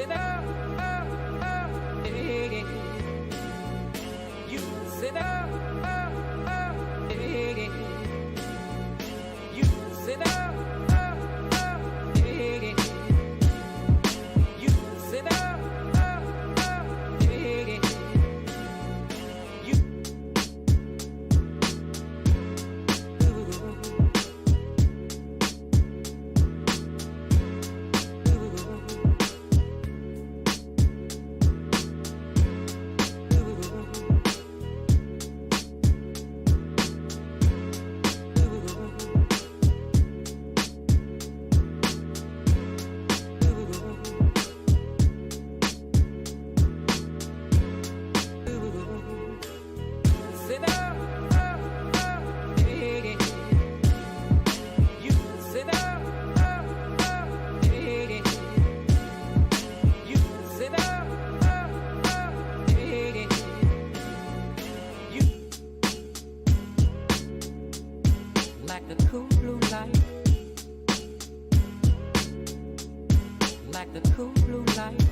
it up, hey. Use it up, hey. Use it up, hey. Use it up, hey. Like the cool blue light, like the cool blue light,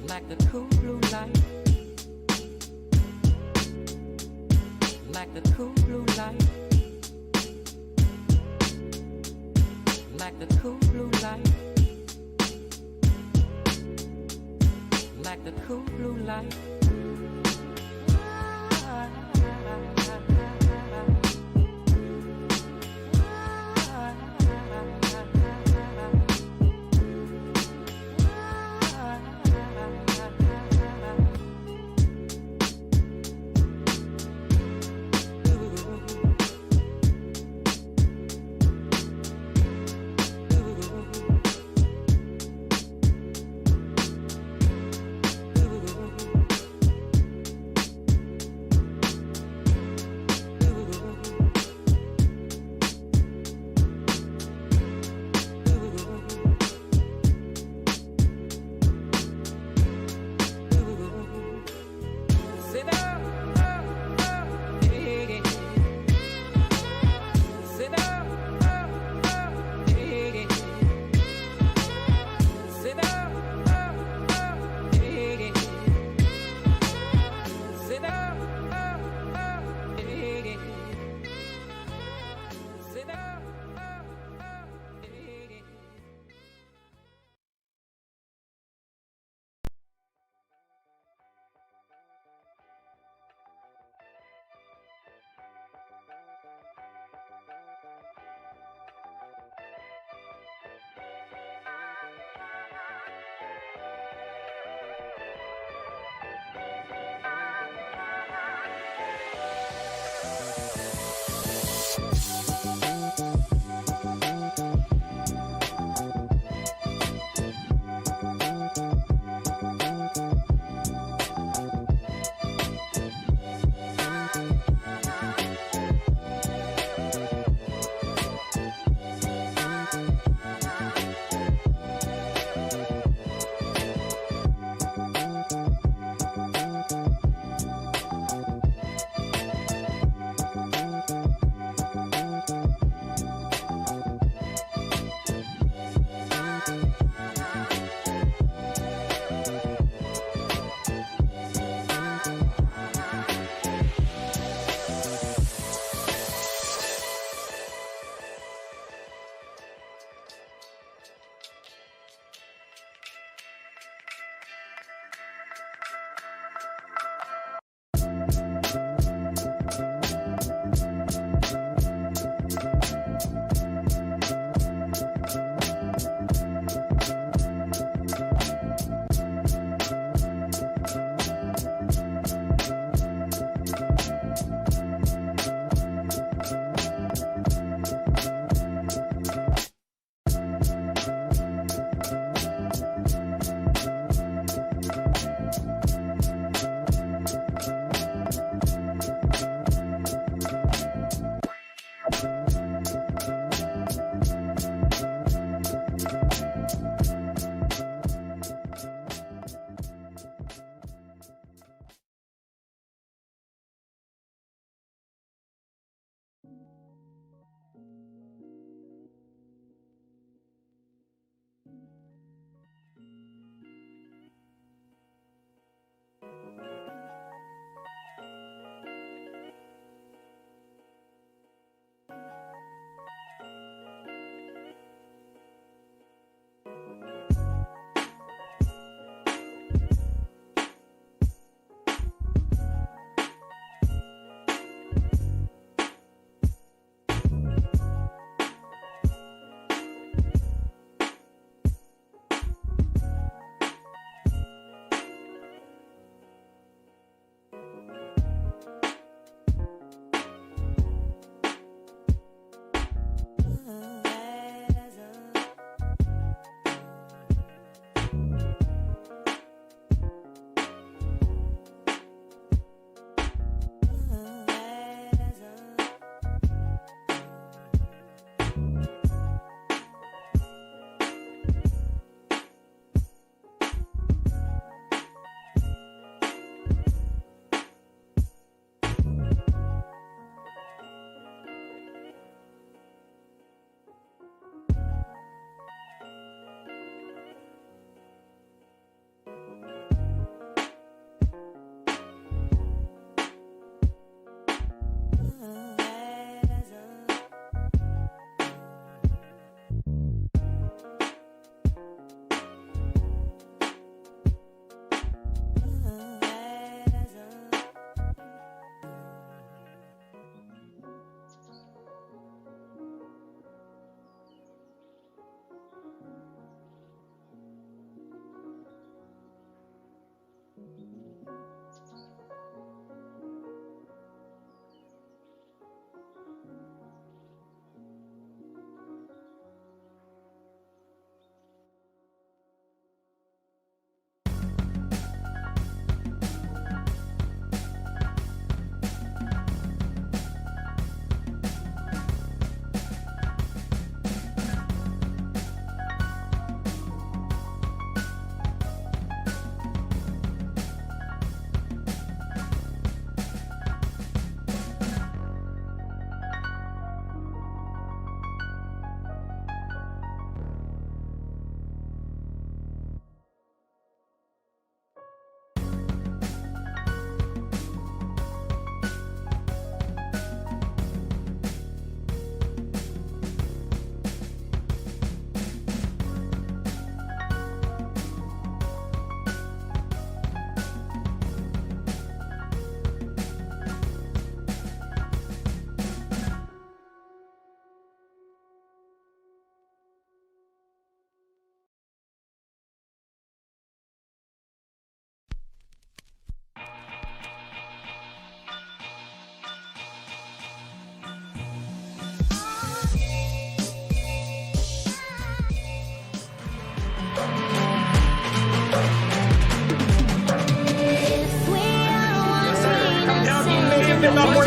like the cool blue light, like the cool blue light, like the cool blue light, like the cool blue light.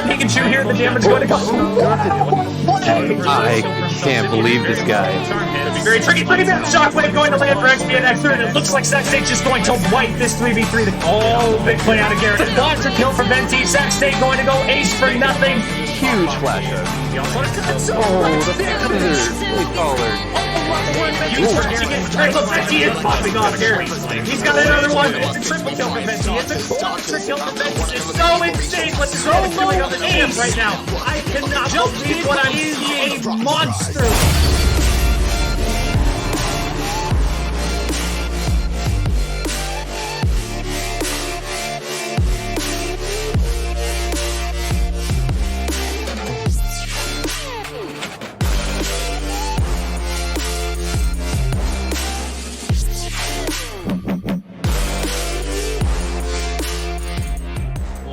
Pikachu here, the damage going to come. I can't believe this guy. It'll be very tricky. Look at that shockwave going to land for XPNX, and it looks like Sac State just going to wipe this 3v3. Oh, big play out of Garrett. Monster kill from Venti. Sac State going to go ace for nothing. Huge flash up. The really collared. Huge for Garrett. Venti is popping off Garrett. He's got another one. It's a triple kill for Venti. It's a monster kill for Venti. It's so insane what's doing on the ace right now. I cannot believe what I'm seeing. A monster.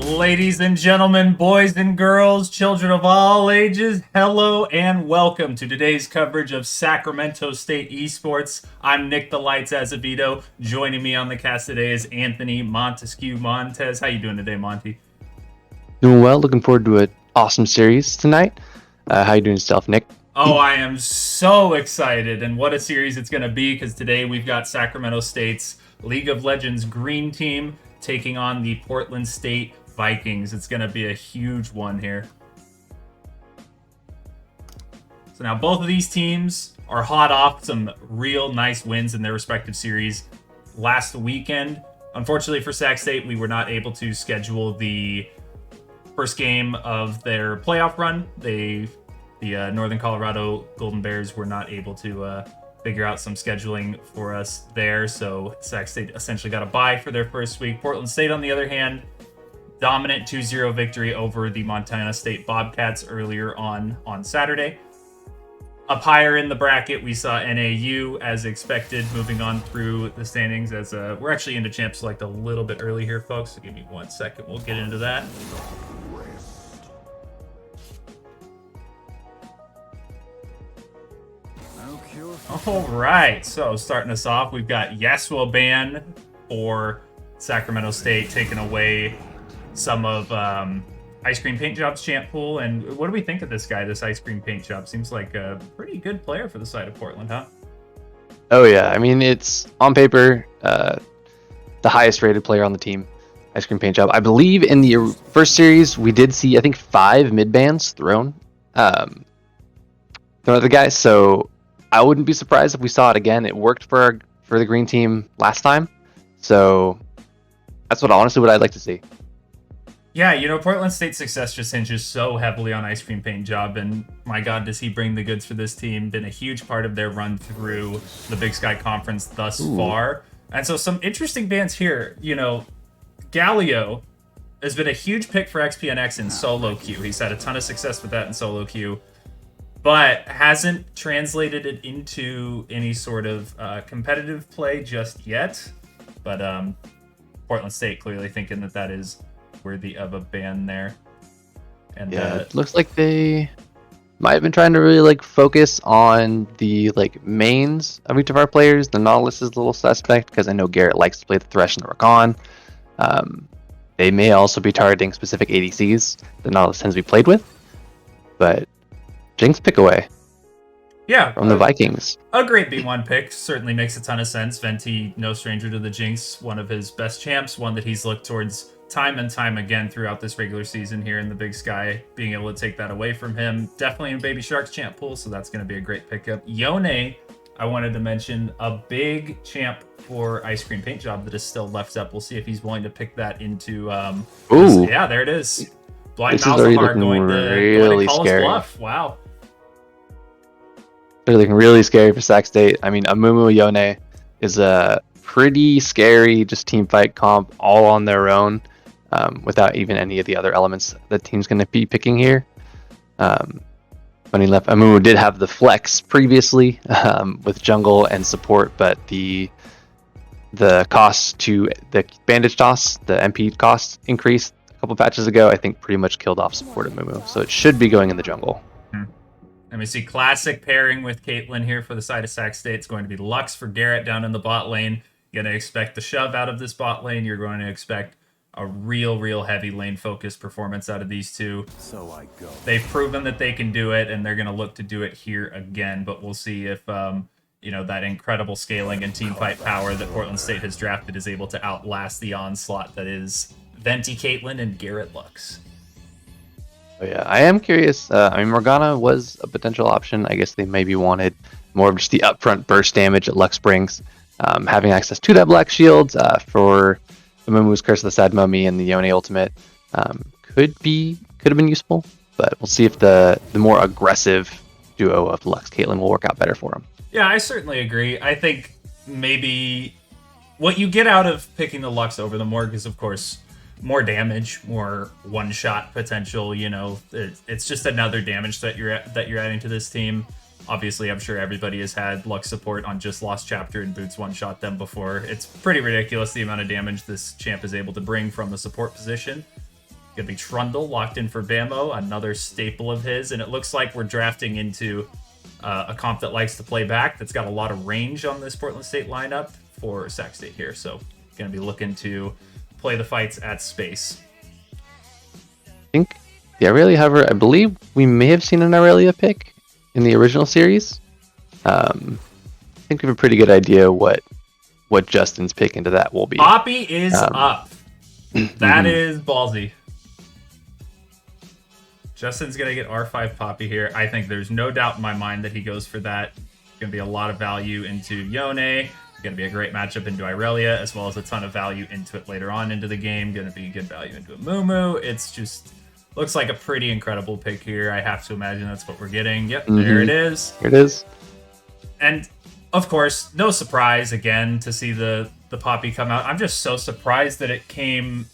Ladies and gentlemen, boys and girls, children of all ages, hello and welcome to today's coverage of Sacramento State Esports. I'm Nick the Lights Azevedo. Joining me on the cast today is Anthony Montesquieu Montez. How you doing today, Monty? Doing well. Looking forward to an awesome series tonight. How you doing yourself, Nick? Oh, I am so excited, and what a series it's going to be, because today we've got Sacramento State's League of Legends Green Team taking on the Portland State Vikings. It's going to be a huge one here. So now both of these teams are hot off some real nice wins in their respective series last weekend. Unfortunately for Sac State, we were not able to schedule the first game of their playoff run. The Northern Colorado Golden Bears were not able to figure out some scheduling for us there, so Sac State essentially got a bye for their first week. Portland State, on the other hand, dominant 2-0 victory over the Montana State Bobcats earlier on Saturday. Up higher in the bracket, we saw NAU, as expected, moving on through the standings. As we're actually into Champ Select a little bit early here, folks, so give me 1 second. We'll get into that. All right, so starting us off, we've got Yasuo Ban for Sacramento State taking away some of Ice Cream Paint Job's champ pool. And what do we think of this guy, this Ice Cream Paint Job? Seems like a pretty good player for the side of Portland, huh? Oh yeah, I mean, it's on paper the highest rated player on the team, Ice Cream Paint Job. I believe in the first series we did see, I think, 5 mid bans thrown at the guy, so I wouldn't be surprised if we saw it again. It worked for the green team last time, so that's what I'd like to see. Yeah, you know, Portland State's success just hinges so heavily on Ice Cream Paint Job, and my God, does he bring the goods for this team. Been a huge part of their run through the Big Sky Conference thus far. And so some interesting bans here. You know, Galio has been a huge pick for XPNX in solo queue. He's had a ton of success with that in solo queue, but hasn't translated it into any sort of competitive play just yet. But Portland State clearly thinking that is worthy of a ban there. And yeah, it looks like they might have been trying to really like focus on the like mains of each of our players. The Nautilus is a little suspect because I know Garrett likes to play the Thresh and the Rakan. They may also be targeting specific ADCs the Nautilus tends to be played with, but Jinx pick away. Yeah, from the Vikings. A great B1 pick. Certainly makes a ton of sense. Venti, no stranger to the Jinx, one of his best champs, one that he's looked towards time and time again throughout this regular season here in the Big Sky. Being able to take that away from him. Definitely in Baby Shark's champ pool, so that's going to be a great pickup. Yone, I wanted to mention, a big champ for Ice Cream Paint Job that is still left up. We'll see if he's willing to pick that into... Ooh. Yeah, there it is. Blind This is already Malzahar looking going to really call his scary. bluff. Wow. They're looking really scary for Sac State. I mean, Amumu Yone is a pretty scary just team fight comp all on their own, without even any of the other elements the team's going to be picking here. Funny enough, Amumu did have the flex previously with jungle and support, but the cost to the bandage toss, the MP cost increased a couple patches ago, I think pretty much killed off support of Amumu. So it should be going in the jungle. And we see classic pairing with Caitlyn here for the side of Sac State. It's going to be Lux for Garrett down in the bot lane. You're going to expect the shove out of this bot lane. You're going to expect a real heavy lane focused performance out of these two. So I go. They've proven that they can do it, and they're going to look to do it here again. But we'll see if that incredible scaling and team fight power that Portland State has drafted is able to outlast the onslaught that is Venti Caitlyn and Garrett Lux. Oh, yeah, I am curious. I mean, Morgana was a potential option. I guess they maybe wanted more of just the upfront burst damage that Lux brings. Having access to that Black Shield for the Mumu's Curse of the Sad Mummy and the Yone Ultimate could have been useful. But we'll see if the more aggressive duo of Lux Caitlyn will work out better for him. Yeah, I certainly agree. I think maybe what you get out of picking the Lux over the Morg is, of course, more damage, more one-shot potential. It's just another damage that you're adding to this team. Obviously, I'm sure everybody has had Lux support on just Lost Chapter and Boots one-shot them before. It's pretty ridiculous the amount of damage this champ is able to bring from the support position. Gonna be Trundle locked in for Bamo, another staple of his, and it looks like we're drafting into a comp that likes to play back, that's got a lot of range on this Portland State lineup for Sac State here. So gonna be looking to play the fights at space. I think the Aurelia, however, I believe we may have seen an Aurelia pick in the original series. I think we have a pretty good idea what Justin's pick into that will be. Poppy is up. That is ballsy. Justin's going to get R5 Poppy here. I think there's no doubt in my mind that he goes for that. Going to be a lot of value into Yone. Going to be a great matchup into Irelia, as well as a ton of value into it later on into the game. Going to be good value into Amumu. It's just looks like a pretty incredible pick here. I have to imagine that's what we're getting. Yep, there it is. Here it is. And of course, no surprise again to see the Poppy come out. I'm just so surprised that it came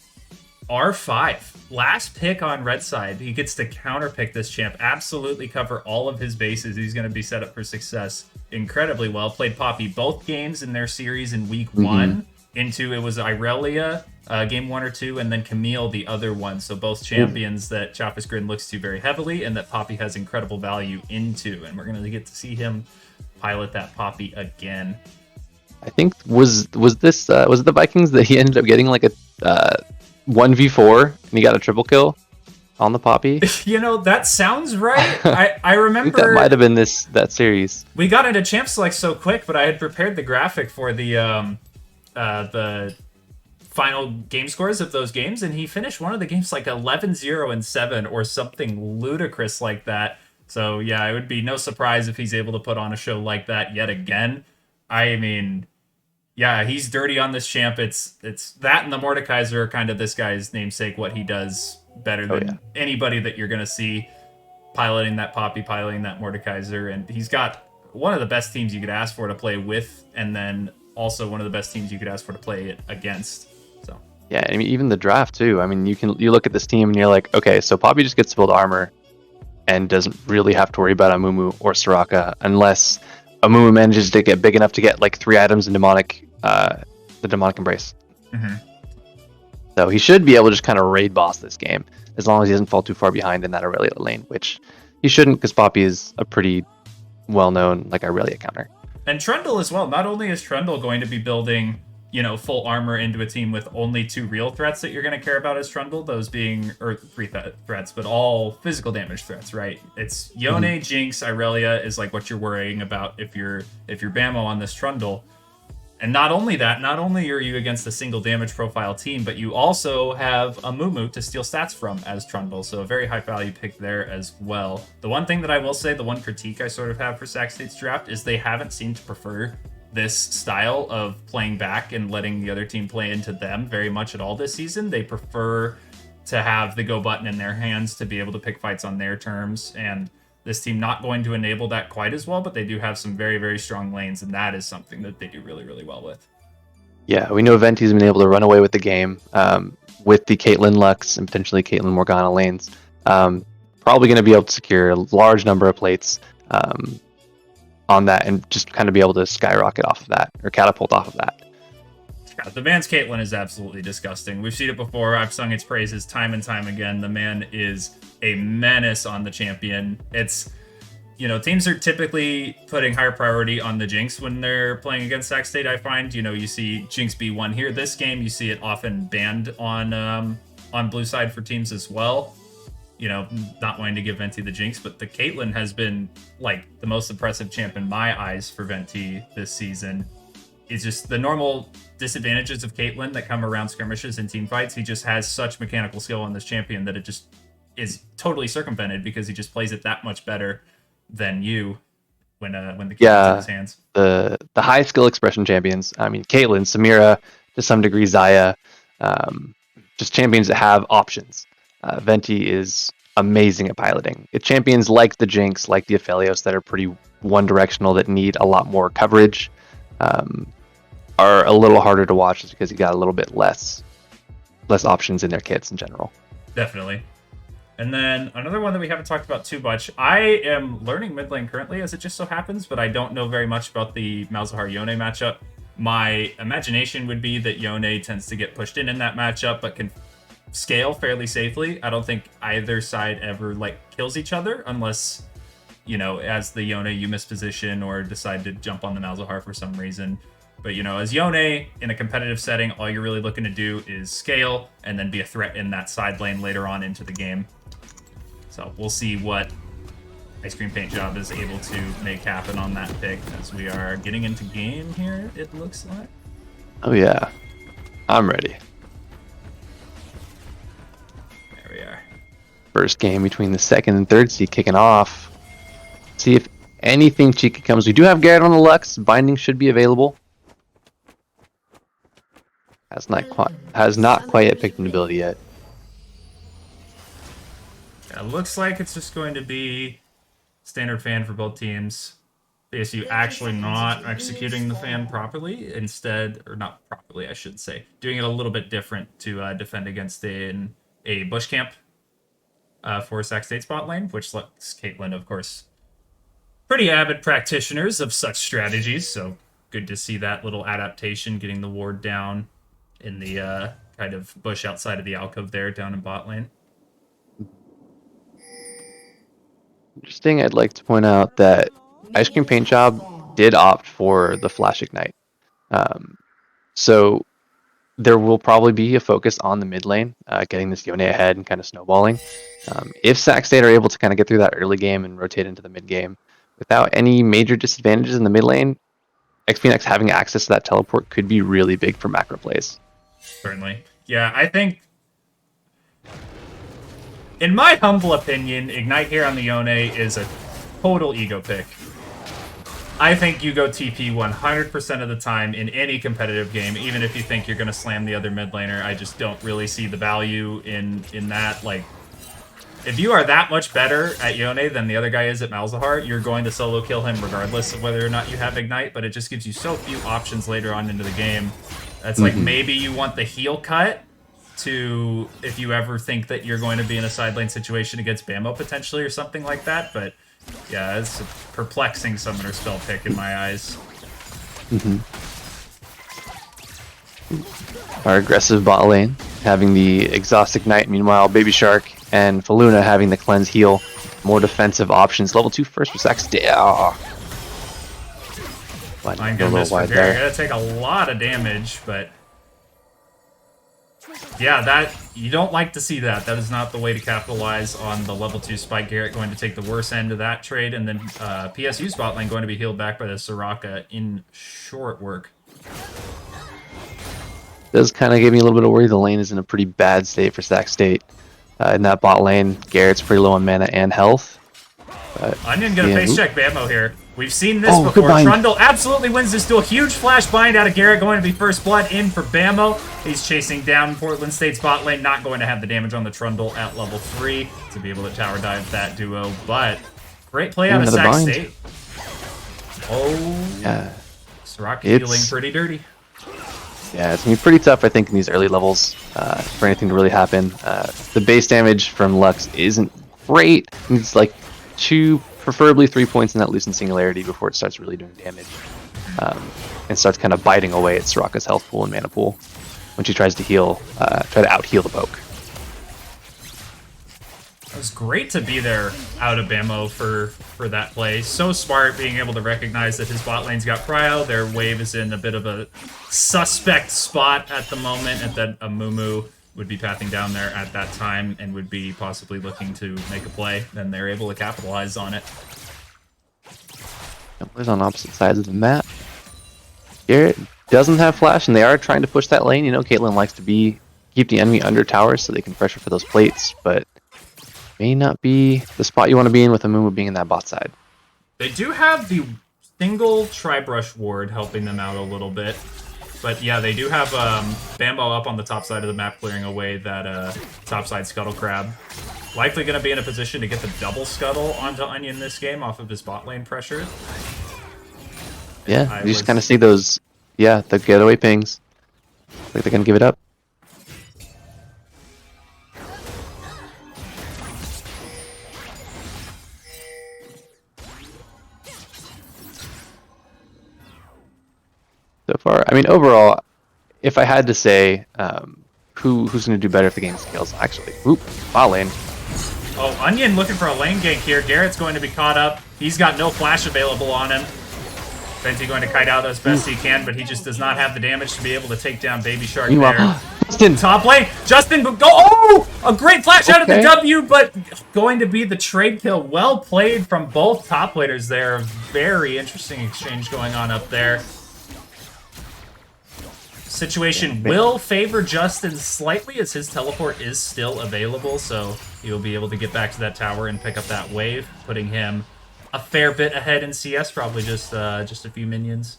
R5. Last pick on red side. He gets to counter pick this champ. Absolutely cover all of his bases. He's going to be set up for success incredibly well. Played Poppy both games in their series in week one. Into it was Irelia, game 1 or 2, and then Camille the other one. So both champions that Chaffis Grin looks to very heavily and that Poppy has incredible value into. And we're going to get to see him pilot that Poppy again. I think was it the Vikings that he ended up getting like a 1v4 and he got a triple kill on the Poppy? That sounds right. I remember I think that might have been that series. We got into champ select so quick, but I had prepared the graphic for the final game scores of those games, and he finished one of the games like 11-0 and 7 or something ludicrous like that. So yeah, it would be no surprise if he's able to put on a show like that yet again. I mean, yeah, he's dirty on this champ. It's that and the Mordekaiser are kind of this guy's namesake, what he does better than anybody that you're going to see piloting that Poppy, piloting that Mordekaiser. And he's got one of the best teams you could ask for to play with, and then also one of the best teams you could ask for to play it against. So yeah, I mean, even the draft too. I mean, you look at this team and you're like, okay, so Poppy just gets to build armor and doesn't really have to worry about Amumu or Soraka unless Amumu manages to get big enough to get like 3 items in the demonic embrace. So he should be able to just kind of raid boss this game as long as he doesn't fall too far behind in that Aurelia lane, which he shouldn't because Poppy is a pretty well-known like Aurelia counter. And Trundle as well. Not only is Trundle going to be building, full armor into a team with only 2 real threats that you're going to care about as Trundle, those being, or 3 threats, but all physical damage threats, right? It's Yone, Jinx, Irelia is like what you're worrying about if you're Bamo on this Trundle. And not only that, not only are you against a single damage profile team, but you also have a Mumu to steal stats from as Trundle, so a very high value pick there as well. The one thing that I will say, the one critique I sort of have for Sac State's draft is they haven't seemed to prefer this style of playing back and letting the other team play into them very much at all this season. They prefer to have the go button in their hands to be able to pick fights on their terms, and this team not going to enable that quite as well, but they do have some very, very strong lanes, and that is something that they do really, really well with. Yeah, we know Venti's been able to run away with the game with the Caitlyn Lux and potentially Caitlyn Morgana lanes. Probably going to be able to secure a large number of plates on that and just kind of be able to skyrocket off of that or catapult off of that. Yeah, the man's Caitlyn is absolutely disgusting. We've seen it before. I've sung its praises time and time again. The man is a menace on the champion. It's, teams are typically putting higher priority on the Jinx when they're playing against Sac State, I find. You see Jinx B1 here. This game, you see it often banned on blue side for teams as well. Not wanting to give Venti the Jinx, but the Caitlyn has been, like, the most impressive champ in my eyes for Venti this season. It's just the normal disadvantages of Caitlyn that come around skirmishes and team fights. He just has such mechanical skill on this champion that it just is totally circumvented because he just plays it that much better than you when the Caitlyn's in his hands. The high skill expression champions. I mean, Caitlyn, Samira, to some degree, Xayah, just champions that have options. Venti is amazing at piloting. It's champions like the Jinx, like the Aphelios that are pretty one-directional that need a lot more coverage. Are a little harder to watch just because you got a little bit less options in their kits in general. Definitely. And then another one that we haven't talked about too much. I am learning mid lane currently, as it just so happens, but I don't know very much about the Malzahar Yone matchup. My imagination would be that Yone tends to get pushed in that matchup, but can scale fairly safely. I don't think either side ever kills each other unless, as the Yone you miss position or decide to jump on the Malzahar for some reason. But, as Yone, in a competitive setting, all you're really looking to do is scale and then be a threat in that side lane later on into the game. So we'll see what Ice Cream Paint Job is able to make happen on that pick as we are getting into game here, it looks like. Oh, yeah. I'm ready. There we are. First game between the second and third seed kicking off. See if anything cheeky comes. We do have Garrett on the Lux. Binding should be available. Has not quite yet picked an ability yet. Yeah, looks like it's just going to be standard fan for both teams. BSU actually not executing the fan properly, instead, or not properly, I should say, doing it a little bit different to defend against in a bush camp for Sac State spot lane, which lets Caitlyn, of course, pretty avid practitioners of such strategies, so good to see that little adaptation, getting the ward down in the kind of bush outside of the alcove there down in bot lane. Interesting, I'd like to point out that Ice Cream Paint Job did opt for the Flash Ignite. So there will probably be a focus on the mid lane, getting this Yone ahead and kind of snowballing. If Sac State are able to kind of get through that early game and rotate into the mid game without any major disadvantages in the mid lane, XPNX having access to that teleport could be really big for macro plays. Certainly. Yeah, I think, in my humble opinion, Ignite here on the Yone is a total ego pick. I think you go TP 100% of the time in any competitive game, even if you think you're going to slam the other mid laner. I just don't really see the value in that. Like, if you are that much better at Yone than the other guy is at Malzahar, you're going to solo kill him regardless of whether or not you have Ignite, but it just gives you so few options later on into the game. That's like, maybe you want the heal cut to, if you ever think that you're going to be in a side lane situation against Bamo potentially or something like that, but yeah, it's a perplexing summoner spell pick in my eyes. Our aggressive bot lane having the Exhaust Ignite. Meanwhile, Baby Shark and Faluna having the Cleanse Heal. More defensive options. Level 2 first for Sax. I'm gonna miss for Gary. Gonna take a lot of damage, but yeah, that you don't like to see that. That is not the way to capitalize on the level 2 spike. Garrett going to take the worst end of that trade, and then PSU spot lane going to be healed back by the Soraka in short work. Does kind of give me a little bit of worry. The lane is in a pretty bad state for Sac State. In that bot lane, Garrett's pretty low on mana and health. Onion gonna face check Bammo here. We've seen this before. Trundle absolutely wins this duel. Huge flash bind out of Garrett, going to be first blood in for Bammo. He's chasing down Portland State's bot lane, not going to have the damage on the Trundle at level 3 to be able to tower dive that duo, but great play out of Sac State. Oh, yeah. Soraka healing pretty dirty. Yeah, it's going to be pretty tough, I think, in these early levels for anything to really happen. The base damage from Lux isn't great. It's like 2, preferably 3 points in that Lucent Singularity before it starts really doing damage. And starts kind of biting away at Soraka's health pool and mana pool when she tries to heal, try to out-heal the poke. It was great to be there out of Bammo for that play. So smart being able to recognize that his bot lane's got prio. Their wave is in a bit of a suspect spot at the moment, and that Amumu would be pathing down there at that time and would be possibly looking to make a play. Then they're able to capitalize on it. Plays on opposite sides of the map. Garrett doesn't have flash, and they are trying to push that lane. You know, Caitlyn likes to keep the enemy under towers so they can pressure for those plates, but may not be the spot you want to be in with Amumu being in that bot side. They do have the single Tri-Brush ward helping them out a little bit. But yeah, they do have Bambo up on the top side of the map clearing away that topside Scuttle Crab. Likely going to be in a position to get the double Scuttle onto Onion this game off of his bot lane pressure. Yeah, you just kind of see those, the getaway pings. Like they're going to give it up. So far, I mean, overall, if I had to say who's going to do better if the game scales, actually, bot lane. Oh, Onion looking for a lane gank here. Garrett's going to be caught up. He's got no flash available on him. Fenty going to kite out as best he can, but he just does not have the damage to be able to take down Baby Shark there. Justin. Top lane, Justin, go! Oh, a great flash out of the W, but going to be the trade kill. Well played from both top laners there. Very interesting exchange going on up there. Situation will favor Justin slightly as his teleport is still available, so he'll be able to get back to that tower and pick up that wave, putting him a fair bit ahead in CS, probably just a few minions.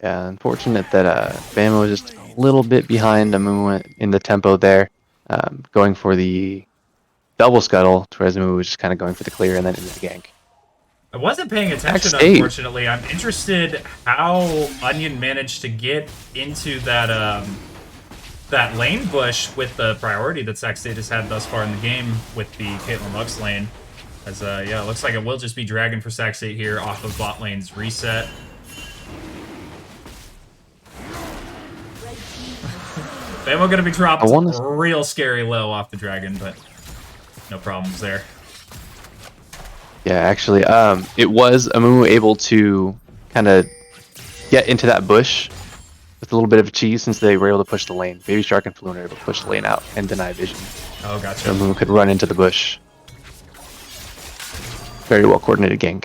Yeah, unfortunate that Bama was just a little bit behind Amumu in the tempo there, going for the double scuttle, whereas Amumu was just kind of going for the clear and then into the gank. I wasn't paying attention, unfortunately. I'm interested how Onion managed to get into that that lane bush with the priority that Sac State has had thus far in the game with the Caitlyn Lux lane. As yeah, it looks like it will just be Dragon for Sac State here off of bot lane's reset. Bamo gonna be dropped real scary low off the Dragon, but no problems there. Yeah, actually, it was Amumu able to kind of get into that bush with a little bit of a cheese since they were able to push the lane. Baby Shark and Falloon were able to push the lane out and deny vision. Oh, gotcha. So Amumu could run into the bush. Very well coordinated gank.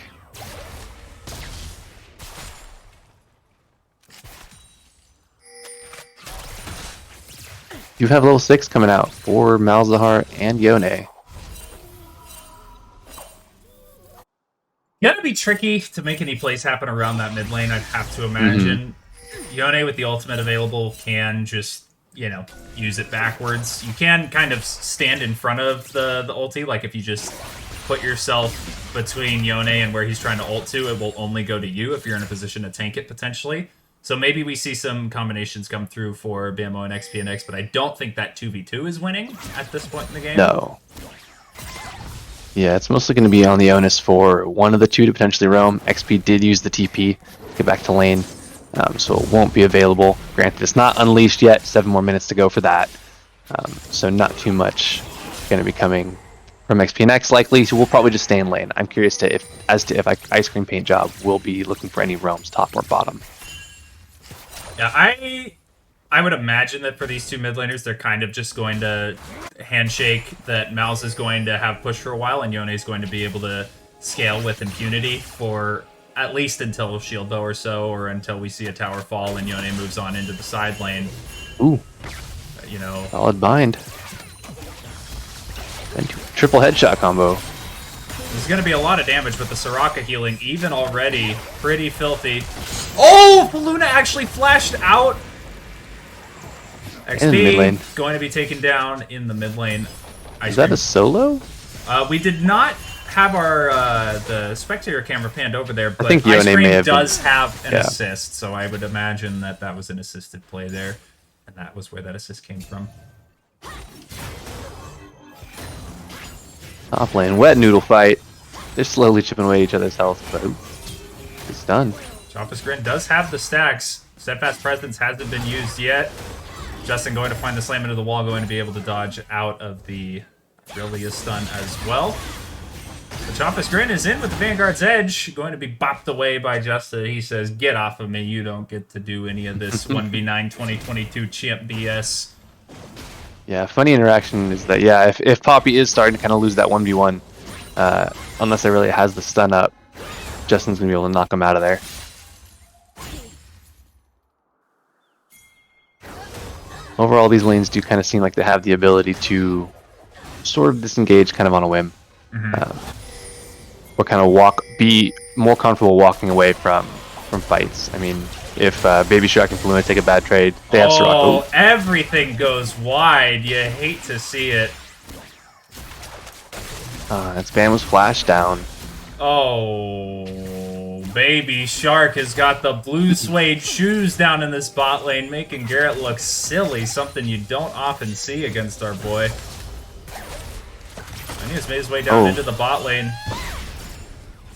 You have level 6 coming out for Malzahar and Yone. Gotta be tricky to make any plays happen around that mid lane, I'd have to imagine. Yone with the ultimate available can just, you know, use it backwards. You can kind of stand in front of the ulti, like if you just put yourself between Yone and where he's trying to ult to, it will only go to you if you're in a position to tank it potentially. So maybe we see some combinations come through for Bamo and XPNX, but I don't think that 2v2 is winning at this point in the game. No. Yeah, it's mostly going to be on the onus for one of the two to potentially roam. XP did use the TP to get back to lane. so it won't be available. Granted, it's not unleashed yet. 7 more minutes to go for that. So not too much going to be coming from XPNX likely. So we'll probably just stay in lane. I'm curious if Ice Cream Paint Job will be looking for any roams top or bottom. Yeah, I would imagine that for these two mid laners, they're kind of just going to handshake that Mouse is going to have push for a while, and Yone is going to be able to scale with impunity for at least until Shield Bow or so, or until we see a tower fall and Yone moves on into the side lane. Ooh. You know. Solid bind. And triple headshot combo. There's going to be a lot of damage with the Soraka healing, even already. Pretty filthy. Oh! Luna actually flashed out. XP going to be taken down in the mid lane. Is that a solo? We did not have our the spectator camera panned over there, but I think Ice Yone Cream does have an assist, so I would imagine that that was an assisted play there, and that was where that assist came from. Top lane, wet noodle fight. They're slowly chipping away at each other's health, but it's done. Chompus Grin does have the stacks. Steadfast Presence hasn't been used yet. Justin going to find the slam into the wall, going to be able to dodge out of the Brillia stun as well. The Chompus Grin is in with the Vanguard's Edge, going to be bopped away by Justin. He says, "Get off of me, you don't get to do any of this 1v9 2022 champ BS." Yeah, funny interaction is that, yeah, if Poppy is starting to kind of lose that 1v1, unless it really has the stun up, Justin's going to be able to knock him out of there. Overall, these lanes do kind of seem like they have the ability to sort of disengage kind of on a whim. Or kind of be more comfortable walking away from fights. I mean, if Baby Shark and Paluna take a bad trade, they have Soraka. Oh, everything goes wide. You hate to see it. That Spam was flashed down. Oh, Baby Shark has got the blue suede shoes down in this bot lane, making Garrett look silly, something you don't often see against our boy. And he has made his way down into the bot lane.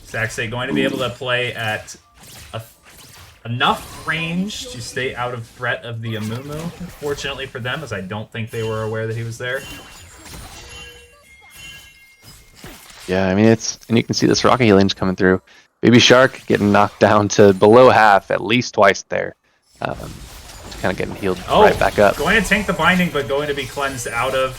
Sac State going to be able to play at enough range to stay out of threat of the Amumu. Fortunately for them, as I don't think they were aware that he was there. Yeah, I mean, and you can see this Soraka healing's coming through. Baby Shark getting knocked down to below half at least twice there. Just kind of getting healed right back up. Going to tank the binding, but going to be cleansed out of.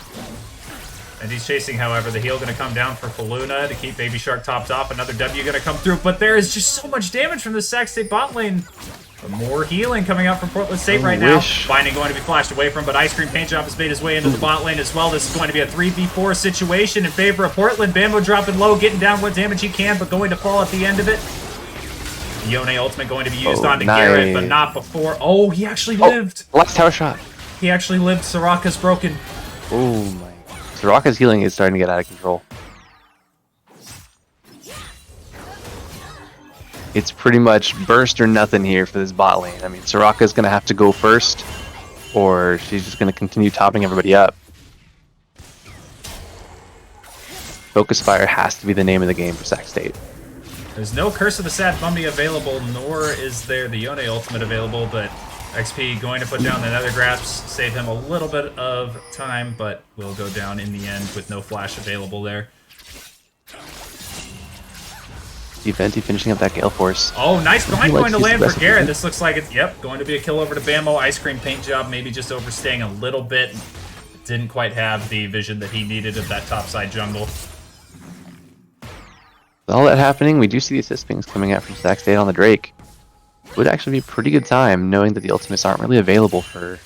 And he's chasing, however, the heal going to come down for Paluna to keep Baby Shark topped off. Another W going to come through, but there is just so much damage from the Sac State bot lane. But more healing coming out from Portland State right now. Binding going to be flashed away from, but Ice Cream Paint Job has made his way into the bot lane as well. This is going to be a 3v4 situation in favor of Portland. Bambo dropping low, getting down what damage he can, but going to fall at the end of it. The Yone ultimate going to be used onto Garrett, but not before. Oh, he actually lived. Last tower shot. He actually lived. Soraka's broken. Oh my. Soraka's healing is starting to get out of control. It's pretty much burst or nothing here for this bot lane. I mean, Soraka's going to have to go first, or she's just going to continue topping everybody up. Focus Fire has to be the name of the game for Sac State. There's no Curse of the Sad Mummy available, nor is there the Yone ultimate available, but XP going to put down the Nether Grasps, save him a little bit of time, but will go down in the end with no flash available there. Venti finishing up that Gale Force. Oh, nice bind going to land for Garrett. This looks like it's, going to be a kill over to Bammo. Ice Cream Paint Job maybe just overstaying a little bit. Didn't quite have the vision that he needed of that topside jungle. With all that happening, we do see the assist pings coming out from Sac State on the Drake. Would actually be a pretty good time knowing that the ultimates aren't really available for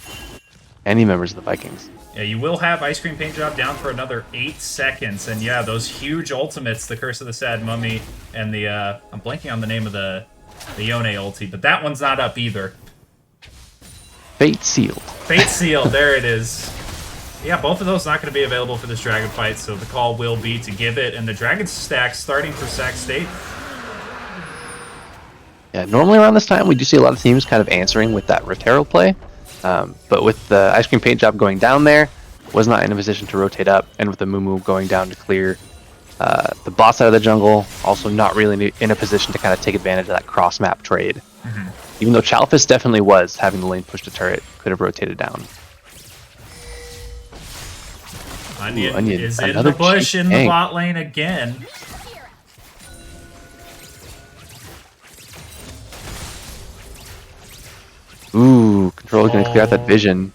any members of the Vikings. Yeah, you will have Ice Cream Paint Job down for another 8 seconds, and yeah, those huge ultimates, the Curse of the Sad Mummy, and the, I'm blanking on the name of the Yone ulti, but that one's not up either. Fate Sealed. Fate Sealed, there it is. Yeah, both of those not going to be available for this Dragon fight, so the call will be to give it, and the Dragon stack starting for Sac State. Yeah, normally around this time, we do see a lot of teams kind of answering with that Rotero play. But with the Ice Cream Paint Job going down there, was not in a position to rotate up, and with the Moo going down to clear the boss out of the jungle, also not really in a position to kind of take advantage of that cross-map trade. Even though Chalfis definitely was having the lane push to turret, could have rotated down. Onion, Onion, is in another the bush cheap in the tank. bot lane again. Ooh, Controller's gonna clear out that vision.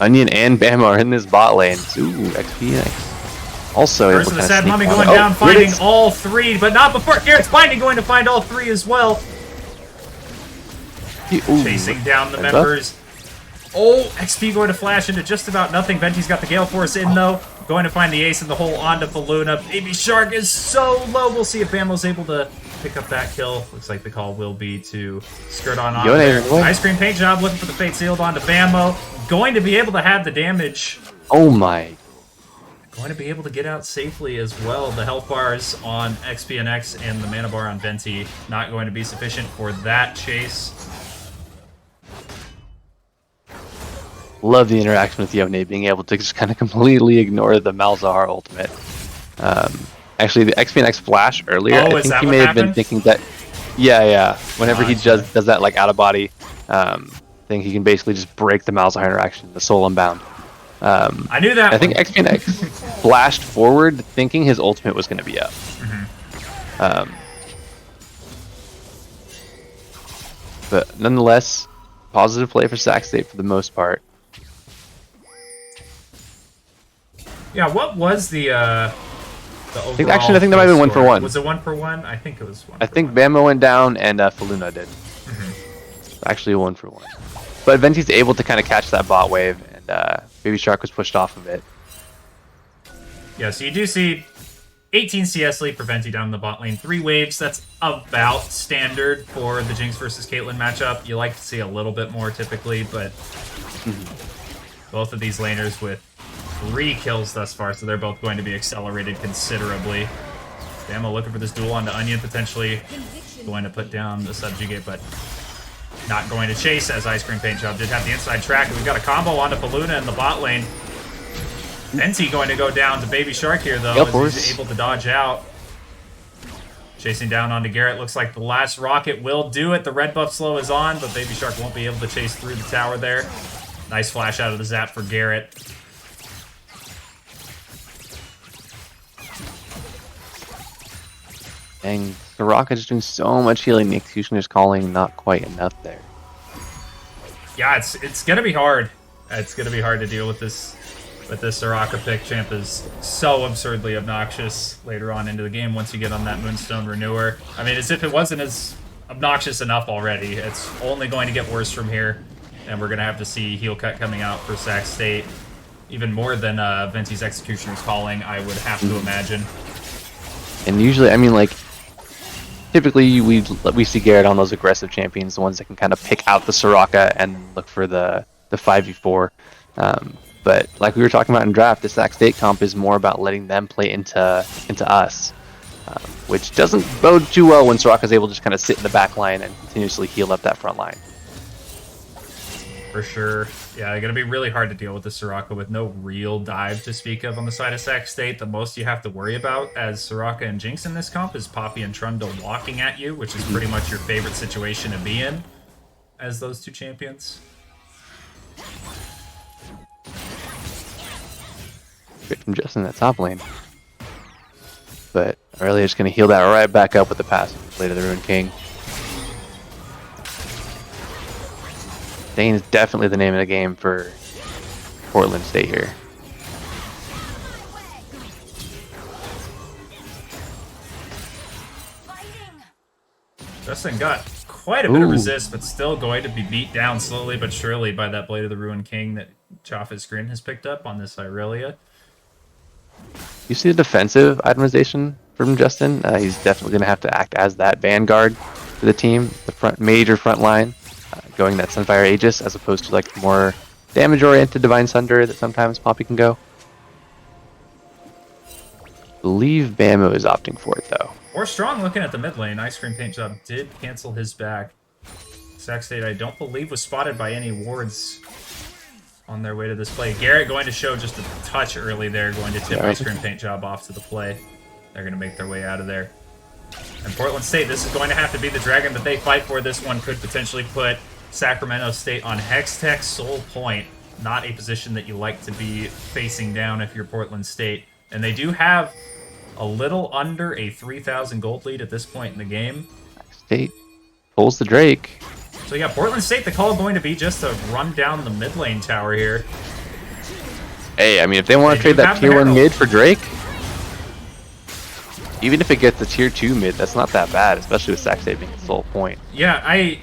Onion and Bama are in this bot lane. Ooh, XP also able First to of the kind of sad sneak mummy down. going Oh, down, here it finding is. all 3, but not before Garrett's binding going to find all 3 as well. Ooh, Chasing down the heads up. members. Oh, XP going to flash into just about nothing. Venti's got the Gale Force in, though. Going to find the ace in the hole onto Faluna. Baby Shark is so low. We'll see if Bammo's able to pick up that kill. Looks like the call will be to skirt on onto there. Ice Cream Paint Job looking for the Fate Sealed onto Bammo. Going to be able to have the damage. Oh my. Going to be able to get out safely as well. The health bars on XPNX and the mana bar on Venti not going to be sufficient for that chase. Love the interaction with Yone being able to just kind of completely ignore the Malzahar ultimate. Actually, the XPNX flash earlier, Oh, I is think that he what may have been happened? thinking that. Yeah. Whenever he Gotcha. does that like out of body thing, he can basically just break the Malzahar interaction, the soul unbound. I knew that I think one. XPNX flashed forward thinking his ultimate was going to be up. But nonetheless, positive play for Sac State for the most part. Yeah, what was the overall I think that might have been 1 for 1. Was it 1 for 1? I think it was 1 I for think 1. Bammo went down and Faluna did. Actually a 1 for 1. But Venti's able to kind of catch that bot wave, and Baby Shark was pushed off of it. Yeah, so you do see 18 CS lead for Venti down in the bot lane. 3 waves, that's about standard for the Jinx versus Caitlyn matchup. You like to see a little bit more typically, but both of these laners with 3 kills thus far, so they're both going to be accelerated considerably. Bammo looking for this duel onto Onion, potentially going to put down the subjugate, but not going to chase, as Ice Cream Paint Job did have the inside track. And we've got a combo onto Faluna in the bot lane. Venti going to go down to Baby Shark here, though, as he's able to dodge out. Chasing down onto Garrett. Looks like the last rocket will do it. The red buff slow is on, but Baby Shark won't be able to chase through the tower there. Nice flash out of the zap for Garrett. Dang, Soraka just doing so much healing. The Executioner's calling not quite enough there. Yeah, it's gonna be hard. It's gonna be hard to deal with this Soraka pick. Champ is so absurdly obnoxious later on into the game once you get on that Moonstone Renewer. I mean, as if it wasn't as obnoxious enough already. It's only going to get worse from here, and we're gonna have to see Heal Cut coming out for Sac State. Even more than Venti's Executioner's calling, I would have to imagine. And usually, I mean, like, typically we see Garrett on those aggressive champions, the ones that can kind of pick out the Soraka and look for the 5v4. But like we were talking about in draft, the Sac State comp is more about letting them play into us, which doesn't bode too well when Soraka's able to just kind of sit in the back line and continuously heal up that front line. For sure. Yeah, it's going to be really hard to deal with the Soraka with no real dive to speak of on the side of Sac State. The most you have to worry about as Soraka and Jinx in this comp is Poppy and Trundle walking at you, which is pretty much your favorite situation to be in as those 2 champions. Great from Justin in that top lane. But Aurelia's going to heal that right back up with the passive Blade of the Ruined King. Dane is definitely the name of the game for Portland State here. Justin got quite a bit of resist, but still going to be beat down slowly but surely by that Blade of the Ruined King that Chaffet's Grin has picked up on this Irelia. You see the defensive itemization from Justin? He's definitely going to have to act as that vanguard for the team, the major front line, going that Sunfire Aegis as opposed to like more damage-oriented Divine Sunder that sometimes Poppy can go. I believe Bammo is opting for it though. Or Strong looking at the mid lane. Ice Cream Paint Job did cancel his back. Sac State, I don't believe, was spotted by any wards on their way to this play. Garrett going to show just a touch early there, going to tip Ice Cream Paint Job off to the play. They're going to make their way out of there. And Portland State, this is going to have to be the dragon that they fight for. This one could potentially put Sacramento State on Hextech Soul Point. Not a position that you like to be facing down if you're Portland State. And they do have a little under a 3,000 gold lead at this point in the game. State pulls the Drake. So yeah, Portland State, the call going to be just to run down the mid lane tower here. Hey, I mean, if they want to trade that tier 1 mid for Drake, even if it gets a tier 2 mid, that's not that bad, especially with Sac State being its sole point. Yeah, I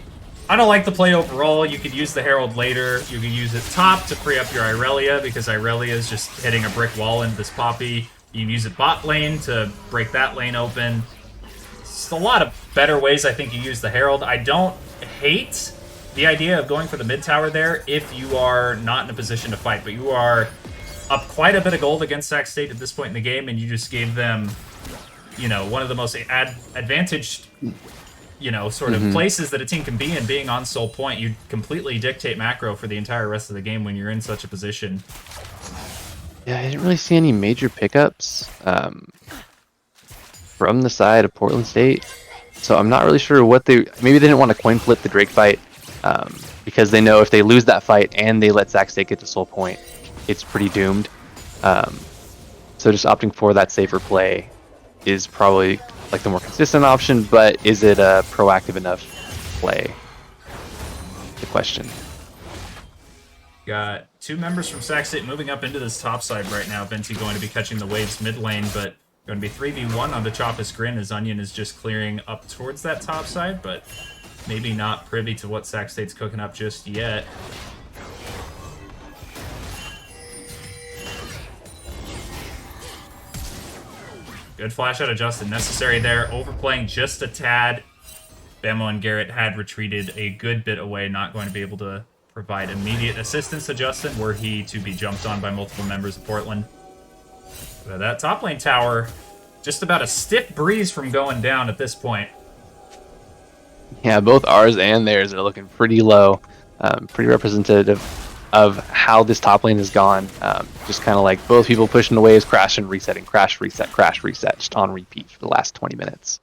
don't like the play overall. You could use the Herald later. You could use it top to free up your Irelia, because Irelia is just hitting a brick wall into this Poppy. You can use it bot lane to break that lane open. It's a lot of better ways I think you use the Herald. I don't hate the idea of going for the mid tower there if you are not in a position to fight, but you are up quite a bit of gold against Sac State at this point in the game, and you just gave them, you know, one of the most advantaged, you know, sort of places that a team can be in, being on Soul Point. You completely dictate macro for the entire rest of the game when you're in such a position. Yeah, I didn't really see any major pickups from the side of Portland State, so I'm not really sure what they... Maybe they didn't want to coin flip the Drake fight, because they know if they lose that fight and they let Sac State get to Soul Point, it's pretty doomed. So just opting for that safer play is probably like the more consistent option, but is it a proactive enough play? The question. Got two members from Sac State moving up into this top side right now. Venti going to be catching the waves mid lane, but going to be 3v1 on the Choppa's Grin as Onion is just clearing up towards that top side, but maybe not privy to what Sac State's cooking up just yet. Good flash out of Justin. Necessary there. Overplaying just a tad. Bamo and Garrett had retreated a good bit away, not going to be able to provide immediate assistance to Justin were he to be jumped on by multiple members of Portland. But that top lane tower, just about a stiff breeze from going down at this point. Yeah, both ours and theirs are looking pretty low. Pretty representative of how this top lane has gone. Just kind of like both people pushing the waves, crashing, resetting, crash, reset, just on repeat for the last 20 minutes.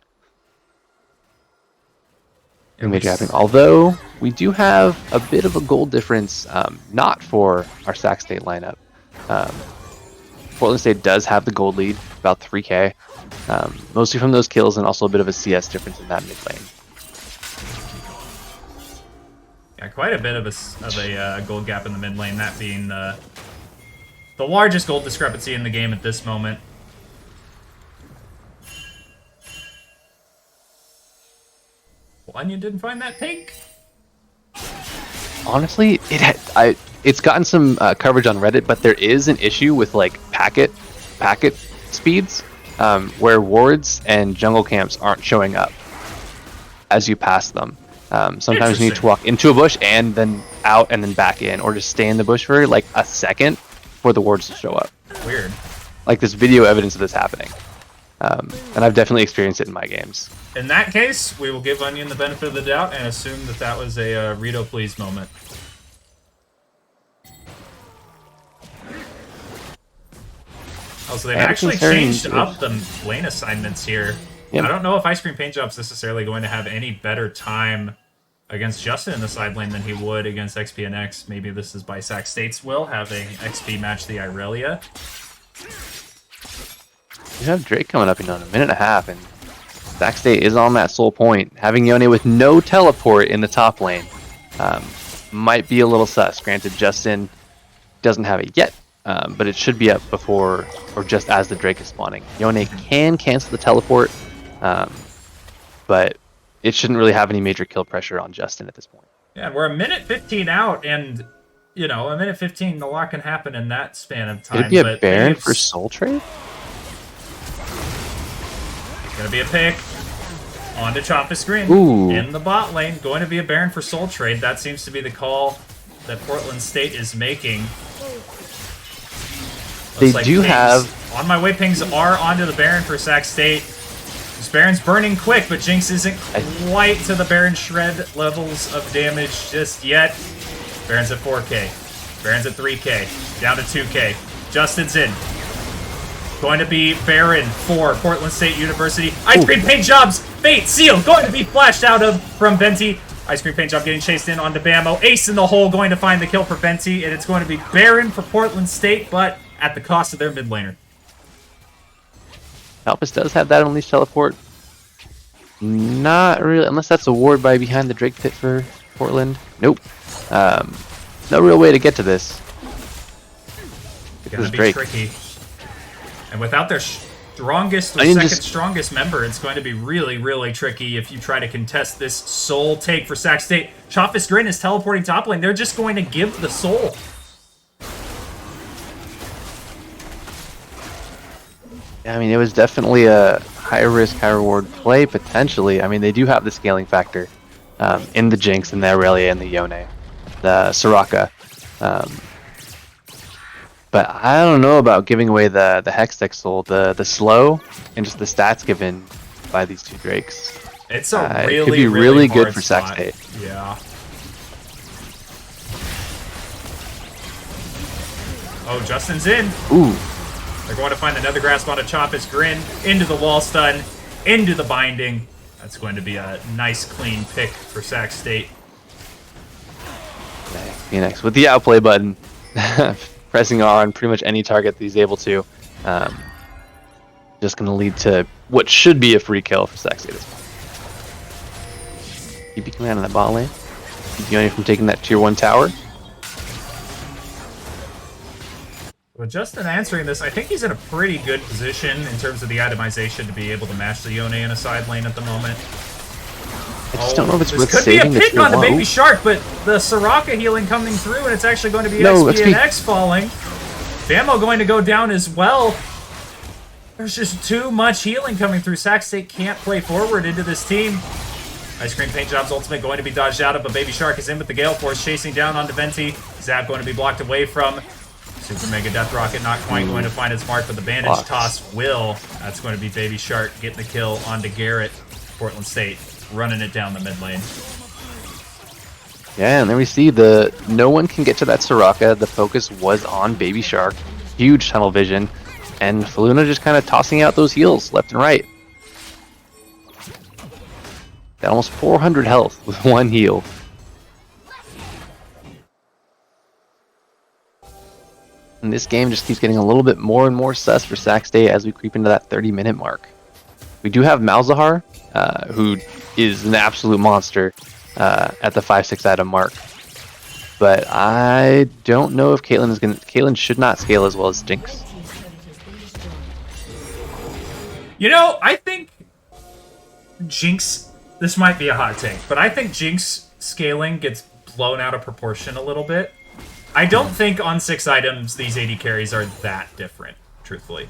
Major happening. Although we do have a bit of a goal difference, not for our Sac State lineup. Portland State does have the gold lead, about 3k, mostly from those kills and also a bit of a CS difference in that mid lane. Yeah, quite a bit of a gold gap in the mid lane, that being the largest gold discrepancy in the game at this moment. Well, Onion didn't find that pink. Honestly, it's gotten some coverage on Reddit, but there is an issue with like packet speeds, where wards and jungle camps aren't showing up as you pass them. Sometimes you need to walk into a bush and then out and then back in, or just stay in the bush for like a second for the wards to show up. Weird. Like there's video evidence of this happening, and I've definitely experienced it in my games. In that case, we will give Onion the benefit of the doubt and assume that that was a Rito please moment. Also, they've actually changed up the lane assignments here. Yep. I don't know if Ice Cream Paint Job's necessarily going to have any better time against Justin in the side lane than he would against XPNX. Maybe this is by Sac State's will, having XP match the Irelia. You have Drake coming up in a minute and a half, and Sac State is on that Soul Point. Having Yone with no teleport in the top lane might be a little sus. Granted, Justin doesn't have it yet, but it should be up before or just as the Drake is spawning. Yone can cancel the teleport, but it shouldn't really have any major kill pressure on Justin at this point. Yeah, we're a minute 15 out, and, you know, a minute 15, a lot can happen in that span of time. Could it be a Baron for Soul Trade? Gonna be a pick onto Choppa's Screen in the bot lane. Going to be a Baron for Soul Trade. That seems to be the call that Portland State is making. They do have... On my way pings are onto the Baron for Sac State. This Baron's burning quick, but Jinx isn't quite to the Baron Shred levels of damage just yet. Baron's at 4k. Baron's at 3k. Down to 2k. Justin's in. Going to be Baron for Portland State University. Ice Cream Paint Jobs, Fate, Seal, going to be flashed out of from Venti. Ice Cream Paint Job getting chased in onto Bamo. Ace in the hole going to find the kill for Venti, and it's going to be Baron for Portland State, but at the cost of their mid laner. Alphys does have that Unleashed Teleport. Not really, unless that's a ward by behind the Drake pit for Portland. Nope. No real way to get to this. Gonna be tricky. And without their strongest or second strongest member, it's going to be really, really tricky if you try to contest this soul take for Sac State. Chofis Grin is teleporting top lane. They're just going to give the soul. I mean, it was definitely a high risk, high reward play, potentially. I mean, they do have the scaling factor in the Jinx and the Aurelia and the Yone, the Soraka. But I don't know about giving away the Hextech Soul, the slow, and just the stats given by these two Drakes. It's a really, it could be really good for Sac State. Yeah. Oh, Justin's in. Ooh. They're going to find another grasp on a Chofis Grin, into the wall stun, into the binding. That's going to be a nice, clean pick for Sac State. Phoenix with the outplay button, pressing on pretty much any target that he's able to. Just going to lead to what should be a free kill for Sac State. TP coming out of that bot lane. Keep Yone from taking that tier 1 tower. Well, Justin answering this, I think he's in a pretty good position in terms of the itemization to be able to match the Yone in a side lane at the moment. I just don't know if it's worth could saving be a pick tier on the 1. Baby Shark, but the Soraka healing coming through, and it's actually going to be No, XP and X falling. Bamo going to go down as well. There's just too much healing coming through. Sac State can't play forward into this team. Ice Cream Paint Job's ultimate going to be dodged out of, but Baby Shark is in with the Gale Force, chasing down onto Venti. Zap going to be blocked away from. Super Mega Death Rocket not quite going to find its mark, but the Bandage Toss will. That's going to be Baby Shark getting the kill onto Garrett. Portland State running it down the mid lane. Yeah, and then we see no one can get to that Soraka. The focus was on Baby Shark. Huge tunnel vision. And Faluna just kind of tossing out those heals left and right. Got almost 400 health with one heal. And this game just keeps getting a little bit more and more sus for Sac State as we creep into that 30-minute mark. We do have Malzahar, who is an absolute monster at the 5-6 item mark. But I don't know if Caitlyn should not scale as well as Jinx. You know, I think Jinx, this might be a hot take, but I think Jinx scaling gets blown out of proportion a little bit. I don't think on 6 items these AD carries are that different, truthfully.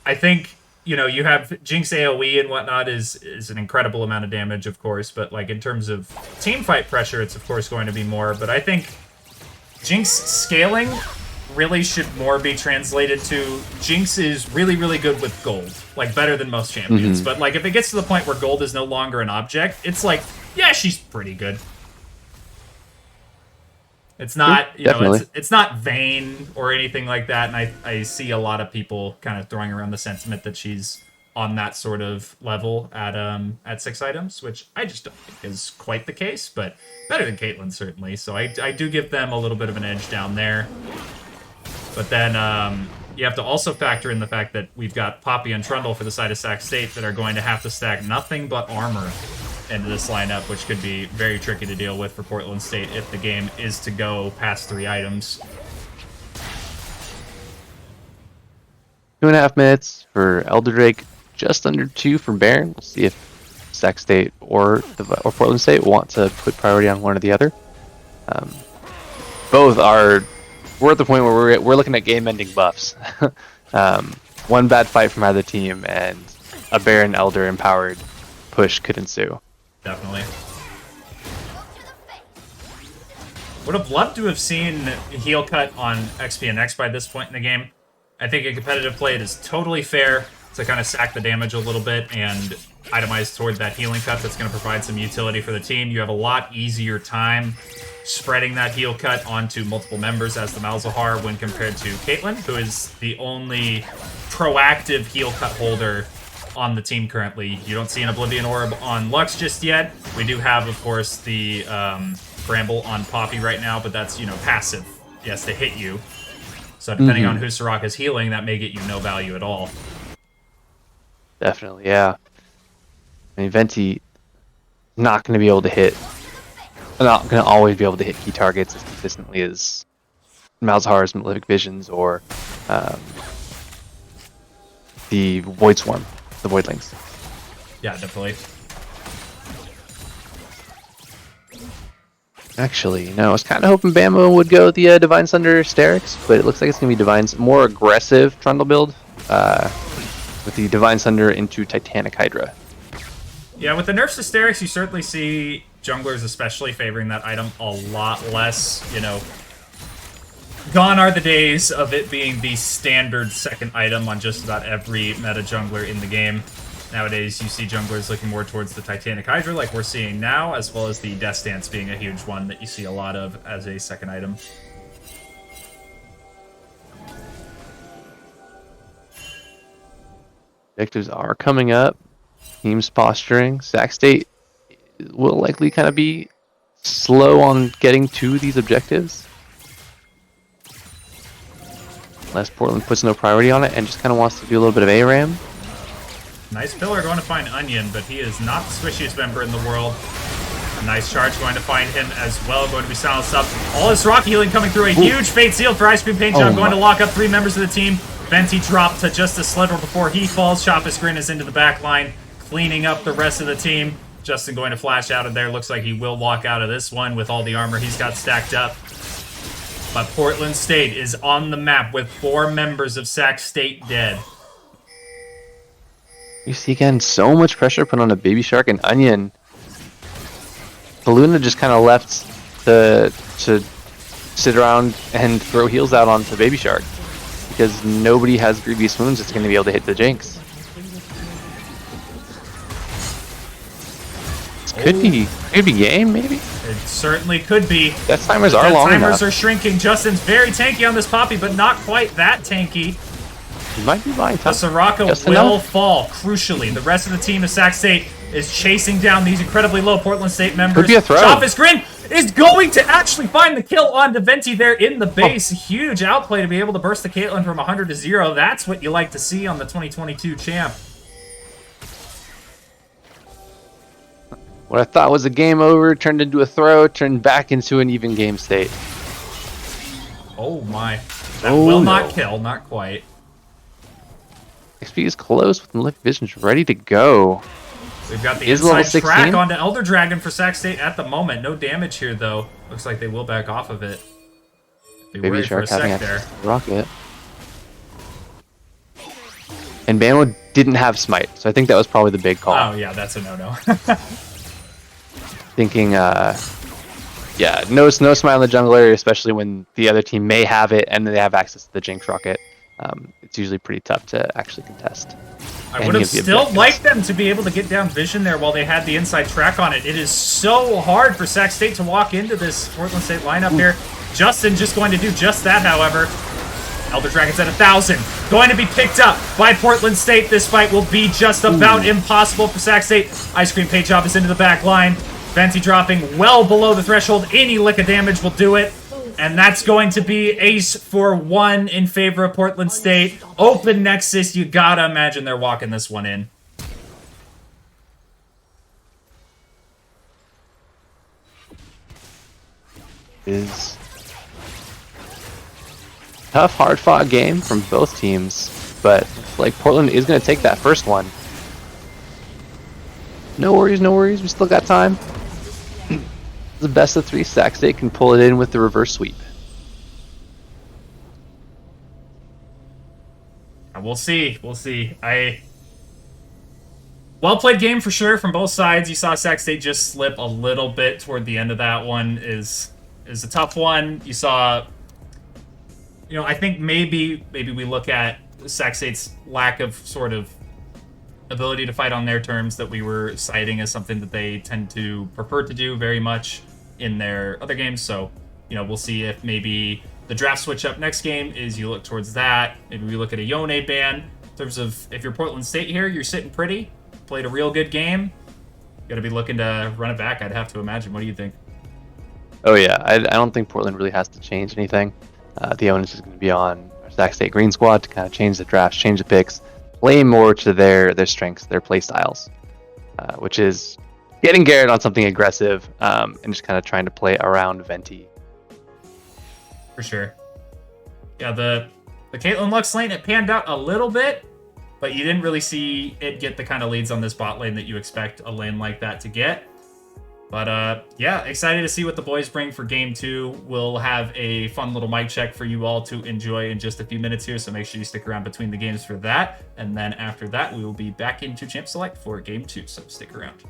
I think, you know, you have Jinx AoE and whatnot is an incredible amount of damage, of course, but like in terms of team fight pressure, it's of course going to be more. But I think Jinx scaling really should more be translated to Jinx is really, really good with gold, like better than most champions. But like if it gets to the point where gold is no longer an object, it's like, yeah, she's pretty good. It's not, you know, it's not vain or anything like that, and I see a lot of people kind of throwing around the sentiment that she's on that sort of level at 6 items, which I just don't think is quite the case, but better than Caitlyn, certainly. So I do give them a little bit of an edge down there. But then you have to also factor in the fact that we've got Poppy and Trundle for the side of Sac State that are going to have to stack nothing but armor into this lineup, which could be very tricky to deal with for Portland State if the game is to go past 3 items. 2.5 minutes for Elder Drake, just under 2 for Baron. We'll see if Sac State or Portland State want to put priority on one or the other. Both are. We're at the point where we're looking at game-ending buffs. One bad fight from either team, and a Baron Elder empowered push could ensue. Definitely. Would have loved to have seen heel cut on XP and X by this point in the game. I think a competitive play it is totally fair. to kind of stack the damage a little bit and itemize toward that healing cut that's going to provide some utility for the team. You have a lot easier time spreading that heal cut onto multiple members as the Malzahar when compared to Caitlyn, who is the only proactive heal cut holder on the team currently. You don't see an Oblivion Orb on Lux just yet. We do have, of course, the Bramble on Poppy right now, but that's, you know, passive. Yes, they hit you. So depending on who Soraka's healing, that may get you no value at all. Definitely, yeah. I mean, Venti not going to be able to hit, not going to always be able to hit key targets as consistently as Malzahar's Malefic Visions or the Void Swarm, the Voidlings. Yeah, definitely. Actually, no, I was kind of hoping Bama would go the Divine Thunder Sterix, but it looks like it's going to be Divine's more aggressive Trundle build with the Divine Thunder into Titanic Hydra. Yeah, with the nerfs to Sterix, you certainly see junglers especially favoring that item a lot less. You know, gone are the days of it being the standard second item on just about every meta jungler in the game. Nowadays, you see junglers looking more towards the Titanic Hydra like we're seeing now, as well as the Death Dance being a huge one that you see a lot of as a second item. Objectives are coming up. Teams posturing. Sac State will likely kind of be slow on getting to these objectives. Unless Portland puts no priority on it and just kind of wants to do a little bit of ARAM. Nice pillar going to find Onion, but he is not the squishiest member in the world. A nice charge going to find him as well, going to be silenced up. All this rock healing coming through. A huge Fate Seal for Ice Cream Paint Job, going to lock up 3 members of the team. Venti dropped to just a sliver before he falls. Choppa's Grin is into the back line, cleaning up the rest of the team. Justin going to flash out of there. Looks like he will walk out of this one with all the armor he's got stacked up. But Portland State is on the map with 4 members of Sac State dead. You see again so much pressure put on a Baby Shark and Onion. Baluna just kind of left to sit around and throw heals out onto Baby Shark because nobody has Grievous Wounds that's going to be able to hit the Jinx. Could be game, maybe? It certainly could be. Death timers are long enough. Timers are shrinking. Justin's very tanky on this Poppy, but not quite that tanky. He might be buying The top. Soraka will fall, crucially. The rest of the team of Sac State is chasing down these incredibly low Portland State members. Could be a throw. Choppa's Grin is going to actually find the kill on Venti there in the base. Huge outplay to be able to burst the Caitlyn from 100 to 0. That's what you like to see on the 2022 champ. What I thought was a game over turned into a throw, turned back into an even game state. Oh my. That will not kill, not quite. XP is close with Malefic Visions ready to go. We've got the Is level inside 16? track onto Elder Dragon for Sac State at the moment. No damage here, though. Looks like they will back off of it. Be Baby worried for a Shark having sec there. access to the rocket. And Bamo didn't have Smite, so I think that was probably the big call. Oh, yeah, that's a no-no. Thinking, yeah, no Smite on the jungle area, especially when the other team may have it and they have access to the Jinx rocket. It's usually pretty tough to actually contest. I would have still liked them to be able to get down vision there while they had the inside track on it. It is so hard for Sac State to walk into this Portland State lineup here. Justin just going to do just that, however. Elder Dragon's at 1,000. Going to be picked up by Portland State. This fight will be just about impossible for Sac State. Ice Cream Paint Job is into the back line. Venti dropping well below the threshold. Any lick of damage will do it. And that's going to be ace for 1 in favor of Portland State. Open Nexus, you gotta imagine they're walking this one in. Is tough, hard-fought game from both teams, but like Portland is going to take that first one. No worries, no worries. We still got time. The best of 3. Sac State can pull it in with the reverse sweep. We'll see. We'll see. Well played game for sure from both sides. You saw Sac State just slip a little bit toward the end of that one. Is a tough one. You saw, I think maybe we look at Sac State's lack of sort of ability to fight on their terms that we were citing as something that they tend to prefer to do very much in their other games. So, we'll see if maybe the draft switch up next game is you look towards that. Maybe we look at a Yone ban. In terms of if you're Portland State here, you're sitting pretty, played a real good game. Got to be looking to run it back, I'd have to imagine. What do you think? Oh yeah, I don't think Portland really has to change anything. The onus is going to be on our Sac State Green Squad to kind of change the drafts, change the picks, play more to their strengths, their play styles, which is getting Garrett on something aggressive and just kind of trying to play around Venti. For sure. Yeah, the Caitlyn Lux lane, it panned out a little bit, but you didn't really see it get the kind of leads on this bot lane that you expect a lane like that to get. But yeah, excited to see what the boys bring for game 2. We'll have a fun little mic check for you all to enjoy in just a few minutes here, so make sure you stick around between the games for that. And then after that, we will be back into Champ Select for game 2, so stick around.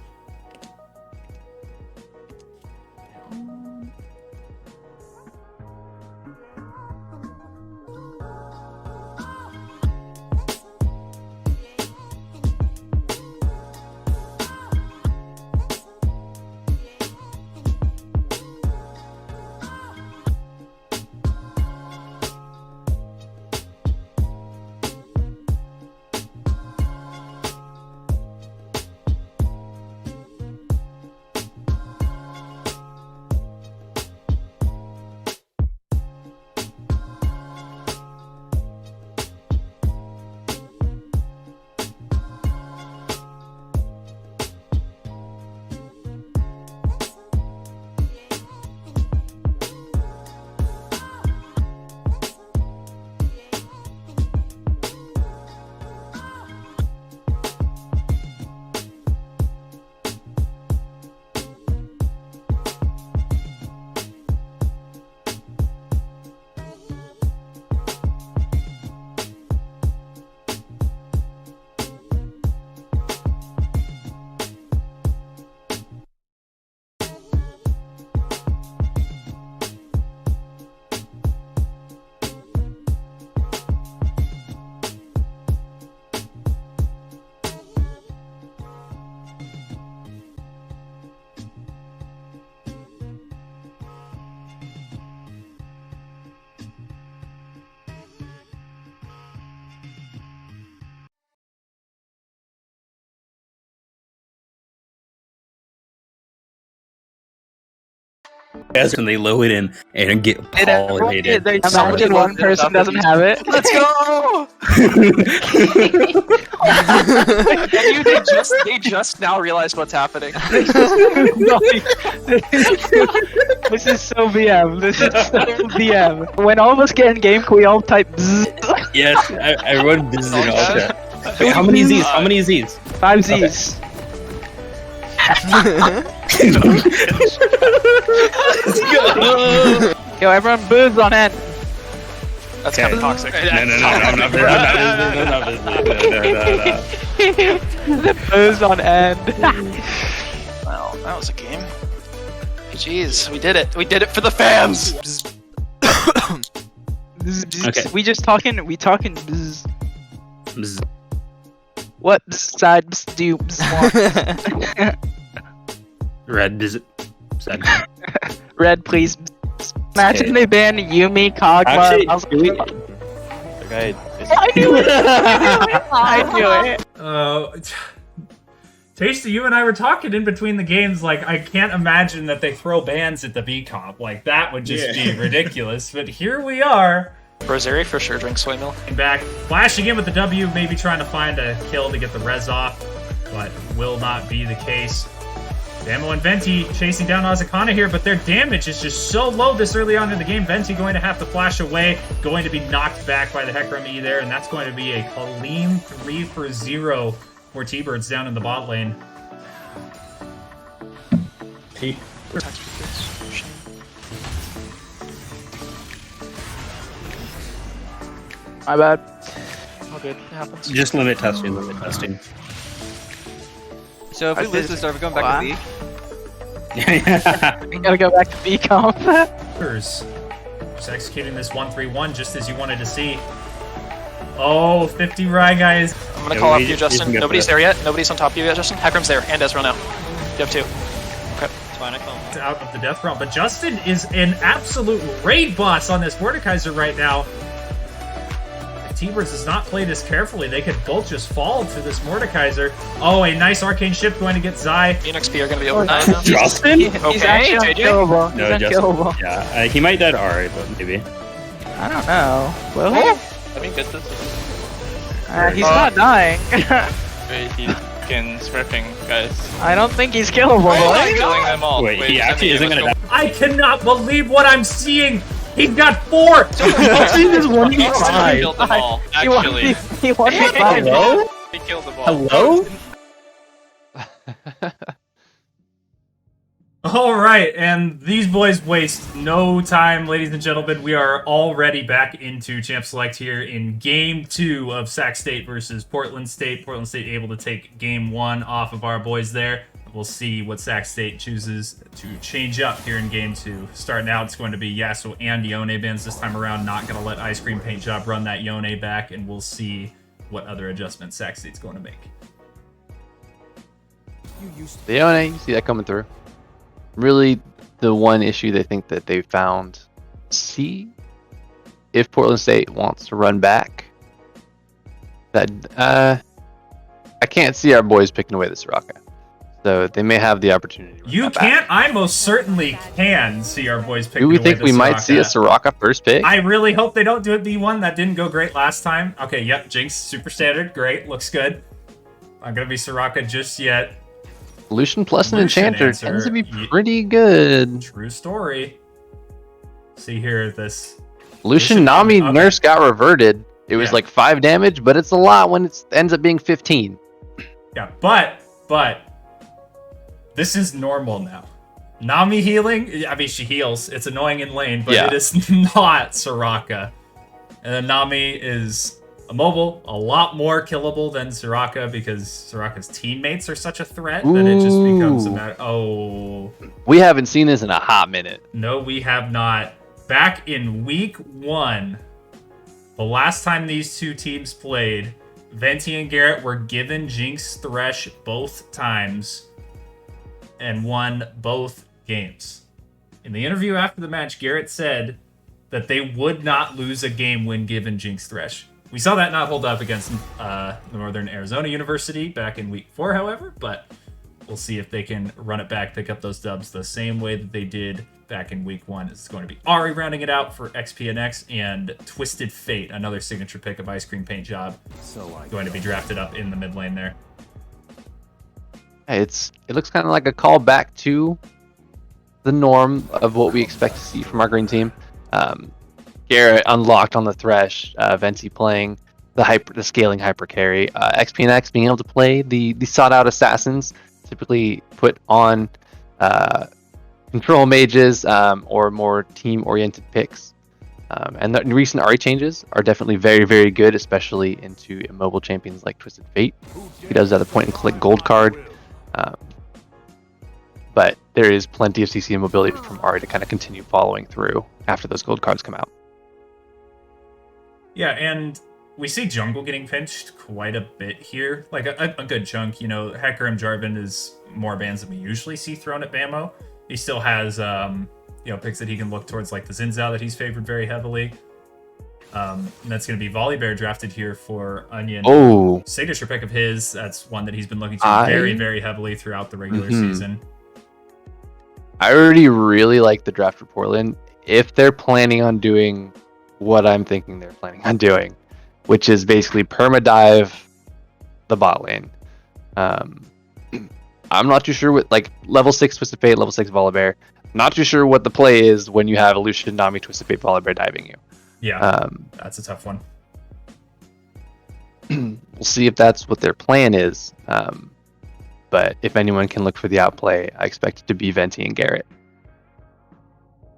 As when they load it in and get pollinated. Imagine one person doesn't have it. Let's go! they just now realized what's happening. This is so BM. This is so BM. When all of us get in game, can we all type bzzz? Yes, everyone is in all chat. Wait, how many Z's? How many Z's? 5 Z's. Let's go! Yo, everyone booze on end. That's kind of toxic. No, I'm not The booze on end. Well, that was a game. Jeez, we did it. We did it for the fans! Okay. We talking bzzz. Bzz. What side do you want? Red, is it? Sad. Red, please. Imagine they ban Yumi, Kogma. Actually, I was do we- Okay. I knew it! I knew it! Tasty, you and I were talking in between the games, like, I can't imagine that they throw bans at the B comp. Like, that would just be ridiculous. But here we are. Rosary for sure drinks soy milk. Back, flashing in with the W, maybe trying to find a kill to get the res off, but will not be the case. Damo and Venti chasing down Azakana here, but their damage is just so low this early on in the game. Venti going to have to flash away, going to be knocked back by the Hecarim E there, and that's going to be a clean 3-for-0 for T-Birds down in the bot lane. My bad. All good. It happens. Just limit testing, So if we lose this, are we going back to B? We gotta go back to B comp. Just executing this 1-3-1 just as you wanted to see. Oh, 50 Rye guys. I'm gonna Yeah, call we- up you, we Justin. can go Nobody's for there yet. Nobody's on top of you yet, Justin. Hecarim's there, and Ezreal now. You have 2. Okay. It's fine, I call him. Out of the death realm, but Justin is an absolute raid boss on this Mordekaiser right now. If T-Birds does not play this carefully, they could both just fall to this Mordekaiser. Oh, a nice arcane ship going to get Zai. Phoenix P are gonna be over 9 now. Justin? He's Okay, actually JJ. unkillable. No, He's Justin. unkillable. Yeah, he might die to Ari, but maybe. I don't know. Will he? I mean, good this. He's not dying. Wait, he's fucking smurfing, guys. I don't think he's killable. Oh my boy. killing them all. Wait, he actually isn't gonna die. I cannot believe what I'm seeing. He's got 4. Justin is one He killed them all, He won actually. he won me 5. Hello? He killed them all. Hello? All right, and these boys waste no time, ladies and gentlemen. We are already back into Champ Select here in Game 2 of Sac State versus Portland State. Portland State able to take Game 1 off of our boys there. We'll see what Sac State chooses to change up here in Game 2. Starting out, it's going to be Yasuo and Yone bans this time around. Not going to let Ice Cream Paint Job run that Yone back, and we'll see what other adjustments Sac State's going to make. The Yone, you see that coming through. Really, the one issue they think that they found. See if Portland State wants to run back. That I can't see our boys picking away the Soraka, so they may have the opportunity. To run You that back. can't? I most certainly can see our boys picking Do we away think the we might see a Soraka. Soraka first pick? I really hope they don't do it B1. That didn't go great last time. Okay, yep, Jinx, super standard. Great, looks good. Not gonna be Soraka just yet. Lucian plus an Lucian Enchanter answer. tends to be pretty good. True story. See here, this. Lucian Lucian, Nami okay. Nurse got reverted. It was Yeah. like 5 damage, but it's a lot when it ends up being 15. Yeah, but this is normal now. Nami healing, I mean, she heals. It's annoying in lane, but Yeah. it is not Soraka. And then Nami is immobile, a lot more killable than Soraka because Soraka's teammates are such a threat that it just becomes a Ooh. matter. Oh, We haven't seen this in a hot minute. no, we have not. Back in week 1, the last time these two teams played, Venti and Garrett were given Jinx Thresh both times and won both games. In the interview after the match, Garrett said that they would not lose a game when given Jinx Thresh. We saw that not hold up against the Northern Arizona University back in week 4, however, but we'll see if they can run it back, pick up those dubs the same way that they did back in week 1. It's going to be Ari rounding it out for XPNX and Twisted Fate, another signature pick of Ice Cream Paint Job, going to be drafted up in the mid lane there. It looks kind of like a callback to the norm of what we expect to see from our green team. Garrett unlocked on the Thresh, Venti playing the scaling hyper carry, XPNX being able to play the sought out assassins, typically put on control mages or more team oriented picks. And the recent Ari changes are definitely very, very good, especially into immobile champions like Twisted Fate. He does have the point and click gold card. But there is plenty of CC mobility from Ari to kind of continue following through after those gold cards come out. Yeah, and we see jungle getting pinched quite a bit here. Like a good chunk, you know, Hecarim Jarvan is more bans than we usually see thrown at Bamo. He still has, you know, picks that he can look towards, like the Zinzao that he's favored very heavily. And that's going to be Volibear drafted here for Onion. Oh, Signature pick of his. That's one that he's been looking to very, very heavily throughout the regular season. I already really like the draft for Portland. If they're planning on doing what I'm thinking they're planning on doing, which is basically permadive the bot lane. I'm not too sure what, like, level 6 Twisted Fate, level 6 Volibear. Not too sure what the play is when you have Lucian, Nami, Twisted Fate, Volibear diving you. Yeah, that's a tough one. We'll see if that's what their plan is. But if anyone can look for the outplay, I expect it to be Venti and Garrett.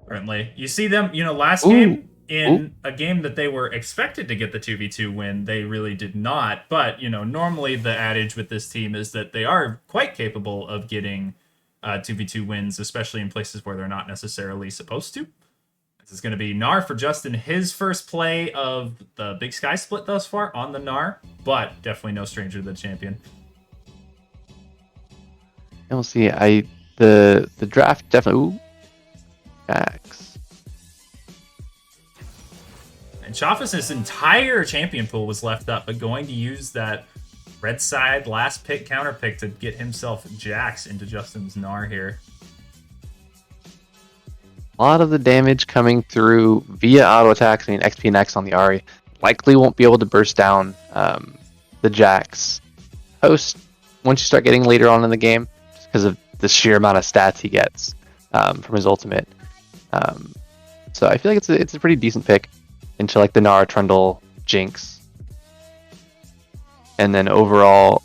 Certainly. You see them, you know, last Ooh. game, in a game that they were expected to get the 2v2 win, they really did not. But, you know, normally the adage with this team is that they are quite capable of getting 2v2 wins, especially in places where they're not necessarily supposed to. This is going to be Gnar for Justin. His first play of the Big Sky split thus far on the Gnar, but definitely no stranger to the champion. And we'll see. The draft definitely. Ooh. Jax. And Chaffis' entire champion pool was left up, but going to use that red side last pick counter pick to get himself Jax into Justin's Gnar here. A lot of the damage coming through via auto attacks. I mean, XP and X on the Ahri likely won't be able to burst down the Jax host once you start getting later on in the game, just because of the sheer amount of stats he gets from his ultimate. So I feel like it's a pretty decent pick into like the Gnar, Trundle, Jinx. And then overall,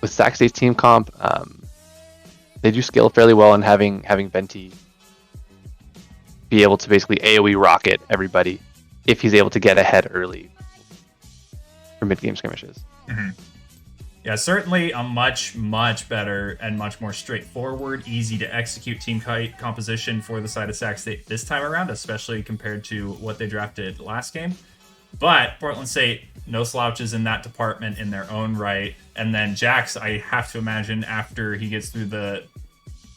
with Sac State's team comp, they do scale fairly well in having Venti be able to basically AoE rocket everybody if he's able to get ahead early for mid-game skirmishes. Mm-hmm. Yeah, certainly a much, much better and much more straightforward, easy to execute team composition for the side of Sac State this time around, especially compared to what they drafted last game. But Portland State, no slouches in that department in their own right. And then Jax, I have to imagine after he gets through the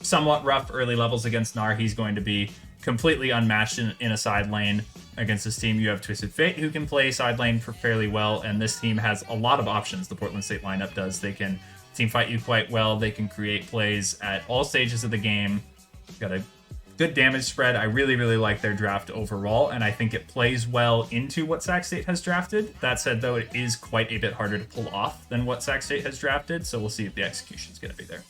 somewhat rough early levels against Gnar, he's going to be completely unmatched in a side lane against this team. You have Twisted Fate, who can play side lane for fairly well, and this team has a lot of options. The Portland State lineup does. They can team fight you quite well. They can create plays at all stages of the game. Got a good damage spread. I really, really like their draft overall, and I think it plays well into what Sac State has drafted. That said, though, it is quite a bit harder to pull off than what Sac State has drafted, so we'll see if the execution is going to be there.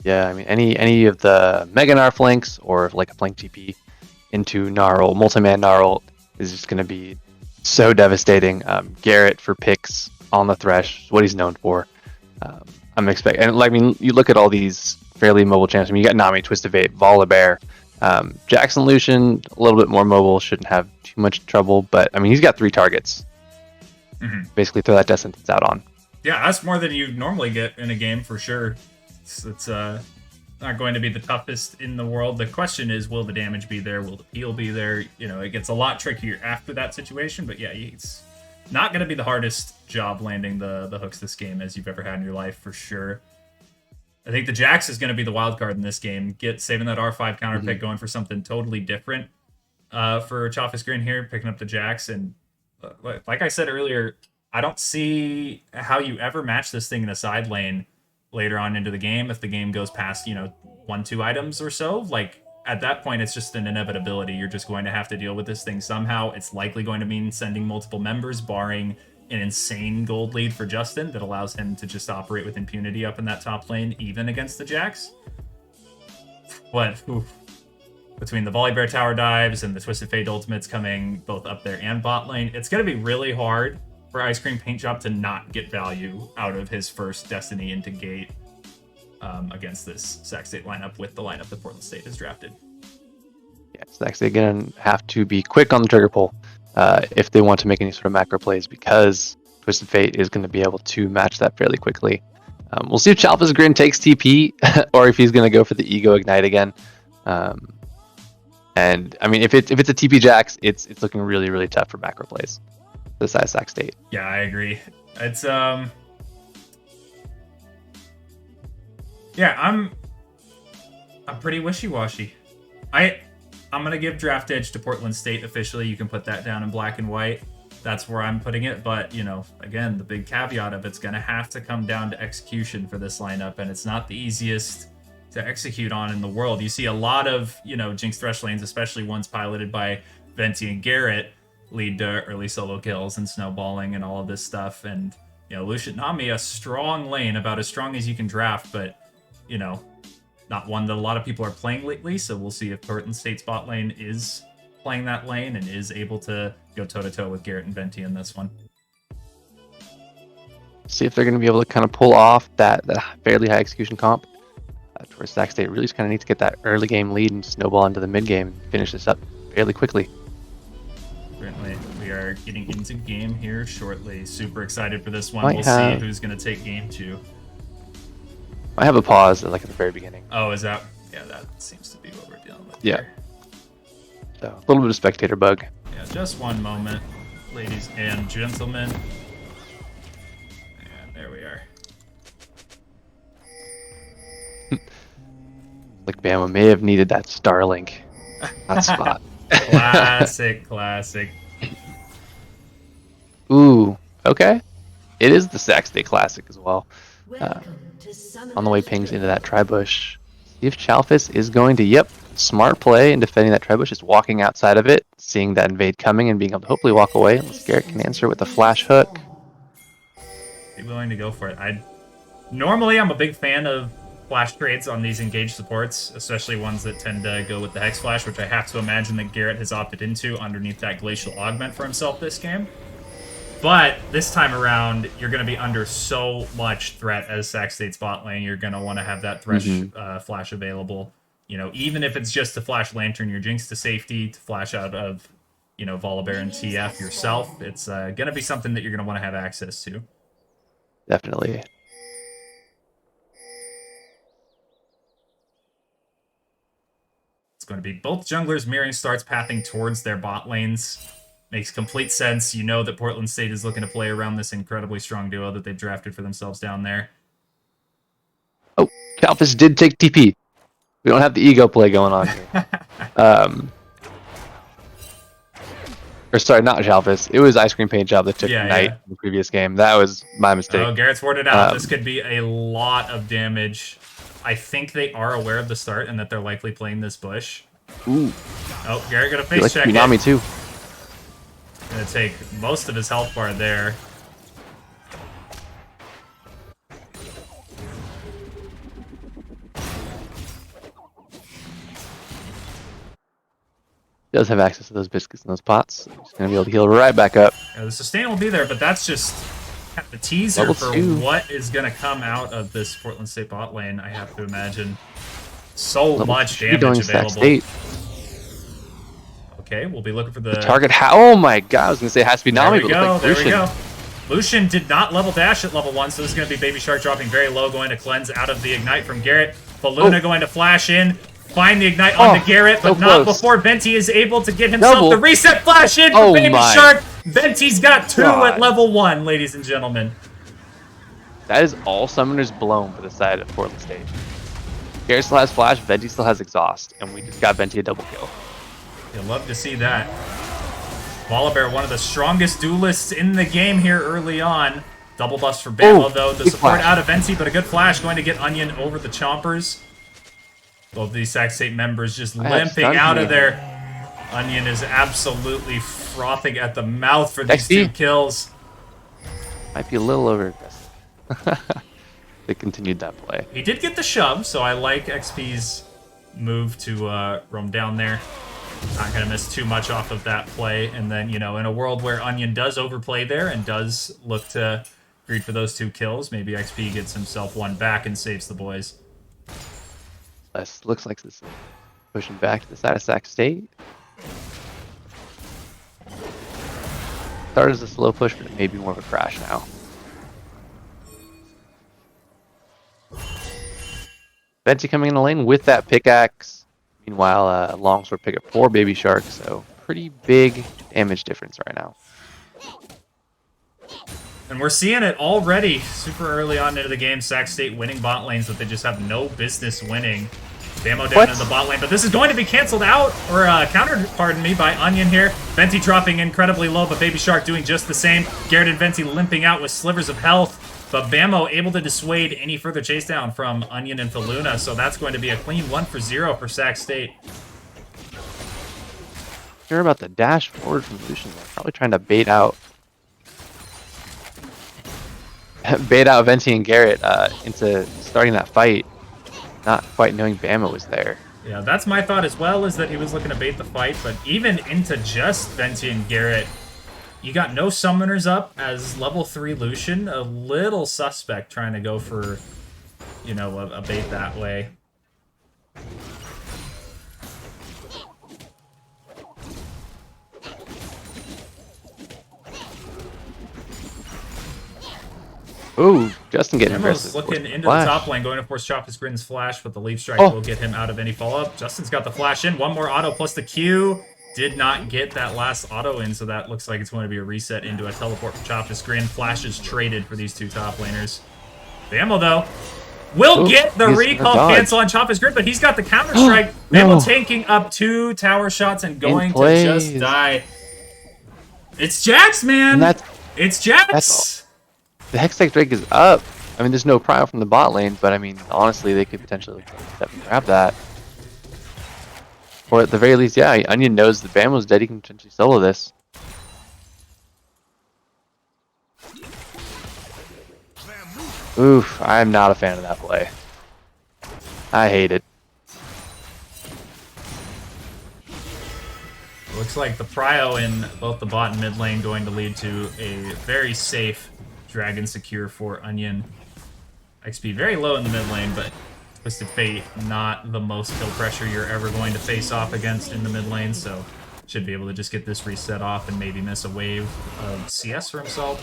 Yeah, I mean, any of the Mega Gnar flanks or like a flank GP into Gnarl, multi-man Gnarl is just going to be so devastating. Garrett for picks on the Thresh, what he's known for. I'm expecting, and like, I mean, you look at all these fairly mobile champs. I mean, you got Nami, Twisted Fate, Volibear, Jackson Lucian, a little bit more mobile, shouldn't have too much trouble, but I mean, he's got 3 targets. Mm-hmm. Basically, throw that Death Sentence out on. Yeah, that's more than you normally get in a game for sure. It's not going to be the toughest in the world. The question is, will the damage be there? Will the peel be there? You know, it gets a lot trickier after that situation, but yeah, it's not going to be the hardest job landing the hooks this game as you've ever had in your life for sure. I think the Jax is going to be the wild card in this game. Saving that R5 counter pick, going for something totally different for Chaffis Grin here, picking up the Jax. And like I said earlier, I don't see how you ever match this thing in a side lane later on into the game if the game goes past, 1-2 items or so. Like, at that point, it's just an inevitability. You're just going to have to deal with this thing somehow. It's likely going to mean sending multiple members, barring an insane gold lead for Justin that allows him to just operate with impunity up in that top lane, even against the Jax. Between the Volibear tower dives and the Twisted Fate ultimates coming both up there and bot lane, it's going to be really hard for Ice Cream Paint Job to not get value out of his first Destiny into Gate against this Sac State lineup with the lineup that Portland State has drafted. Yeah, Sac State going to have to be quick on the trigger pull if they want to make any sort of macro plays, because Twisted Fate is going to be able to match that fairly quickly. We'll see if Chalfas Grin takes TP or if he's going to go for the Ego Ignite again. And I mean, if it's a TP Jax, it's looking really, really tough for macro plays. The side of Sac State. Yeah, I agree. It's yeah, I'm pretty wishy-washy. I'm gonna give draft edge to Portland State officially. You can put that down in black and white. That's where I'm putting it. But again, the big caveat of it's gonna have to come down to execution for this lineup, and it's not the easiest to execute on in the world. You see a lot of Jinx Thresh lanes, especially ones piloted by Venti and Garrett, lead to early solo kills and snowballing and all of this stuff. And Lucian Nami, a strong lane, about as strong as you can draft, but not one that a lot of people are playing lately. So we'll see if Portland State's bot lane is playing that lane and is able to go toe to toe with Garrett and Venti in this one. See if they're going to be able to kind of pull off that fairly high execution comp. Towards Sac State really just kind of needs to get that early game lead and snowball into the mid game and finish this up fairly quickly. Certainly. We are getting into game here shortly. Super excited for this one. We'll see who's going to take game 2. I have a pause at the very beginning. Oh, is that? Yeah, that seems to be what we're dealing with. Yeah. Here. So a little bit of spectator bug. Yeah, just one moment, ladies and gentlemen. And there we are. Like Bama may have needed that Starlink hotspot. Classic, classic. Ooh, okay. It is the Sac State Classic as well. On the way pings into that tri-bush. See if Chalfis is going to, yep, smart play in defending that tri-bush, is walking outside of it, seeing that invade coming and being able to hopefully walk away. Unless Garrett can answer with a flash hook. Be willing to go for it. Normally, I'm a big fan of flash trades on these engaged supports, especially ones that tend to go with the Hex Flash, which I have to imagine that Garrett has opted into underneath that Glacial Augment for himself this game. But this time around, you're going to be under so much threat as Sac State's bot lane. You're going to want to have that flash available. You know, even if it's just to flash Lantern your Jinx to safety, to flash out of, you know, Volibear and TF yourself, it's going to be something that you're going to want to have access to. Definitely. It's going to be both junglers mirroring starts pathing towards their bot lanes. Makes complete sense. You know that Portland State is looking to play around this incredibly strong duo that they've drafted for themselves down there. Oh, Chalfis did take TP. We don't have the ego play going on here. Or sorry, not Chalfis. It was Ice Cream Paint Job that took Knight in the previous game. That was my mistake. Oh, Garrett's warded out. This could be a lot of damage. I think they are aware of the start and that they're likely playing this bush. Ooh. Oh, Garrett got a face check. Tsunami too. Gonna take most of his health bar there. He does have access to those biscuits and those pots. He's gonna be able to heal right back up. Yeah, the sustain will be there, but that's just kind of a teaser Level for 2. what is gonna come out of this Portland State bot lane, I have to imagine. So much damage available. Okay, we'll be looking for the target. Oh my god, I was gonna say it has to be Nami. There we go, there we go. Lucian did not level dash at level 1, so this is going to be Baby Shark dropping very low, going to cleanse out of the Ignite from Garrett. Faluna going to flash in, find the Ignite onto Garrett, but not before Venti is able to get himself the reset flash in for Baby Shark. Venti's got 2 at level 1, ladies and gentlemen. That is all summoners blown for the side of Portland State. Garrett still has flash, Venti still has exhaust, and we just got Venti a double kill. You'll love to see that. Volibear, one of the strongest duelists in the game here early on. Double bust for Bamo, though. The support out of Venti, but a good flash going to get Onion over the Chompers. Both these Sac State members just limping out of there. Onion is absolutely frothing at the mouth for these 2 kills. Might be a little over aggressive. They continued that play. He did get the shove, so I like XP's move to roam down there. Not going to miss too much off of that play. And then, you know, in a world where Onion does overplay there and does look to greed for those 2 kills, maybe XP gets himself 1 back and saves the boys. Looks like this is pushing back to the side of Sac State. Started as a slow push, but it may be more of a crash now. Venti coming in the lane with that pickaxe. Meanwhile, longsword pickup for Baby Shark, so pretty big damage difference right now. And we're seeing it already super early on into the game. Sac State winning bot lanes that they just have no business winning. Bamo down in the bot lane, but this is going to be canceled out, or countered, pardon me, by Onion here. Venti dropping incredibly low, but Baby Shark doing just the same. Garrett and Venti limping out with slivers of health. But Bamo able to dissuade any further chase down from Onion and Faluna, so that's going to be a clean 1-for-0 for Sac State. Sure about the dash forward from Lucian there. Probably trying to bait out Venti and Garrett into starting that fight. Not quite knowing Bama was there. Yeah, that's my thought as well, is that he was looking to bait the fight, but even into just Venti and Garrett, you got no summoners up as level 3 Lucian. A little suspect trying to go for, you know, a bait that way. Ooh, Justin getting Emo's aggressive. looking into the top lane, going to force Chop his Grin's flash, but the Leaf Strike will get him out of any follow-up. Justin's got the flash in. 1 more auto plus the Q. did not get that last auto in, so that looks like it's going to be a reset into a teleport from Choptis Grin. Flashes traded for these two top laners. Bamo, though, will get the recall cancel on Choptis Grin, but he's got the counter strike. Bamo tanking up 2 tower shots and going to just die. It's Jax, man! It's Jax! The Hextech Drake is up. I mean, there's no prio from the bot lane, but I mean, honestly, they could potentially step and grab that. Or at the very least, yeah, Onion knows that Bamo's dead. He can potentially solo this. Oof, I'm not a fan of that play. I hate it. Looks like the prio in both the bot and mid lane going to lead to a very safe Dragon Secure for Onion. XP very low in the mid lane, but Twisted Fate, not the most kill pressure you're ever going to face off against in the mid lane, so should be able to just get this reset off and maybe miss a wave of CS for himself.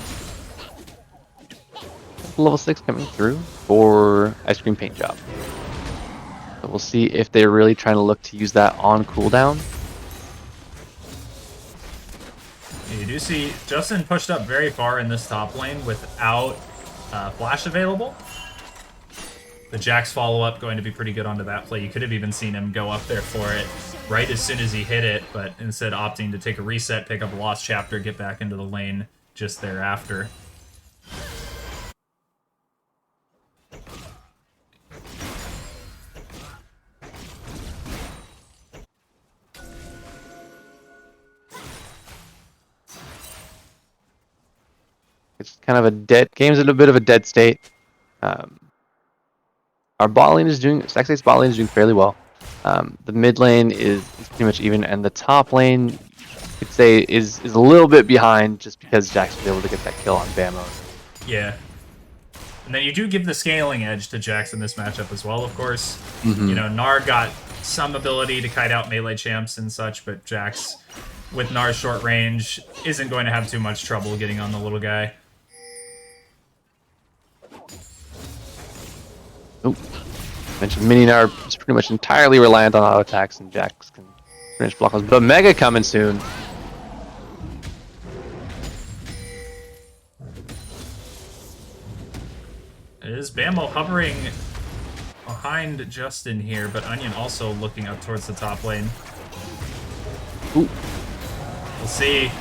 Level 6 coming through for Ice Cream Paint Job. So we'll see if they're really trying to look to use that on cooldown. You do see Justin pushed up very far in this top lane without flash available. The Jax follow-up going to be pretty good onto that play. You could have even seen him go up there for it right as soon as he hit it, but instead opting to take a reset, pick up a lost chapter, get back into the lane just thereafter. It's kind of a dead game's in a bit of a dead state. Our bot lane is doing Saxate's bot lane is doing fairly well. The mid lane is pretty much even, and the top lane, you could say, is a little bit behind just because Jax was able to get that kill on Bamo. Yeah. And then you do give the scaling edge to Jax in this matchup as well, of course. Mm-hmm. You know, Gnar got some ability to kite out melee champs and such, but Jax, with Gnar's short range, isn't going to have too much trouble getting on the little guy. Oh, mentioned Mini Gnar is pretty much entirely reliant on auto attacks, and Jax can finish block those. But Mega coming soon. It is Bamo hovering behind Justin here, but Onion also looking up towards the top lane. Ooh. We'll see.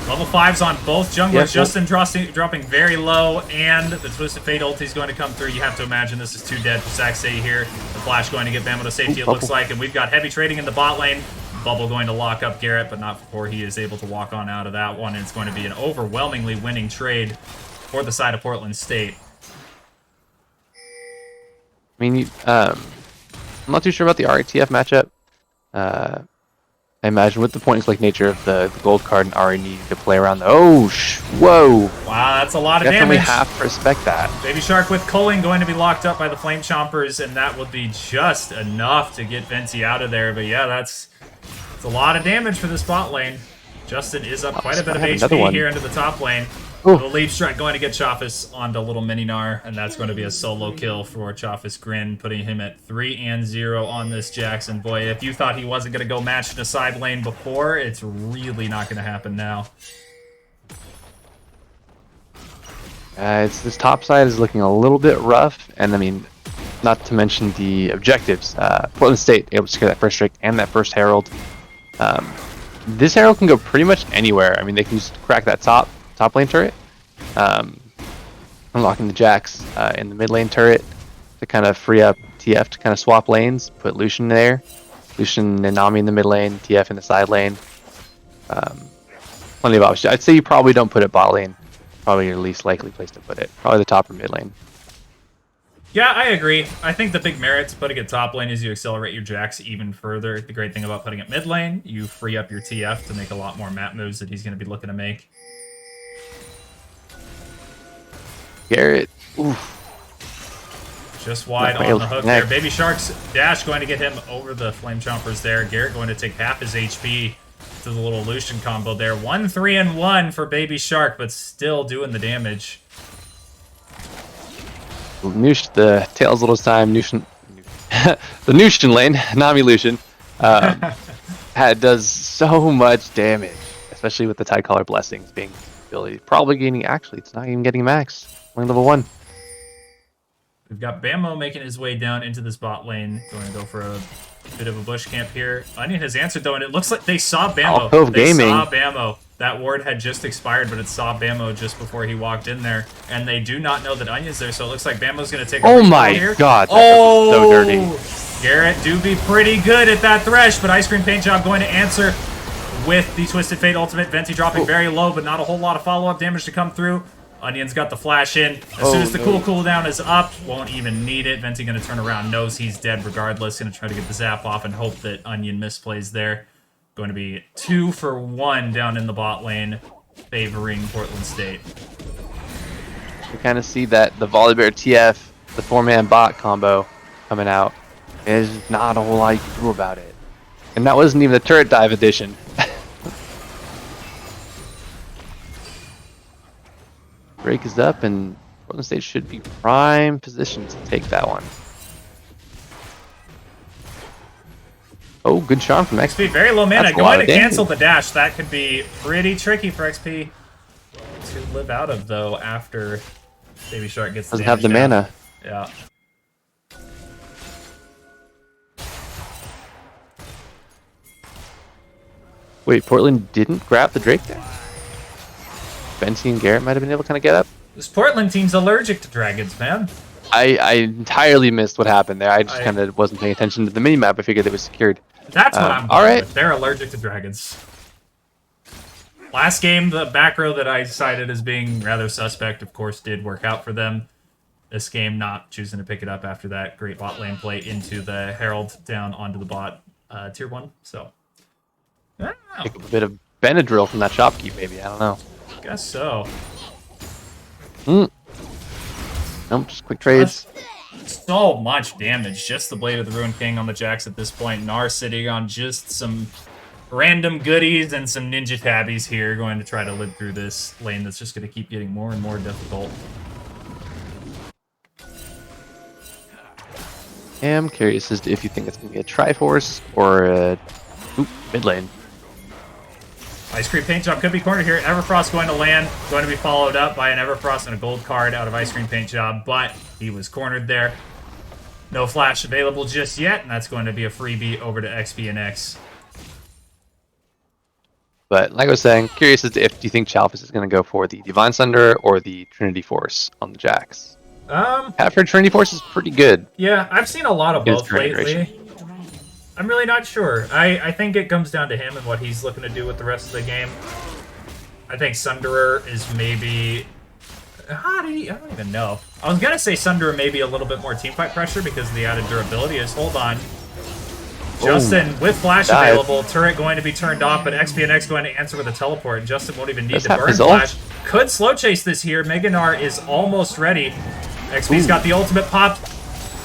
Level 5s on both junglers. Yep, Justin dropping very low, and the Twisted Fate ulti is going to come through. You have to imagine this is too dead for Saxay here. The flash going to get Bamo to safety, it looks like, and we've got heavy trading in the bot lane. Bubble going to lock up Garrett, but not before he is able to walk on out of that one. And it's going to be an overwhelmingly winning trade for the side of Portland State. I mean, I'm not too sure about the RTF matchup. I imagine with the point-and-click nature of the gold card and already needing to play around the... Oh, whoa! Wow, that's a lot of Definitely damage. have to respect that. Baby Shark with culling going to be locked up by the Flame Chompers, and that would be just enough to get Venti out of there. But yeah, that's a lot of damage for this bot lane. Justin is up quite a bit of HP here into the top lane. Ooh. The Leaf Strike going to get Chafis onto little Mini Gnar, and that's going to be a solo kill for Chafis Grin, putting him at 3-0 on this Jackson. Boy, if you thought he wasn't going to go match in a side lane before, it's really not going to happen now. This top side is looking a little bit rough, and I mean, not to mention the objectives. Portland State able to secure that first strike and that first Herald. This Herald can go pretty much anywhere. I mean, they can just crack that top lane turret, unlocking the Jax in the mid lane turret to kind of free up TF to kind of swap lanes, put Lucian there, Lucian and Nami in the mid lane, TF in the side lane. Plenty of options. I'd say you probably don't put it bot lane. Probably your least likely place to put it. Probably the top or mid lane. Yeah, I agree. I think the big merit to putting it top lane is you accelerate your Jax even further. The great thing about putting it mid lane, you free up your TF to make a lot more map moves that he's going to be looking to make. Garrett, oof. Just wide on the hook there. Baby Shark's dash going to get him over the Flame Chompers there. Garrett going to take half his HP to the little Lucian combo there. 1-3-1 for Baby Shark, but still doing the damage. The Tails little time, Lucian, the Lucian lane, Nami Lucian, That does so much damage, especially with the Tide Caller Blessings being ability. Probably gaining, actually, it's not even getting max. Only level 1. We've got Bammo making his way down into this bot lane. Going to go for a bit of a bush camp here. Onion has answered, though, and it looks like they saw Bammo. Cove They Gaming. saw Bammo. That ward had just expired, but it saw Bammo just before he walked in there. And they do not know that Onion's there, so it looks like Bammo's going to take a Oh recall my here. god, that Oh, was so dirty. Garrett do be pretty good at that thresh, but Ice Cream Paint Job going to answer with the Twisted Fate ultimate. Venti dropping very low, but not a whole lot of follow-up damage to come through. Onion's got the flash in. As soon as the cooldown is up, won't even need it. Venti going to turn around, knows he's dead regardless. Going to try to get the zap off and hope that Onion misplays there. Going to be 2 for 1 down in the bot lane, favoring Portland State. You kind of see that the Volibear TF, the 4-man bot combo coming out. There's not a whole lot you can do about it. And that wasn't even the turret dive edition. Break is up, and Portland State should be prime position to take that one. Oh, good shot from XP. XP, very low mana. That's a Going lot to of damage. cancel the dash. That could be pretty tricky for XP to live out of, though, after Baby Shark gets the Doesn't have the damage down. mana. Yeah. Wait, Portland didn't grab the Drake there? Venti and Garrett might have been able to kind of get up. This Portland team's allergic to dragons, man. I entirely missed what happened there. I just kind of wasn't paying attention to the minimap. I figured it was secured. That's what I'm all going right. with. They're allergic to dragons. Last game, the back row that I cited as being rather suspect, of course, did work out for them. This game, not choosing to pick it up after that great bot lane play into the Herald down onto the bot tier 1. So, I don't know. Pick up a bit of Benadryl from that shopkeep, maybe. I don't know. Guess so. Nope, just quick trades. So much damage. Just the Blade of the Ruined King on the Jax at this point. Nar sitting on just some random goodies and some ninja tabbies here, going to try to live through this lane that's just going to keep getting more and more difficult. I'm curious as to if you think it's going to be a Triforce or a mid lane. Ice Cream Paint Job could be cornered here. Everfrost going to land, going to be followed up by an Everfrost and a gold card out of Ice Cream Paint Job, but he was cornered there. No flash available just yet, and that's going to be a freebie over to XP and X. But like I was saying, curious as to if you think Chalfus is going to go for the Divine Thunder or the Trinity Force on the Jax. I've heard Trinity Force is pretty good. Yeah, I've seen a lot of It's both current lately. I'm really not sure. I think it comes down to him and what he's looking to do with the rest of the game. I think Sunderer is maybe... I don't even know. I was going to say Sunderer may be a little bit more teamfight pressure because of the added durability is. Hold on. Justin, with flash dive. available, turret going to be turned off, but XP and X going to answer with a teleport, and Justin won't even need Does to have burn his ult? flash. Could slow chase this here. Meganar is almost ready. XP's got the ultimate pop.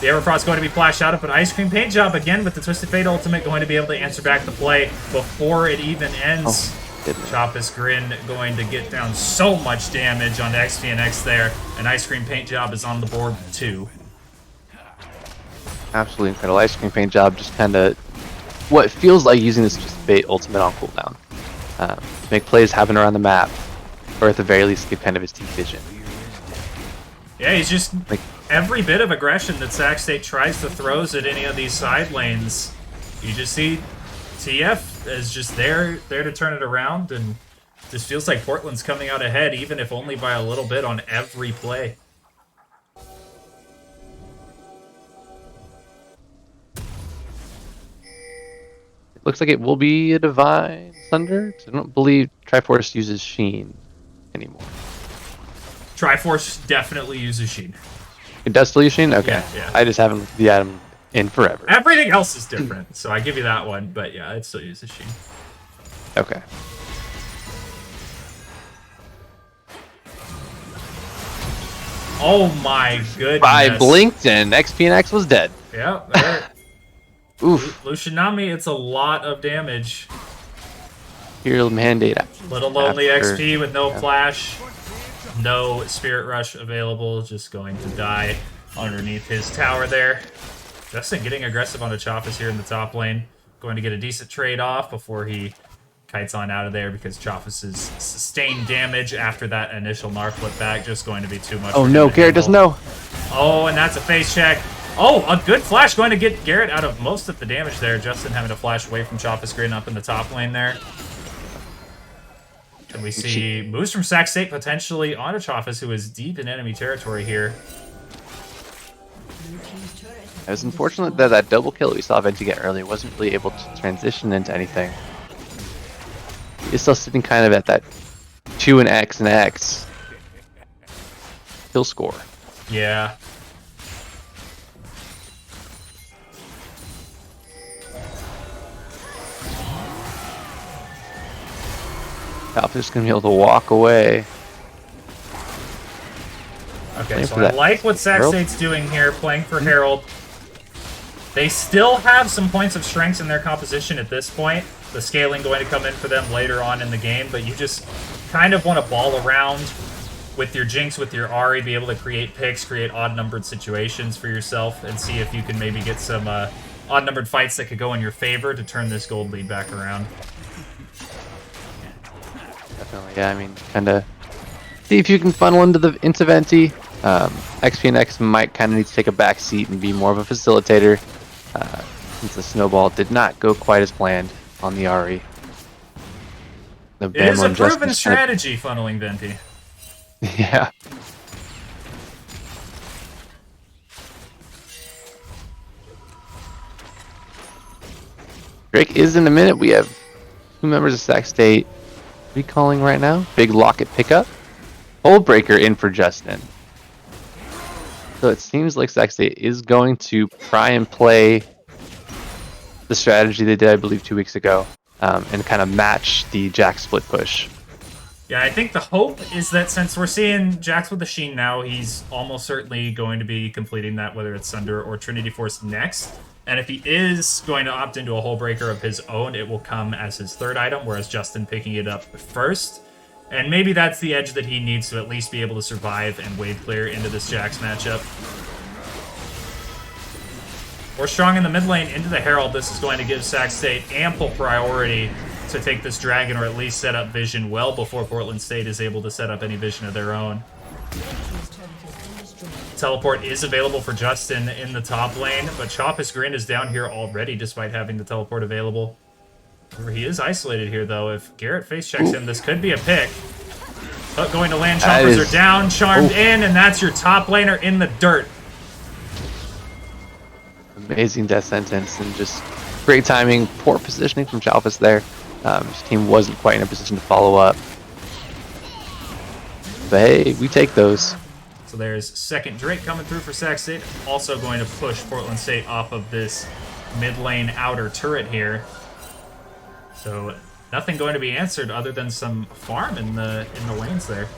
The Everfrost going to be flashed out of, but Ice Cream Paint Job again with the Twisted Fate ultimate going to be able to answer back the play before it even ends. Chopus Grin going to get down so much damage on XP and X there, and Ice Cream Paint Job is on the board too. Absolutely incredible. Ice Cream Paint Job just kind of what feels like using this just bait ultimate on cooldown. Make plays happen around the map, or at the very least give kind of his team vision. Yeah, he's just Like, every bit of aggression that Sac State tries to throws at any of these side lanes. You just see TF is just there to turn it around, and just feels like Portland's coming out ahead, even if only by a little bit on every play. it looks like it will be a Divine Thunder, 'cause I don't believe Triforce uses Sheen anymore. Triforce definitely uses Sheen. It does still use Sheen? Okay. Yeah. I just haven't looked at him in forever. Everything else is different, so I give you that one, but yeah, it still uses Sheen. Okay. Oh my goodness. I blinked and XP and X was dead. Yeah, there. Oof. Lucianami, it's a lot of damage. Imperial Mandate. Little lonely After- XP with no flash. No Spirit Rush available. Just going to die underneath his tower there. Justin getting aggressive on the Choppas here in the top lane. going to get a decent trade off before he kites on out of there because Chaffis's sustained damage after that initial Narf flip back just going to be too much. Oh no, Garrett doesn't know. Oh, and that's a face check. Oh, a good flash going to get Garrett out of most of the damage there. Justin having to flash away from Chaffis Grin up in the top lane there. And we see moves from Sac State potentially onto Chaffis, who is deep in enemy territory here. It was unfortunate that that double kill we saw Venti get early wasn't really able to transition into anything. He's still sitting kind of at that 2 and X kill score. Yeah. Alpha's gonna be able to walk away. Okay, so I like what Sac State's doing here, playing for Herald. They still have some points of strength in their composition at this point. The scaling going to come in for them later on in the game, but you just kind of want to ball around with your Jinx, with your Ahri, be able to create picks, create odd-numbered situations for yourself, and see if you can maybe get some odd-numbered fights that could go in your favor to turn this gold lead back around. Definitely, yeah. I mean, kind of see if you can funnel into Venti. XP and X might kind of need to take a back seat and be more of a facilitator, since the snowball did not go quite as planned on the Ahri. It is a proven strategy, funneling Venti. Yeah. Drake is in a minute. We have 2 members of Sac State recalling right now. Big locket pickup. Hold breaker in for Justin. So it seems like Sac State is going to try and play the strategy they did, I believe, 2 weeks ago, and kind of match the Jack split push. Yeah, I think the hope is that since we're seeing Jax with the Sheen now, he's almost certainly going to be completing that, whether it's Sunder or Trinity Force next. And if he is going to opt into a Hull Breaker of his own, it will come as his 3rd item, whereas Justin picking it up first. And maybe that's the edge that he needs to at least be able to survive and wave clear into this Jax matchup. We're strong in the mid lane into the Herald. This is going to give Sac State ample priority to take this Dragon, or at least set up vision well before Portland State is able to set up any vision of their own. Teleport is available for Justin in the top lane, but Chaffis Grin is down here already despite having the teleport available. He is isolated here, though. If Garrett face checks him, this could be a pick. But going to land, Chompers are down, charmed in, and that's your top laner in the dirt. Amazing death sentence, and just great timing, poor positioning from Chalfus there. His team wasn't quite in a position to follow up. But hey, we take those. So there's second Drake coming through for Sac State. Also going to push Portland State off of this mid lane outer turret here. So nothing going to be answered other than some farm in the lanes there.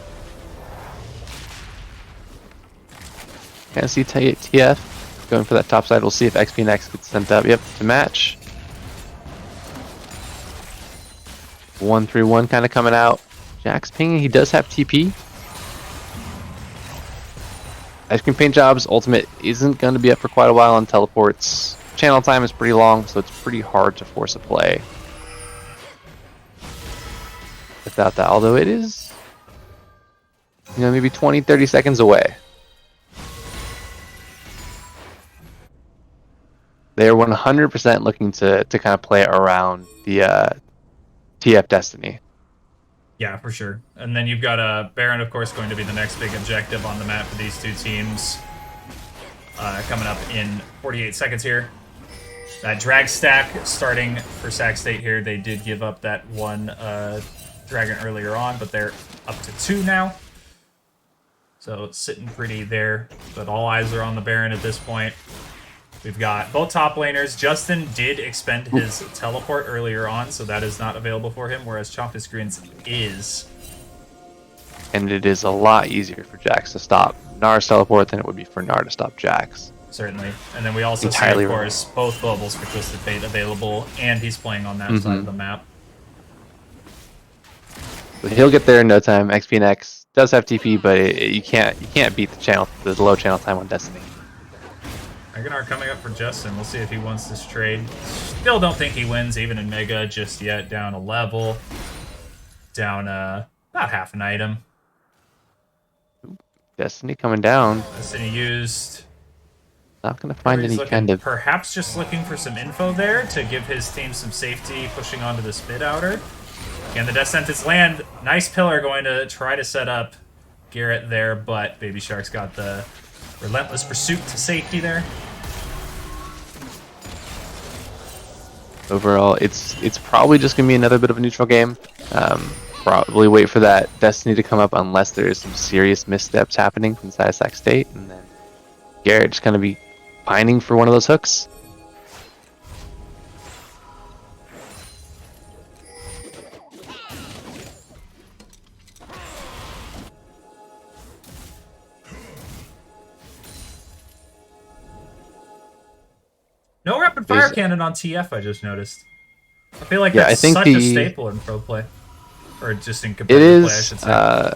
Can't see TF going for that top side. We'll see if XP and X gets sent up. Yep, to match. 1-3-1 kind of coming out. Jack's pinging. He does have TP. Ice Cream Paint Job's ultimate isn't going to be up for quite a while on teleports. Channel time is pretty long, so it's pretty hard to force a play without that. Although it is, maybe 20-30 seconds away. They are 100% looking to kind of play around the TF Destiny. Yeah, for sure. And then you've got Baron, of course, going to be the next big objective on the map for these two teams. Coming up in 48 seconds here. That drag stack starting for Sac State here. They did give up that one dragon earlier on, but they're up to 2 now. So it's sitting pretty there. But all eyes are on the Baron at this point. We've got both top laners. Justin did expend his teleport earlier on, so that is not available for him, whereas Chaffis Grins is. And it is a lot easier for Jax to stop Nar's teleport than it would be for Nar to stop Jax. Certainly. And then we also see, of course, both globals for Twisted Fate available, and he's playing on that side of the map. So he'll get there in no time. XP and X does have TP, but you can't beat the low channel time on Destiny. Aghanar coming up for Justin. We'll see if he wants this trade. Still don't think he wins, even in Mega, just yet. Down a level. Down about half an item. Destiny coming down. Destiny used... Not going to find any looking, kind of... Perhaps just looking for some info there to give his team some safety, pushing onto this mid outer. Again, the Death Sentence land. Nice pillar going to try to set up Garrett there, but Baby Shark's got the relentless pursuit to safety there. Overall, it's probably just going to be another bit of a neutral game. Probably wait for that Destiny to come up unless there's some serious missteps happening from Satisfac State, and then Garrett just going to be pining for one of those hooks. No rapid fire cannon on TF, I just noticed. I feel like Yeah, that's I think such a staple in pro play. Or just in It competitive play, I is. should say.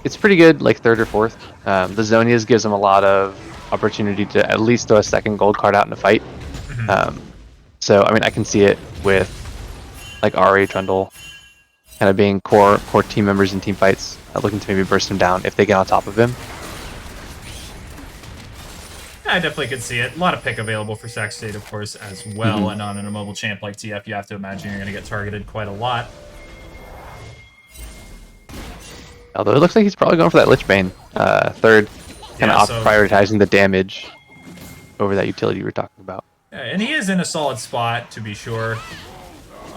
It's pretty good, like third or fourth. The Zonias gives them a lot of opportunity to at least throw a second gold card out in a fight. So, I mean, I can see it with like Ari, Trundle, kind of being core team members in team fights, looking to maybe burst him down if they get on top of him. Yeah, I definitely could see it. A lot of pick available for Sac State, of course, as well. And on a mobile champ like TF, you have to imagine you're going to get targeted quite a lot. Although it looks like he's probably going for that Lich Bane. Third, kind of prioritizing the damage over that utility we were talking about. Yeah, and he is in a solid spot, to be sure.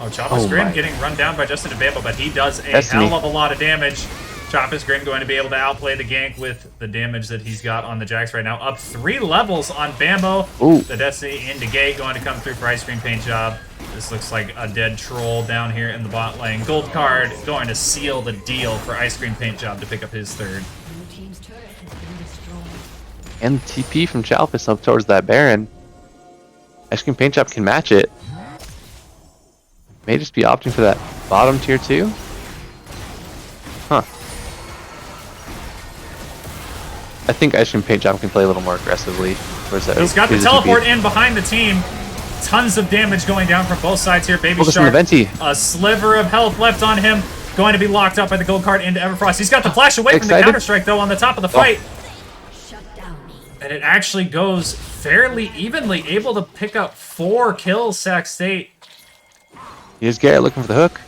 Oh, Choppa's Grin getting run down by Justin Bambo, but he does a hell of a lot of damage. Choppa's Grin going to be able to outplay the gank with the damage that he's got on the Jax right now. Up 3 levels on Bambo. The Destiny into gate going to come through for Ice Cream Paint Job. This looks like a dead troll down here in the bot lane. Gold card going to seal the deal for Ice Cream Paint Job to pick up his third. And TP from Chalfus up towards that Baron. Ice Cream Paint Job can match it. May just be opting for that bottom tier 2. Huh. I think Ice Cream Paint Job can play a little more aggressively. He's got the teleport in behind the team. Tons of damage going down from both sides here. Baby Focus Shark, on the a sliver of health left on him. Going to be locked up by the gold card into Everfrost. He's got the flash away from the Counter-Strike, though, on the top of the fight. And it actually goes fairly evenly. Able to pick up 4 kills, Sac State. Here's Garrett looking for the hook.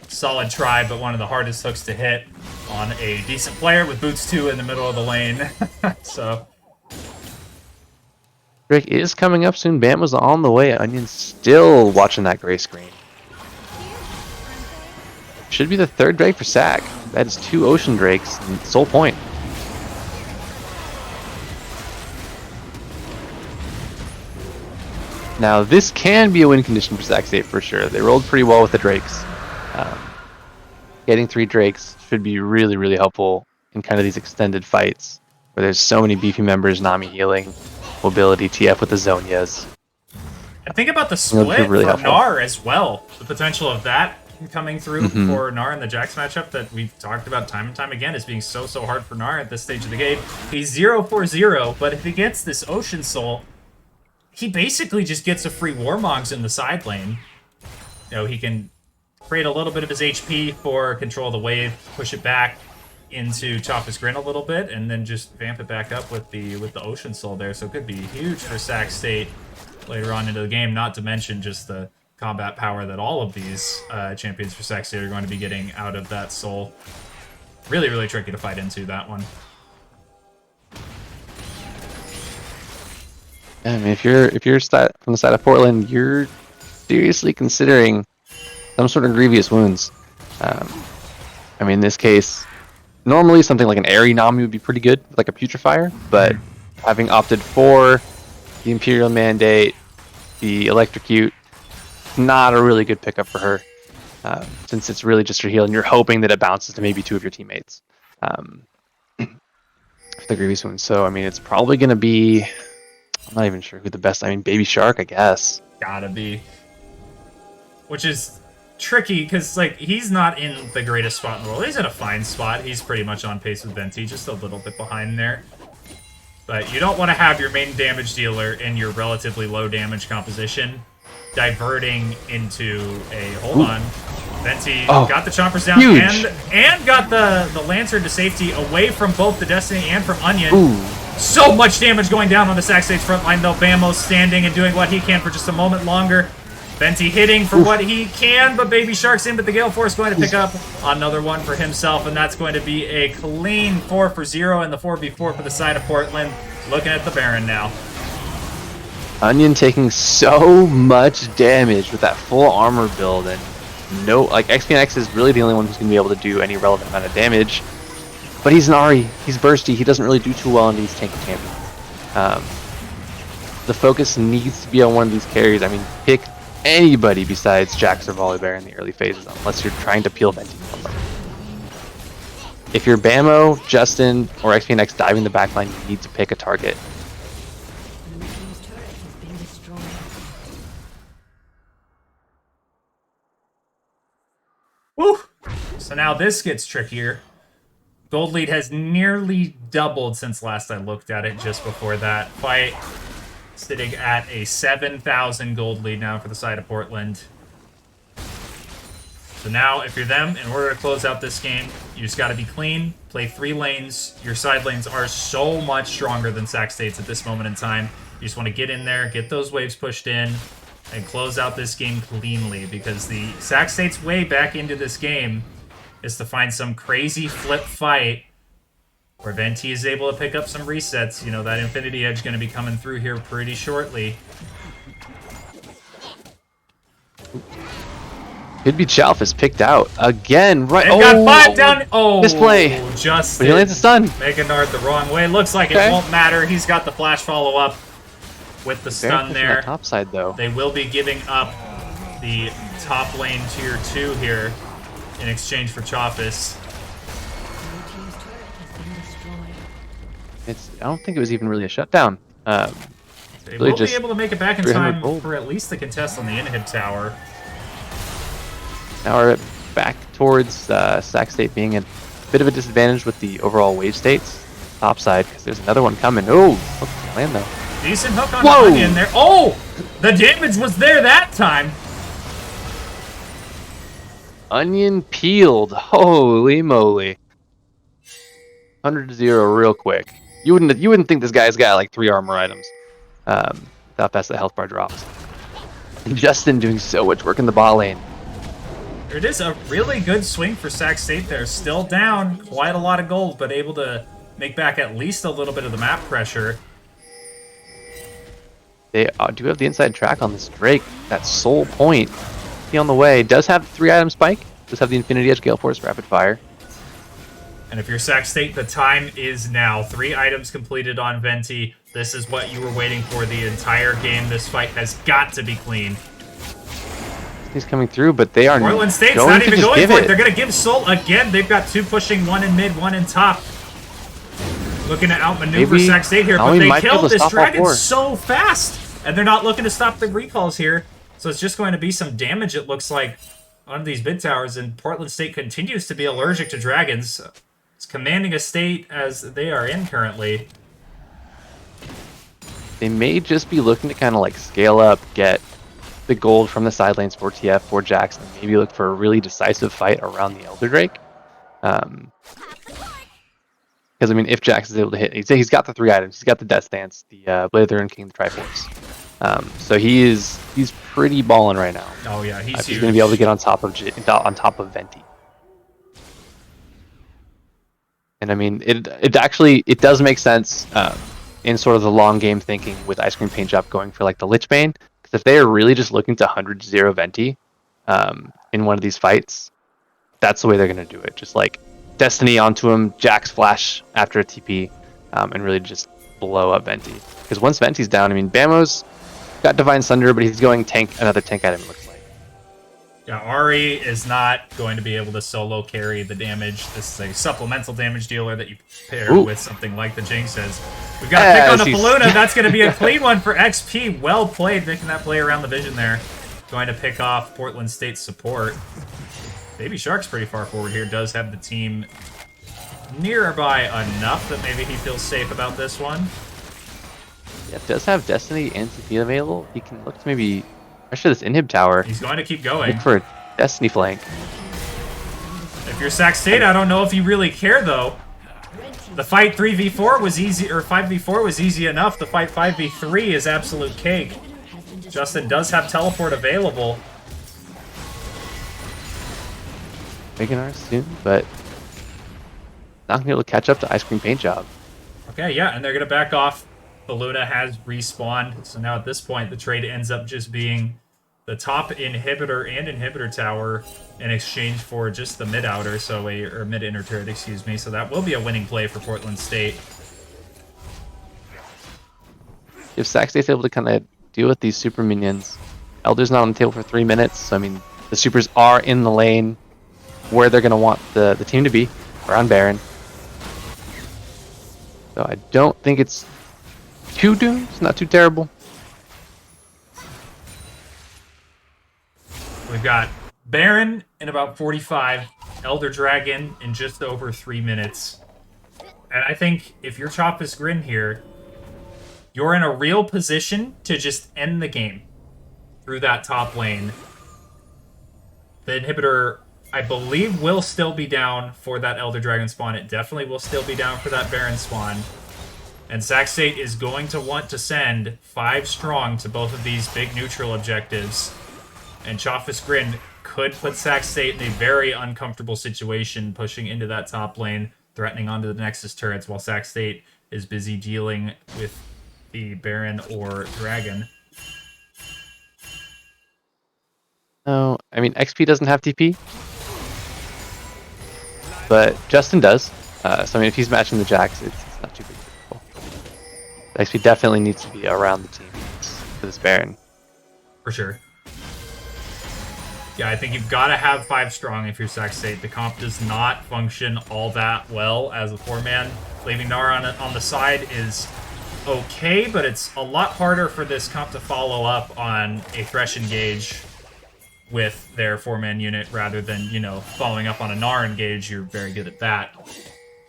Solid try, but one of the hardest hooks to hit on a decent player with Boots 2 in the middle of the lane. So... Drake is coming up soon. Bam was on the way. Onion's still watching that gray screen. Should be the third Drake for Sac. That is 2 Ocean Drakes and Soul Point. Now this can be a win condition for Sac State for sure. They rolled pretty well with the Drakes. Getting 3 Drakes should be really, really helpful in kind of these extended fights where there's so many beefy members, Nami healing, mobility, TF with the Zonias. And think about the split really for Gnar as well. The potential of that coming through for Gnar in the Jax matchup that we've talked about time and time again as being so hard for Gnar at this stage of the game. He's 0-4-0, but if he gets this Ocean Soul, he basically just gets a free Warmogs in the side lane. You know, he can create a little bit of his HP for control of the wave, push it back into Choppa's Grin a little bit, and then just vamp it back up with the Ocean Soul there. So it could be huge for Sac State later on into the game, not to mention just the combat power that all of these champions for Sac State are going to be getting out of that Soul. Really, really tricky to fight into, that one. I mean, if you're from the side of Portland, you're seriously considering some sort of grievous wounds. I mean, in this case, normally something like an Airy Nami would be pretty good, like a Putrefier, but having opted for the Imperial Mandate, the Electrocute, not a really good pickup for her, since it's really just her heal, and you're hoping that it bounces to maybe 2 of your teammates. The grievous wounds. So, I mean, it's probably going to be... I'm not even sure who the best... I mean, Baby Shark, I guess. Gotta be. Which is tricky, because, like, he's not in the greatest spot in the world. He's in a fine spot. He's pretty much on pace with Venti, just a little bit behind there. But you don't want to have your main damage dealer in your relatively low damage composition diverting into a... Hold on. Venti got the chompers down and got the Lantern to safety away from both the Destiny and from Onion. Ooh. So much damage going down on the Sac State's front line, though. Bambo's standing and doing what he can for just a moment longer. Venti hitting for what he can, but Baby Shark's in, but the Gale Force going to pick up another one for himself, and that's going to be a clean 4 for 0 in the 4v4 for the side of Portland. Looking at the Baron now. Onion taking so much damage with that full armor build, and no, like XPNX is really the only one who's going to be able to do any relevant amount of damage. But he's an Ahri, he's bursty, he doesn't really do too well in these tanky champions. The focus needs to be on one of these carries. I mean, pick anybody besides Jax or Volibear in the early phases, unless you're trying to peel Venti from them. If you're Bamo, Justin, or XPNX diving the backline, you need to pick a target. Woo! So now this gets trickier. Gold lead has nearly doubled since last I looked at it just before that fight. Sitting at a 7,000 gold lead now for the side of Portland. So now, if you're them, in order to close out this game, you just got to be clean, play 3 lanes. Your side lanes are so much stronger than Sac State's at this moment in time. You just want to get in there, get those waves pushed in, and close out this game cleanly, because the Sac State's way back into this game is to find some crazy flip fight where Venti is able to pick up some resets. You know, that Infinity Edge going to be coming through here pretty shortly. Could be Chalfus picked out again. Right? And got 5 down. Oh, misplay. Just but he lands a stun. Meganard the wrong way. Looks like it won't matter. He's got the flash follow up with the stun there. Top side though. They will be giving up the top lane tier 2 here in exchange for Chalfus. I don't think it was even really a shutdown. They will be able to make it back in time for at least the contest on the inhib tower. Now we're back towards Sac State being a bit of a disadvantage with the overall wave states. Top side, because there's another one coming. Oh, look at the land though. Decent hook on the Onion there. Oh! The damage was there that time! Onion peeled. Holy moly. 100-0 real quick. You wouldn't think this guy's got like 3 armor items. Without past the health bar drops. And Justin doing so much work in the bot lane. It is a really good swing for Sac State there. Still down quite a lot of gold, but able to make back at least a little bit of the map pressure. They do have the inside track on this Drake. That soul point. He on the way. Does have 3-item spike. Does have the Infinity Edge, Gale Force, Rapid Fire. And if you're Sac State, the time is now. 3 items completed on Venti. This is what you were waiting for the entire game. This fight has got to be clean. He's coming through, but they are Portland State's not even going for it. They're going to give Soul again. They've got 2 pushing, 1 in mid, 1 in top. Looking to outmaneuver Sac State here, but they killed this dragon so fast. And they're not looking to stop the recalls here. So it's just going to be some damage, it looks like, on these mid towers. And Portland State continues to be allergic to dragons. It's commanding a state as they are in currently. They may just be looking to kind of like scale up, get the gold from the side lanes for TF, for Jackson, maybe look for a really decisive fight around the Elder Drake. Because, I mean, if Jackson's able to hit, he's got the 3 items. He's got the Death Stance, the Blade and King, the Triforce. So he's pretty ballin' right now. Oh yeah, he's going to be able to get on top of Venti. And I mean, it actually does make sense in sort of the long game thinking with Ice Cream Paint Job going for like the Lich Bane. Because if they are really just looking to 100-0 Venti in one of these fights, that's the way they're going to do it. Just like Destiny onto him, Jax flash after a TP, and really just blow up Venti. Because once Venti's down, I mean, Bamo's got Divine Sunder, but he's going another tank item, it looks like. Yeah, Ahri is not going to be able to solo carry the damage. This is a supplemental damage dealer that you pair with something like the Jinxes. We've got a pick on the Paluna. That's going to be a clean one for XP. Well played, making that play around the vision there. Going to pick off Portland State's support. Baby Shark's pretty far forward here. Does have the team nearby enough that maybe he feels safe about this one. Yeah, does have Destiny and TP available. He can look to maybe pressure this inhib tower. He's going to keep going. Look for a Destiny flank. If you're Sac State, I don't know if you really care, though. The fight 3v4 was easy, or 5v4 was easy enough. The fight 5v3 is absolute cake. Justin does have teleport available. Making ours soon, but not gonna be able to catch up to Ice Cream Paint Job. Okay, yeah, and they're going to back off. Baluna has respawned, so now at this point, the trade ends up just being the top inhibitor and inhibitor tower in exchange for just the mid outer, or mid inner turret, excuse me. So that will be a winning play for Portland State. If Sac State's able to kind of deal with these super minions, Elder's not on the table for 3 minutes, so I mean, the supers are in the lane where they're going to want the team to be, around Baron. So I don't think it's too doomed, it's not too terrible. We've got Baron in about 45, Elder Dragon in just over 3 minutes. And I think if you're Choppa's Grin here, you're in a real position to just end the game through that top lane. The inhibitor, I believe, will still be down for that Elder Dragon spawn. It definitely will still be down for that Baron spawn. And Sac State is going to want to send 5 strong to both of these big neutral objectives. And Choppa's Grin could put Sac State in a very uncomfortable situation, pushing into that top lane, threatening onto the Nexus turrets, while Sac State is busy dealing with the Baron or Dragon. No, I mean, XP doesn't have TP, but Justin does. So I mean, if he's matching the Jax, it's not too big of a deal. XP definitely needs to be around the team for this Baron. For sure. Yeah, I think you've got to have 5 strong if you're Sac State. The comp does not function all that well as a 4-man. Leaving Nara on the side is okay, but it's a lot harder for this comp to follow up on a Thresh engage with their 4-man unit rather than, you know, following up on a Gnar engage. You're very good at that.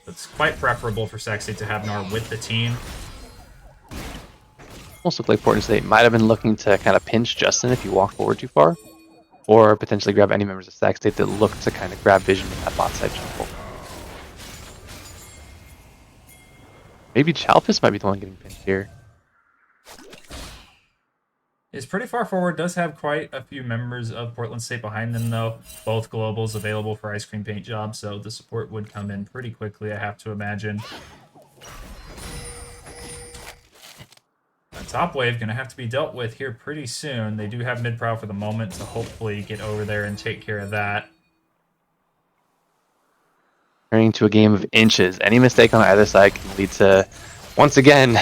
It's quite preferable for Sac State to have Gnar with the team. Almost looked like Portland State might have been looking to kind of pinch Justin if he walked forward too far, or potentially grab any members of Sac State that look to kind of grab vision in that bot side jungle. Maybe Chalfus might be the one getting pinched here. Is pretty far forward, does have quite a few members of Portland State behind them, though. Both globals available for Ice Cream Paint Job, so the support would come in pretty quickly, I have to imagine. The top wave going to have to be dealt with here pretty soon. They do have mid-prow for the moment to hopefully get over there and take care of that. Turning to a game of inches. Any mistake on either side can lead to, once again,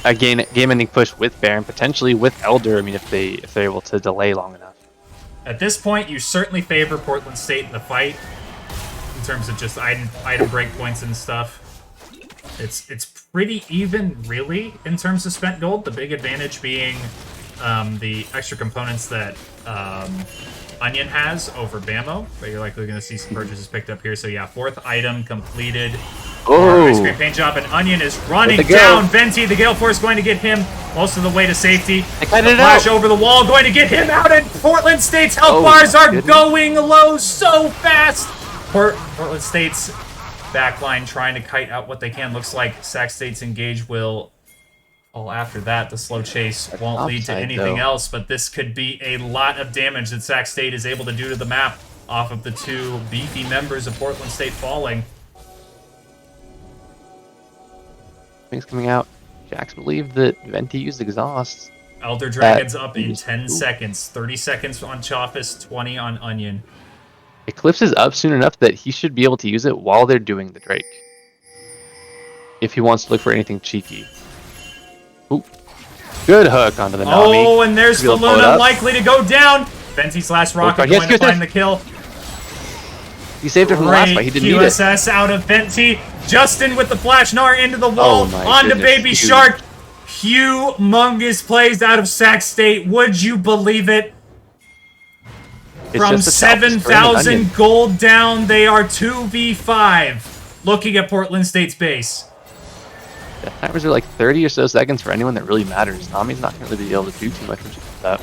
a game-ending push with Baron, potentially with Elder. I mean, if they're able to delay long enough. At this point, you certainly favor Portland State in the fight in terms of just item breakpoints and stuff. It's pretty even, really, in terms of spent gold. The big advantage being the extra components that Onion has over Bamo, but you're likely going to see some purchases picked up here. So yeah, 4th item completed. Oh, Ice Cream Paint Job, and Onion is running down Venti. The Gale Force going to get him most of the way to safety. The flash over the wall going to get him out, and Portland State's health bars are going low so fast. Portland State's backline trying to kite out what they can. Looks like Sac State's engage will fall after that. The slow chase won't lead to anything else, but this could be a lot of damage that Sac State is able to do to the map off of the 2 beefy members of Portland State falling. Things coming out. Jax believed that Venti used exhaust. Elder Dragon's up in 10 seconds. 30 seconds on Choppa's, 20 on Onion. Eclipse is up soon enough that he should be able to use it while they're doing the Drake. If he wants to look for anything cheeky. Ooh. Good hook onto the Nami. Oh, and there's Baluna likely to go down. Venti's last rocket going to find the kill. He saved it from the last fight. He didn't need it. QSS out of Venti. Justin with the flash Gnar into the wall. Onto Baby Shark. Humongous plays out of Sac State. Would you believe it? From 7,000 gold down, they are 2v5. Looking at Portland State's base. Death timers are like 30 or so seconds for anyone that really matters. Nami's not going to really be able to do too much with that.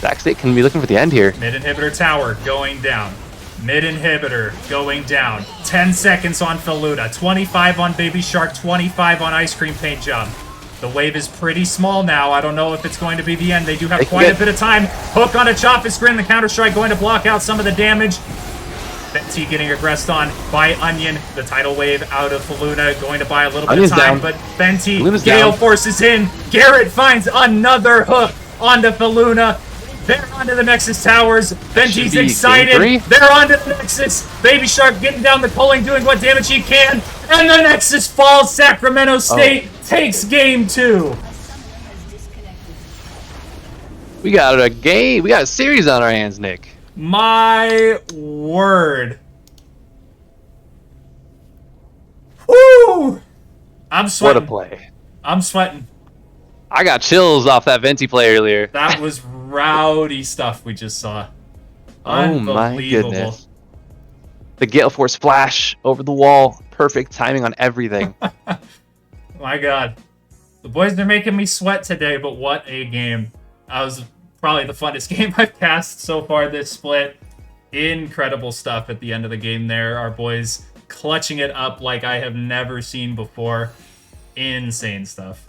Zack State can be looking for the end here. Mid inhibitor tower going down. Mid inhibitor going down. 10 seconds on Faluna. 25 on Baby Shark. 25 on Ice Cream Paint Job. The wave is pretty small now. I don't know if it's going to be the end. They do have quite a bit of time. Hook on a Chopper's Grin. The counter strike going to block out some of the damage. Venti getting aggressed on by Onion. The tidal wave out of Faluna going to buy a little bit of time, but Venti, Gale forces in. Garrett finds another hook onto Faluna. They're onto the Nexus towers. Venti's excited. They're onto the Nexus. Baby Shark getting down the culling, doing what damage he can. And the Nexus falls. Sacramento State takes game 2. We got a game. We got a series on our hands, Nick. My word. Woo! I'm sweating. What a play. I'm sweating. I got chills off that Venti play earlier. That was rowdy stuff we just saw. Oh my goodness. The Gale Force flash over the wall. Perfect timing on everything. My God. The boys are making me sweat today, but what a game. That was probably the funnest game I've cast so far this split. Incredible stuff at the end of the game there. Our boys clutching it up like I have never seen before. Insane stuff.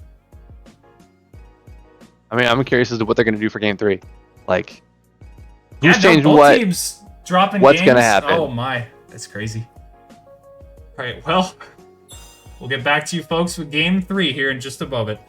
I mean, I'm curious as to what they're going to do for game 3. Like, who's changed both what? Teams dropping what's going to happen? Oh my, that's crazy. All right, well, we'll get back to you folks with game 3 here in just a moment.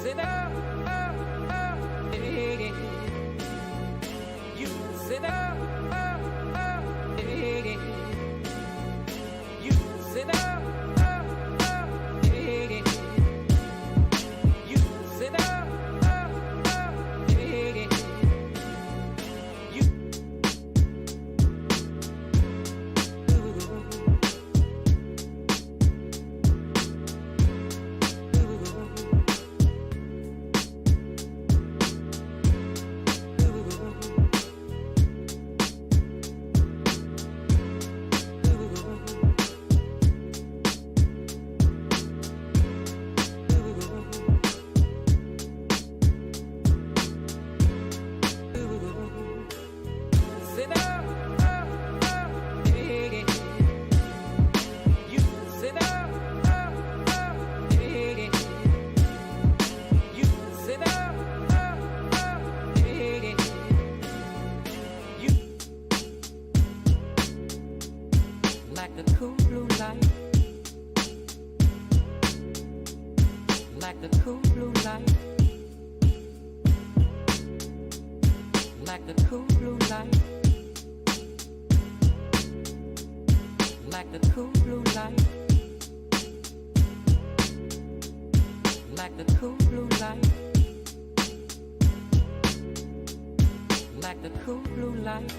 Sit up, you sit up, you sit up, you sit up, like the cool blue light, like the cool blue light, like the cool blue light, like the cool blue light. like the cool blue light, like the cool blue light.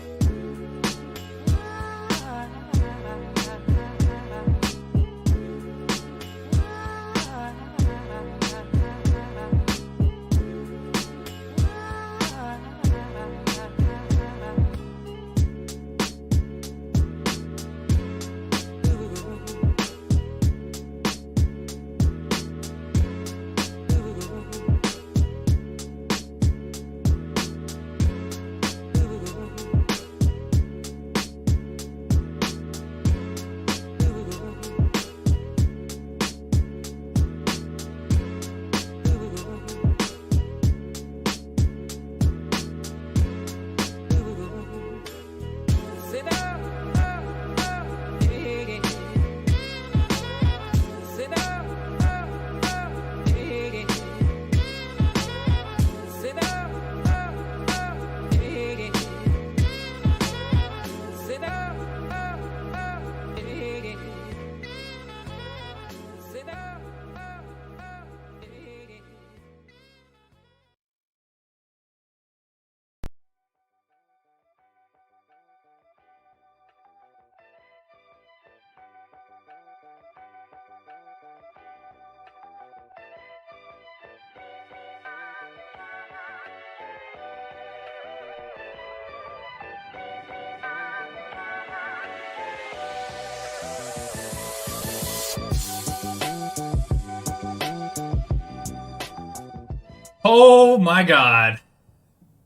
Oh my god.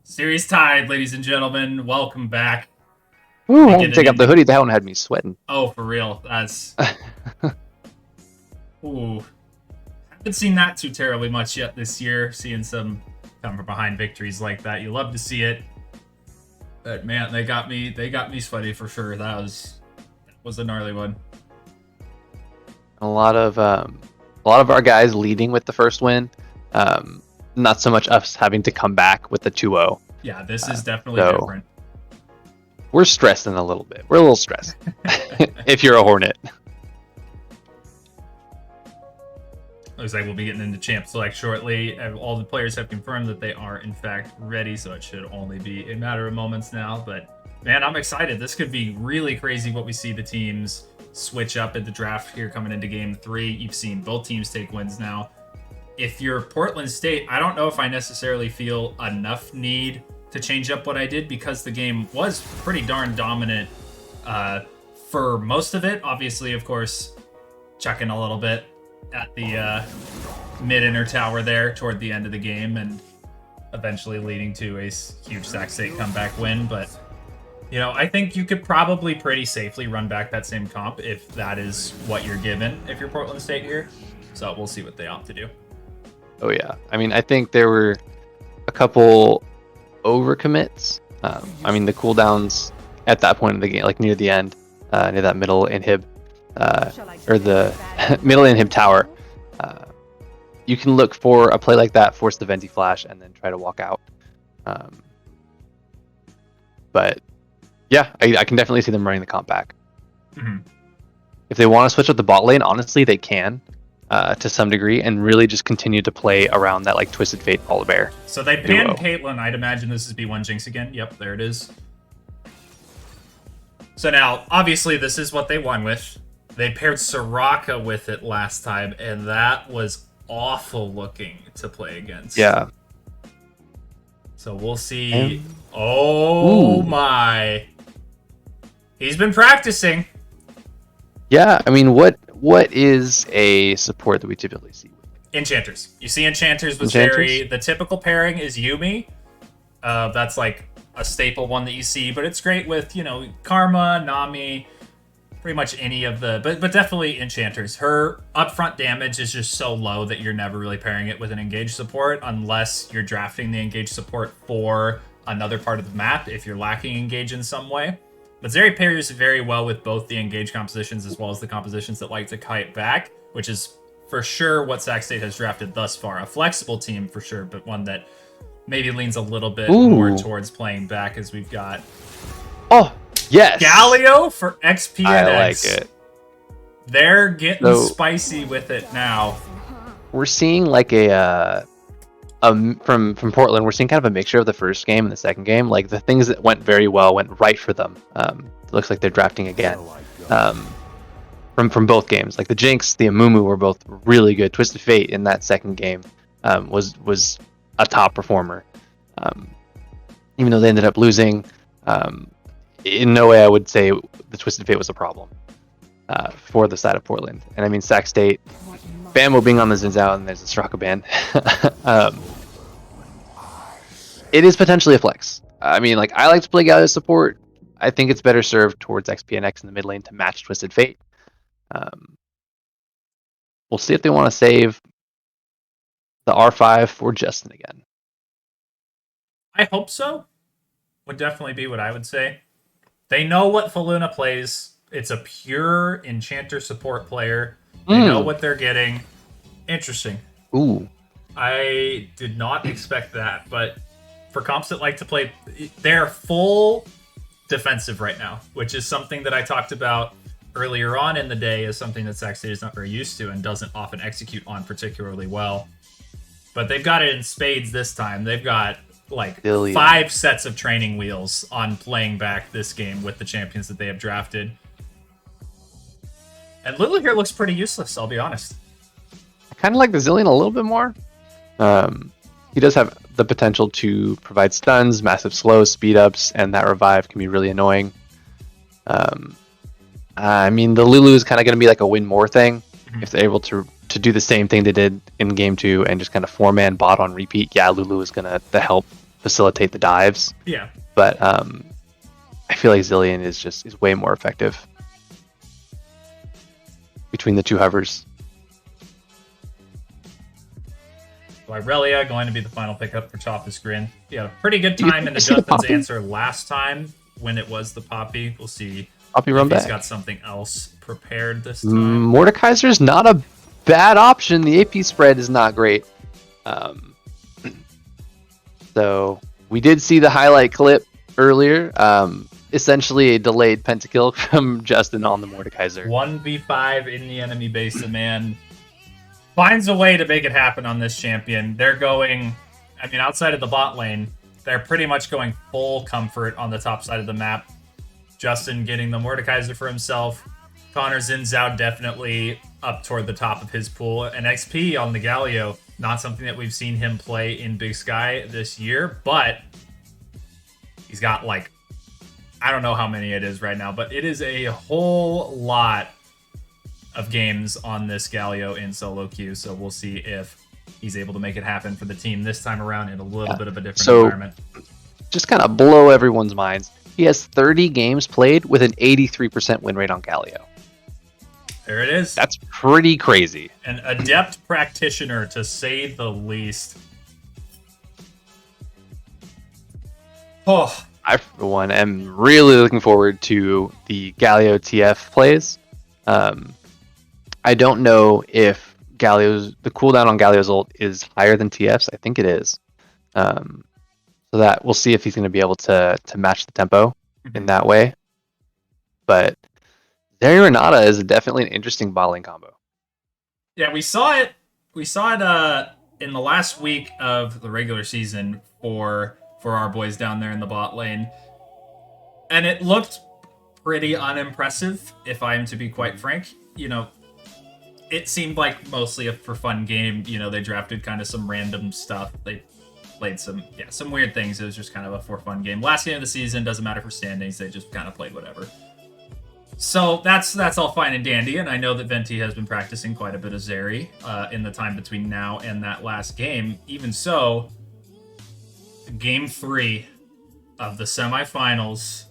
Series tied, ladies and gentlemen. Welcome back. Ooh, I had to take off the hoodie. That one had me sweating. Oh, for real. That's... Ooh. Haven't seen that too terribly much yet this year. Seeing some come from behind victories like that. You love to see it. But man, they got me sweaty for sure. That was a gnarly one. A lot of our guys leading with the first win. Not so much us having to come back with the 2-0. Yeah, this is definitely different. We're stressing a little bit. We're a little stressed. If you're a Hornet. Looks like we'll be getting into Champ Select shortly. All the players have confirmed that they are, in fact, ready, so it should only be a matter of moments now. But, man, I'm excited. This could be really crazy what we see the teams switch up at the draft here coming into Game 3. You've seen both teams take wins now. If you're Portland State, I don't know if I necessarily feel enough need to change up what I did because the game was pretty darn dominant for most of it. Obviously, of course, chucking a little bit at the mid-inner tower there toward the end of the game and eventually leading to a huge Sac State comeback win. But, you know, I think you could probably pretty safely run back that same comp if that is what you're given if you're Portland State here. So we'll see what they opt to do. Oh, yeah. I mean, I think there were a couple overcommits. I mean, the cooldowns at that point in the game, like near the end, near that middle inhib, or the middle inhib tower, you can look for a play like that, force the Venti Flash, and then try to walk out. But, yeah, I can definitely see them running the comp back. Mm-hmm. If they want to switch up the bot lane, honestly, they can. To some degree, and really just continue to play around that like Twisted Fate Volibear. So they banned Caitlyn. I'd imagine this is B1 Jinx again. Yep, there it is. So now, obviously, this is what they won with. They paired Soraka with it last time, and that was awful looking to play against. Yeah. So we'll see. Oh my! He's been practicing. Yeah, I mean, what is a support that we typically see? Enchanters. You see Enchanters was the typical pairing is Yuumi. That's like a staple one that you see, but it's great with, you know, Karma, Nami, pretty much any of the, but definitely Enchanters. Her upfront damage is just so low that you're never really pairing it with an engaged support unless you're drafting the engaged support for another part of the map if you're lacking engage in some way. But Zeri pairs very well with both the engaged compositions as well as the compositions that like to kite back, which is for sure what Sac State has drafted thus far. A flexible team for sure, but one that maybe leans a little bit more towards playing back as we've got... Oh, yes! Galio for XP and I X. like it. They're getting spicy with it now. we're seeing like from Portland, we're seeing kind of a mixture of the first game and the second game. Like the things that went very well went right for them. It looks like they're drafting again. From both games, like the Jinx, the Amumu were both really good. Twisted Fate in that second game was a top performer, even though they ended up losing. In no way I would say the Twisted Fate was a problem for the side of Portland. And I mean, Sac State, Bambo being on the Zinzao, and there's a Straka ban. It is potentially a flex. I mean, like, I like to play Galio support. I think it's better served towards XP and X in the mid lane to match Twisted Fate. We'll see if they want to save the R5 for Justin again. I hope so. Would definitely be what I would say. They know what Faluna plays. It's a pure Enchanter support player. They know what they're getting. Interesting. Ooh. I did not expect that, but for comps that like to play, they're full defensive right now, which is something that I talked about earlier on in the day as something that Sac State is not very used to and doesn't often execute on particularly well. But they've got it in spades this time. They've got like 5 sets of training wheels on playing back this game with the champions that they have drafted. And Lulu here looks pretty useless, I'll be honest. I kind of like the Zillion a little bit more. He does have the potential to provide stuns, massive slows, speed ups, and that revive can be really annoying. I mean, the Lulu is kind of going to be like a win more thing. If they're able to do the same thing they did in game 2 and just kind of 4-man bot on repeat, yeah, Lulu is going to help facilitate the dives. Yeah. But I feel like Zillion is way more effective between the two hovers. So Irelia going to be the final pickup for Choppa's Grin. He had a pretty good time in the Justin's answer last time when it was the Poppy. We'll see Poppy run back. He's got something else prepared this time. Mordekaiser's not a bad option. The AP spread is not great. So we did see the highlight clip earlier. Essentially a delayed pentakill from Justin on the Mordekaiser. 1v5 in the enemy base. The man finds a way to make it happen on this champion. They're going, I mean, outside of the bot lane, they're pretty much going full comfort on the top side of the map. Justin getting the Mordekaiser for himself. Connor Zinzao definitely up toward the top of his pool. And XP on the Galio, not something that we've seen him play in Big Sky this year, but he's got like, I don't know how many it is right now, but it is a whole lot of games on this Galio in solo queue. So we'll see if he's able to make it happen for the team this time around in a little bit of a different environment. Just kind of blow everyone's minds. He has 30 games played with an 83% win rate on Galio. There it is. That's pretty crazy. An adept practitioner, to say the least. Oh, I, for one, am really looking forward to the Galio TF plays. I don't know if the cooldown on Galio's ult is higher than TF's. I think it is. So that we'll see if he's going to be able to match the tempo in that way. But Zeri Renata is definitely an interesting bottling combo. Yeah, we saw it. We saw it in the last week of the regular season for our boys down there in the bot lane, and it looked pretty unimpressive, if I am to be quite frank. You know, it seemed like mostly a for fun game. You know, they drafted kind of some random stuff. They played some weird things. It was just kind of a for fun game. Last game of the season, doesn't matter for standings. They just kind of played whatever. So that's all fine and dandy, and I know that Venti has been practicing quite a bit of Zeri in the time between now and that last game. Even so, Game 3 of the semifinals,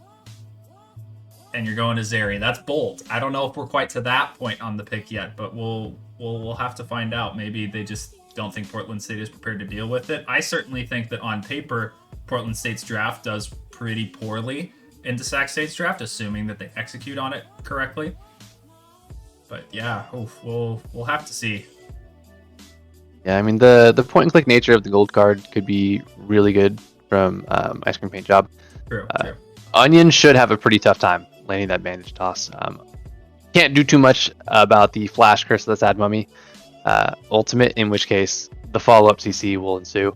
and you're going to Zeri. That's bold. I don't know if we're quite to that point on the pick yet, but we'll have to find out. Maybe they just don't think Portland State is prepared to deal with it. I certainly think that on paper, Portland State's draft does pretty poorly into Sac State's draft, assuming that they execute on it correctly. But yeah, we'll have to see. Yeah, I mean, the point and click nature of the gold card could be really good from Ice Cream Paint Job. True. Onion should have a pretty tough time landing that bandage toss. Can't do too much about the flash curse of the Sad Mummy. ultimate, in which case the follow-up CC will ensue.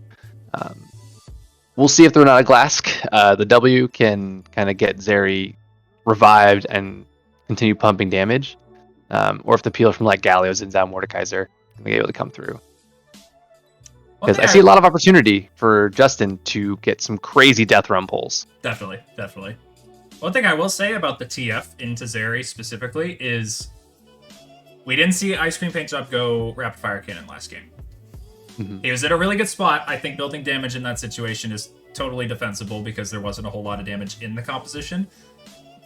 We'll see if they're not a Glask. The W can kind of get Zeri revived and continue pumping damage, or if the peel from like Galio's and Zao Mordekaiser can be able to come through. Because I see a lot of opportunity for Justin to get some crazy death run pulls. Definitely. One thing I will say about the TF into Zeri specifically is we didn't see Ice Cream Paint Job go Rapid Fire Cannon last game. He was at a really good spot. I think building damage in that situation is totally defensible because there wasn't a whole lot of damage in the composition.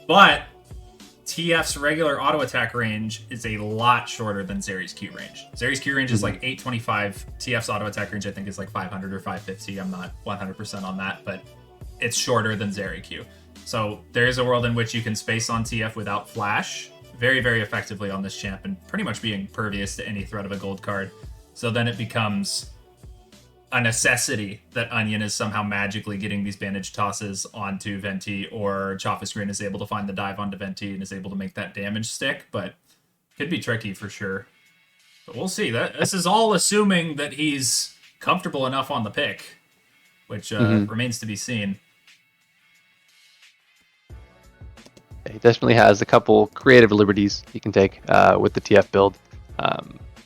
But TF's regular auto attack range is a lot shorter than Zeri's Q range. Zeri's Q range is like 825. TF's auto attack range I think is like 500 or 550. I'm not 100% on that, but it's shorter than Zeri Q. So there is a world in which you can space on TF without flash very, very effectively on this champ and pretty much being impervious to any threat of a gold card. So then it becomes a necessity that Onion is somehow magically getting these bandage tosses onto Venti, or Chaffis Grin is able to find the dive onto Venti and is able to make that damage stick, but could be tricky for sure. But we'll see. This is all assuming that he's comfortable enough on the pick, which remains to be seen. He definitely has a couple creative liberties he can take with the TF build.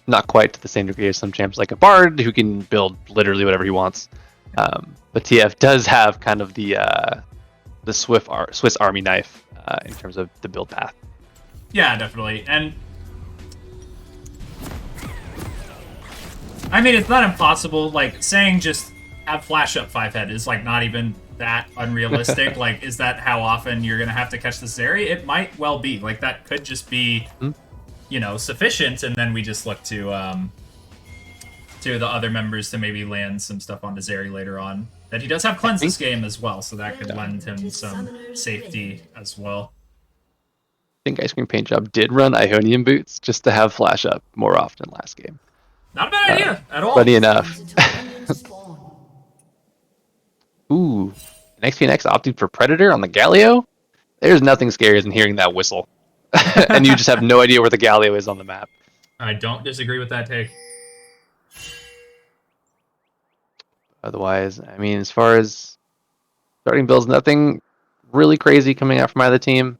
Not quite to the same degree as some champs like a Bard, who can build literally whatever he wants. But TF does have kind of the Swiss Army knife in terms of the build path. Yeah, definitely. And I mean, it's not impossible. Like, saying just have flash up 5-head is like not even that unrealistic. Like, is that how often you're gonna have to catch the Zeri? It might well be. Like, that could just be sufficient, and then we just look to the other members to maybe land some stuff onto Zeri later on. That he does have cleanse this game as well, so that could lend him some safety as well. I think Ice Cream Paint Job did run Ionian Boots just to have flash up more often last game. Not a bad idea at all. Funny enough. Ooh, NXPNX opted for Predator on the Galio? There's nothing scarier than hearing that whistle. And you just have no idea where the Galio is on the map. I don't disagree with that take. Otherwise, I mean, as far as starting builds, nothing really crazy coming out from either team.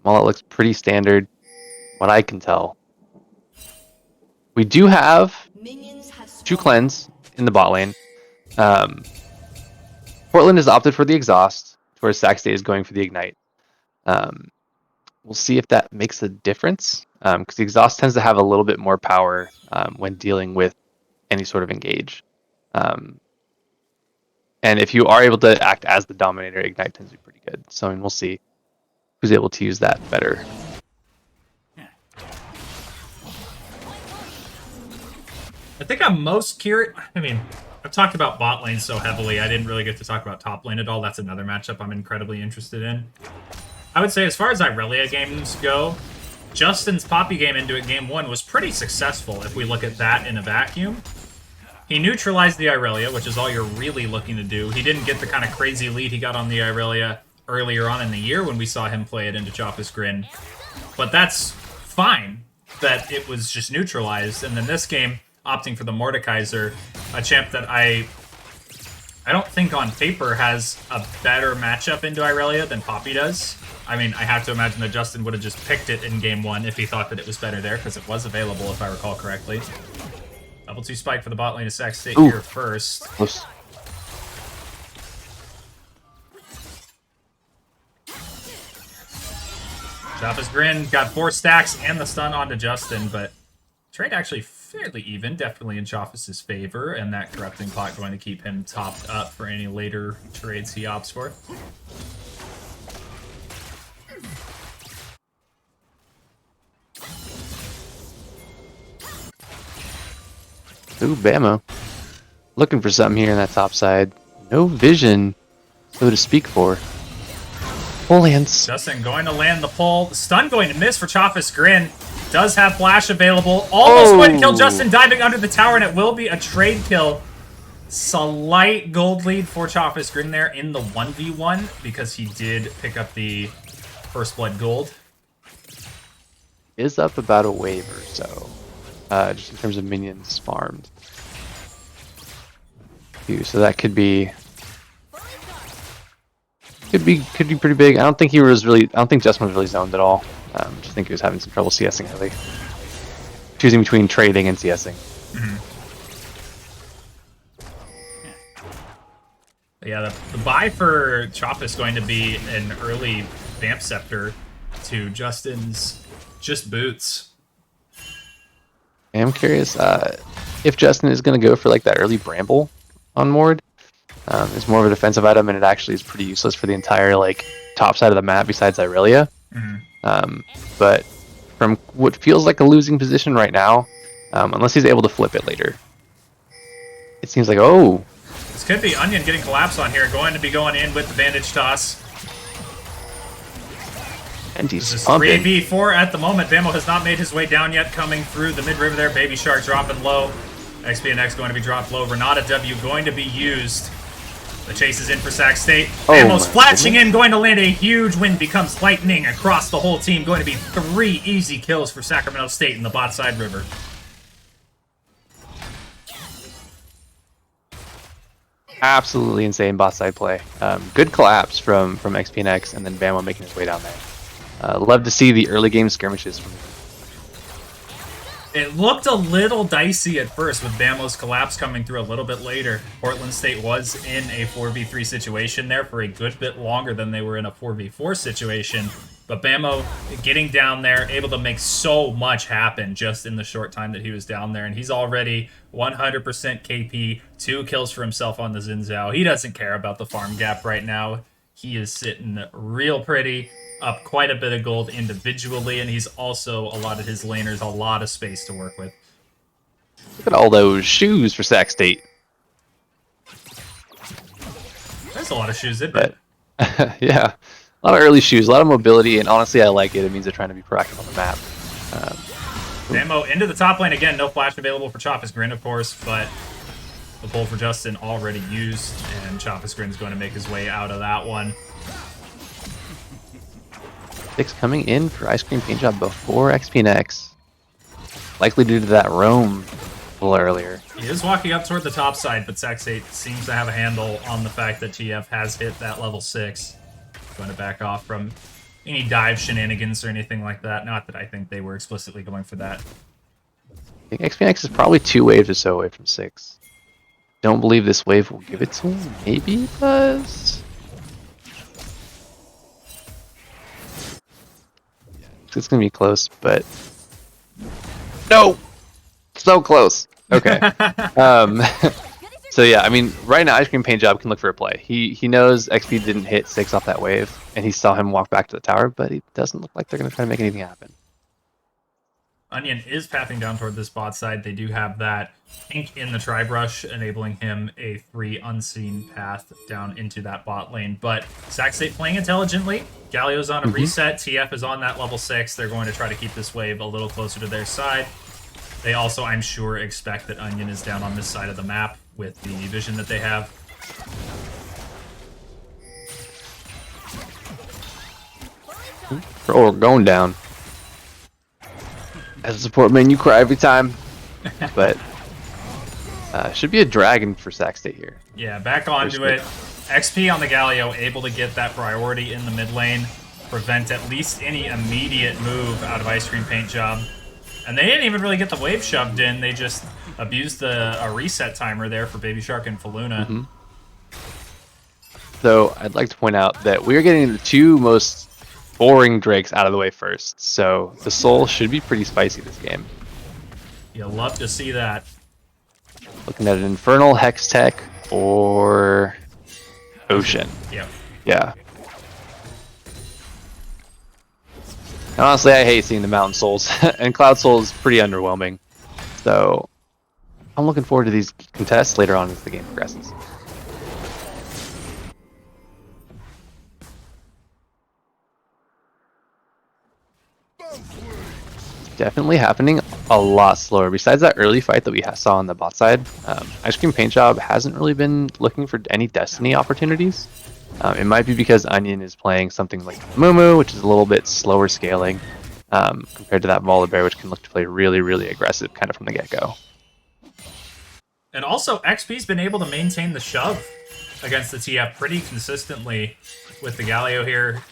All it looks pretty standard, what I can tell. We do have 2 cleanse in the bot lane. Portland has opted for the exhaust, whereas Saxday is going for the ignite. We'll see if that makes a difference, because the exhaust tends to have a little bit more power when dealing with any sort of engage. And if you are able to act as the dominator, ignite tends to be pretty good. So I mean, we'll see who's able to use that better. I think I'm most curious. I mean, I've talked about bot lane so heavily, I didn't really get to talk about top lane at all. That's another matchup I'm incredibly interested in. I would say as far as Irelia games go, Justin's Poppy game into it game 1 was pretty successful if we look at that in a vacuum. He neutralized the Irelia, which is all you're really looking to do. He didn't get the kind of crazy lead he got on the Irelia earlier on in the year when we saw him play it into Chaffis Grin. But that's fine that it was just neutralized. And then this game, opting for the Mordekaiser, a champ that I don't think on paper has a better matchup into Irelia than Poppy does. I mean, I have to imagine that Justin would have just picked it in game 1 if he thought that it was better there, because it was available, if I recall correctly. Level 2 spike for the bot lane of Sac State here first. Oops. Chaffis Grin got 4 stacks and the stun onto Justin, but trade actually fairly even, definitely in Chaffis' favor, and that corrupting clock going to keep him topped up for any later trades he opts for. Ooh, Bamo. Looking for something here in that top side. No vision, so to speak for. Full lands. Justin going to land the pull. The stun going to miss for Chaffis Grin. Does have flash available. Almost going to kill Justin, diving under the tower, and it will be a trade kill. Slight gold lead for Chaffis Grin there in the 1v1 because he did pick up the first blood gold. Is up about a wave or so. just in terms of minions farmed. So that could be pretty big. I don't think Justin was really zoned at all. Just think he was having some trouble CSing early. Choosing between trading and CSing. Yeah, the buy for Chop is going to be an early Vamp Scepter to Justin's just boots. I'm curious if Justin is going to go for like that early Bramble on Mord. It's more of a defensive item, and it actually is pretty useless for the entire like top side of the map besides Irelia. But from what feels like a losing position right now, unless he's able to flip it later, it seems like this could be Onion getting collapsed on here. Going to be going in with the bandage toss. and he's This is pumping. 3v4 at the moment. Bamo has not made his way down yet. Coming through the mid river there. Baby Shark dropping low. XPNX going to be dropped low. Renata W going to be used. The chase is in for Sac State. Bamo's flashing in, going to land a huge win. Becomes lightning across the whole team. Going to be 3 easy kills for Sacramento State in the bot side river. Absolutely insane bot side play. Good collapse from XPNX, and then Bamo making his way down there. Love to see the early game skirmishes from him. It looked a little dicey at first with Bamo's collapse coming through a little bit later. Portland State was in a 4v3 situation there for a good bit longer than they were in a 4v4 situation. But Bamo getting down there, able to make so much happen just in the short time that he was down there. And he's already 100% KP, 2 kills for himself on the Xin Zhao. He doesn't care about the farm gap right now. He is sitting real pretty, up quite a bit of gold individually, and he's also allotted his laners a lot of space to work with. Look at all those shoes for Sac State. There's a lot of shoes, isn't it? Yeah, a lot of early shoes, a lot of mobility, and honestly, I like it. It means they're trying to be proactive on the map. Bamo into the top lane again. No flash available for Choppa's Grin, of course, but the pull for Justin already used, and Choppa's Grin is going to make his way out of that one. 6 coming in for Ice Cream Paint Job before XPNX. Likely due to that roam a little earlier. He is walking up toward the top side, but Sac State seems to have a handle on the fact that GF has hit that level 6. Going to back off from any dive shenanigans or anything like that. Not that I think they were explicitly going for that. I think XPNX is probably 2 waves or so away from 6. Don't believe this wave will give it to him. Maybe it does. It's gonna be close, but no, so close. Okay. So yeah, I mean, right now Ice Cream Paint Job can look for a play. He knows XP didn't hit 6 off that wave, and he saw him walk back to the tower, but it doesn't look like they're gonna try to make anything happen. Onion is pathing down toward this bot side. They do have that ink in the Tribe Rush, enabling him a 3 unseen path down into that bot lane. But Sac State playing intelligently. Galio's on a reset. TF is on that level 6. They're going to try to keep this wave a little closer to their side. They also, I'm sure, expect that Onion is down on this side of the map with the vision that they have. Oh, we're going down. As a support man, you cry every time. But should be a dragon for Sac State here. Yeah, back onto it. XP on the Galio, able to get that priority in the mid lane, prevent at least any immediate move out of Ice Cream Paint Job. And they didn't even really get the wave shoved in. They just abused a reset timer there for Baby Shark and Faluna. So I'd like to point out that we're getting the 2 most boring Drakes out of the way first. So the Soul should be pretty spicy this game. You'll love to see that. Looking at an Infernal, Hex Tech, or Ocean. Yep. Yeah. And honestly, I hate seeing the Mountain Souls, and Cloud Soul is pretty underwhelming. So I'm looking forward to these contests later on as the game progresses. Definitely happening a lot slower. Besides that early fight that we saw on the bot side, Ice Cream Paint Job hasn't really been looking for any Destiny opportunities. It might be because Onion is playing something like Mumu, which is a little bit slower scaling. compared to that Volibear, which can look to play really, really aggressive kind of from the get-go. And also, XP's been able to maintain the shove against the TF pretty consistently with the Galio here.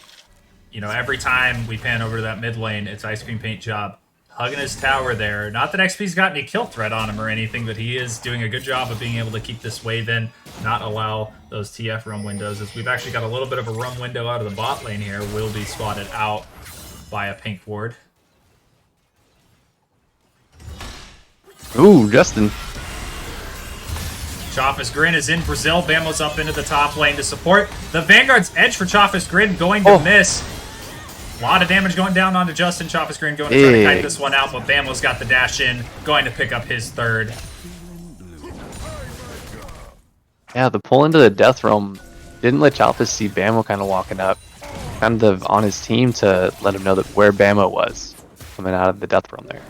You know, every time we pan over to that mid lane, it's Ice Cream Paint Job hugging his tower there. Not that XP's got any kill threat on him or anything, but he is doing a good job of being able to keep this wave in, not allow those TF roam windows. As we've actually got a little bit of a roam window out of the bot lane here, will be spotted out by a pink ward. Ooh, Justin. Chaffis Grin is in Brazil. Bambo's up into the top lane to support. The Vanguard's Edge for Chaffis Grin going to miss. A lot of damage going down onto Justin. Chaffis Grin going to try to kite this one out, but Bambo's got the dash in, going to pick up his third. Yeah, the pull into the Death Realm didn't let Chaffis see Bambo kind of walking up, kind of on his team to let him know that where Bambo was coming out of the Death Realm there.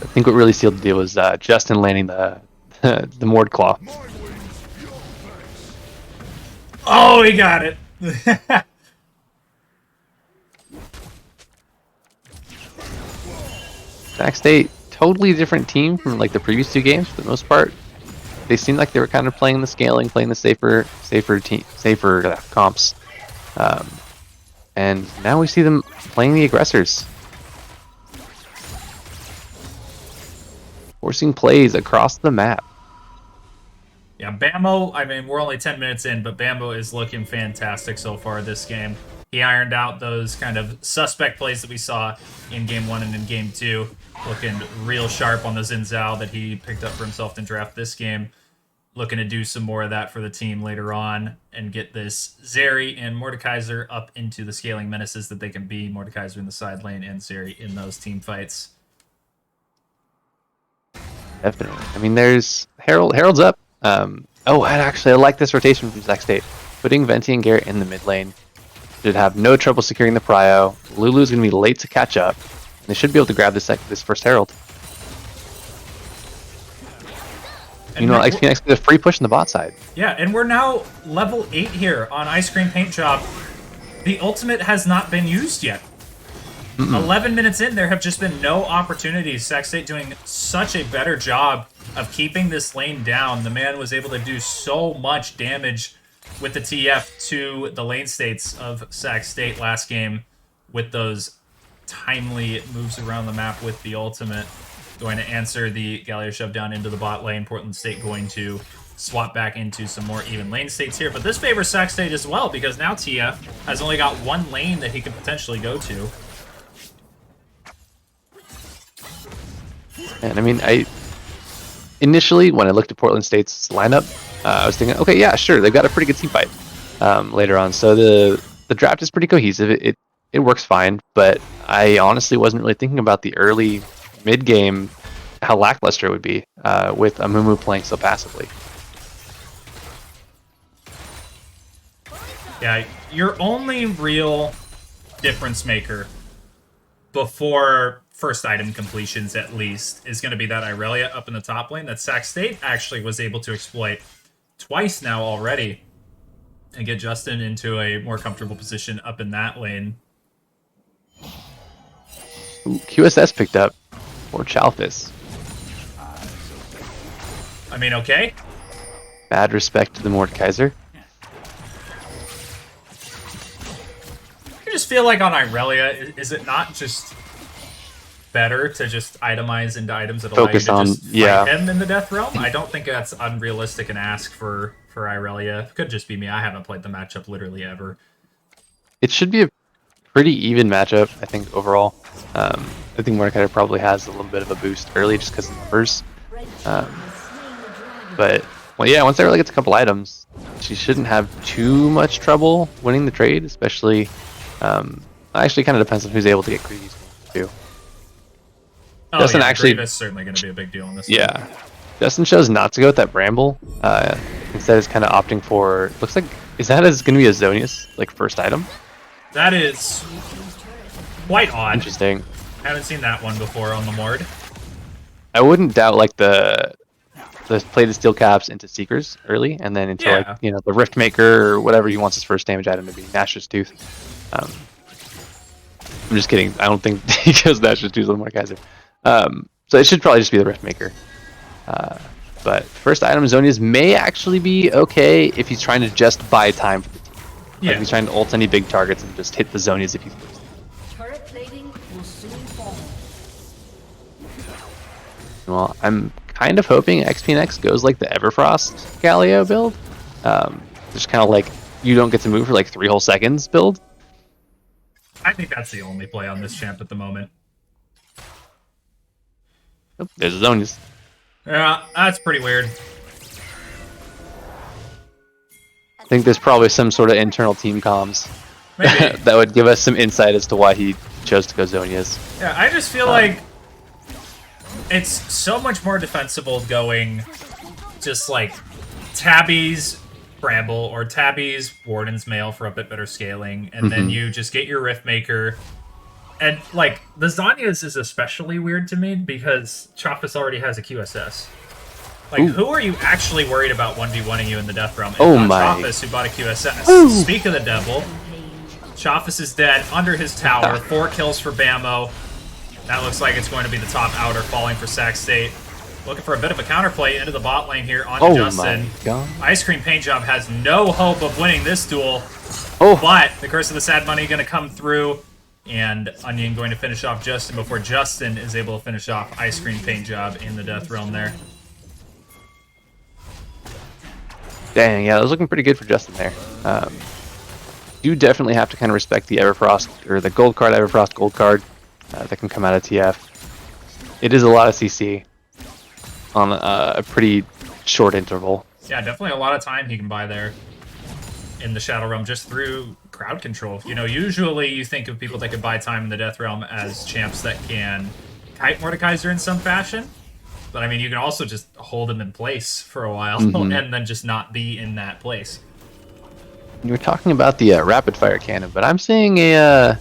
I think what really sealed the deal was Justin landing the Mord Claw. Oh, he got it. Sac State, totally different team from like the previous two games for the most part. They seemed like they were kind of playing the scaling, playing the safer comps, and now we see them playing the aggressors, forcing plays across the map. Yeah, Bambo, I mean, we're only 10 minutes in, but Bambo is looking fantastic so far this game. He ironed out those kind of suspect plays that we saw in Game 1 and in Game 2. Looking real sharp on the Xin Zhao that he picked up for himself in draft this game. Looking to do some more of that for the team later on and get this Zeri and Mordekaiser up into the scaling menaces that they can be. Mordekaiser in the side lane and Zeri in those team fights. Definitely. I mean, there's Harold's up. And actually, I like this rotation from Sac State. Putting Venti and Garrett in the mid lane should have no trouble securing the prio. Lulu's going to be late to catch up. They should be able to grab this first Herald. And you know, XP next to the free push in the bot side. Yeah, and we're now level 8 here on Ice Cream Paint Job. The ultimate has not been used yet. 11 minutes in, there have just been no opportunities. Sac State doing such a better job of keeping this lane down. The man was able to do so much damage with the TF to the lane states of Sac State last game with those timely moves around the map with the ultimate. Going to answer the Galio shove down into the bot lane. Portland State going to swap back into some more even lane states here. But this favors Sac State as well, because now TF has only got one lane that he could potentially go to. And I mean, initially when I looked at Portland State's lineup, I was thinking, okay, yeah, sure, they've got a pretty good team fight later on. So the draft is pretty cohesive. It works fine, but I honestly wasn't really thinking about the early mid game, how lackluster it would be with Amumu playing so passively. Yeah, your only real difference maker before first item completions, at least, is going to be that Irelia up in the top lane that Sac State actually was able to exploit twice now already and get Justin into a more comfortable position up in that lane. Ooh, QSS picked up for Chalfis. I mean, okay. Bad respect to the Mordekaiser. I just feel like on Irelia, is it not just better to just itemize into items that allow you to just fight him in the Death Realm? I don't think that's unrealistic an ask for Irelia. Could just be me. I haven't played the matchup literally ever. It should be a pretty even matchup, I think, overall. I think Mordekaiser probably has a little bit of a boost early just because of numbers. But, well, yeah, once Irelia gets a couple items, she shouldn't have too much trouble winning the trade, especially... actually, kind of depends on who's able to get greedy too. Oh, Justin yeah, actually, Grievous is certainly going to be a big deal in this yeah. one. Justin chose not to go with that Bramble. Instead, is kind of opting for. Looks like is that going to be a Zonius like first item? That is quite odd. Interesting. I haven't seen that one before on the Mord. I wouldn't doubt like the play the steel caps into Seekers early, and then into like the Rift Maker or whatever he wants his first damage item to be, Nash's Tooth. I'm just kidding. I don't think he goes that should choose one more Kaiser. So it should probably just be the Rift Maker. But first item, Zhonya's may actually be okay if he's trying to just buy time for the team. Yeah. Like if he's trying to ult any big targets and just hit the Zhonyas if he's losing. Turret plating will soon fall. Well, I'm kind of hoping XP next goes like the Everfrost Galio build. Just kind of like you don't get to move for like 3 whole seconds build. I think that's the only play on this champ at the moment. Oh, there's the Zhonyas. Yeah, that's pretty weird. I think there's probably some sort of internal team comms Maybe. that would give us some insight as to why he chose to go Zhonyas. Yeah, I just feel like it's so much more defensible going just like Tabby's Bramble or Tabby's Warden's Mail for a bit better scaling, and then you just get your Rift Maker. And like the Zhonya's is especially weird to me because Chafis already has a QSS. Like, who are you actually worried about 1v1ing you in the Death Realm? If Oh not my. Chafis, who bought a QSS. Speak of the devil. Chafis is dead under his tower. 4 kills for Bamo. That looks like it's going to be the top outer falling for Sac State. Looking for a bit of a counterplay into the bot lane here on Justin. My god. Ice Cream Paint Job has no hope of winning this duel. Oh. But the Curse of the Sad Money going to come through. And Onion going to finish off Justin before Justin is able to finish off Ice Cream Paint Job in the Death Realm there. Dang, yeah, that was looking pretty good for Justin there. You definitely have to kind of respect the Everfrost, or the gold card, Everfrost gold card that can come out of TF. It is a lot of CC on a pretty short interval. Yeah, definitely a lot of time he can buy there in the Shadow Realm just through crowd control. You know, usually you think of people that can buy time in the Death Realm as champs that can kite Mordekaiser in some fashion. But I mean, you can also just hold him in place for a while and then just not be in that place. You were talking about the rapid fire cannon, but I'm seeing a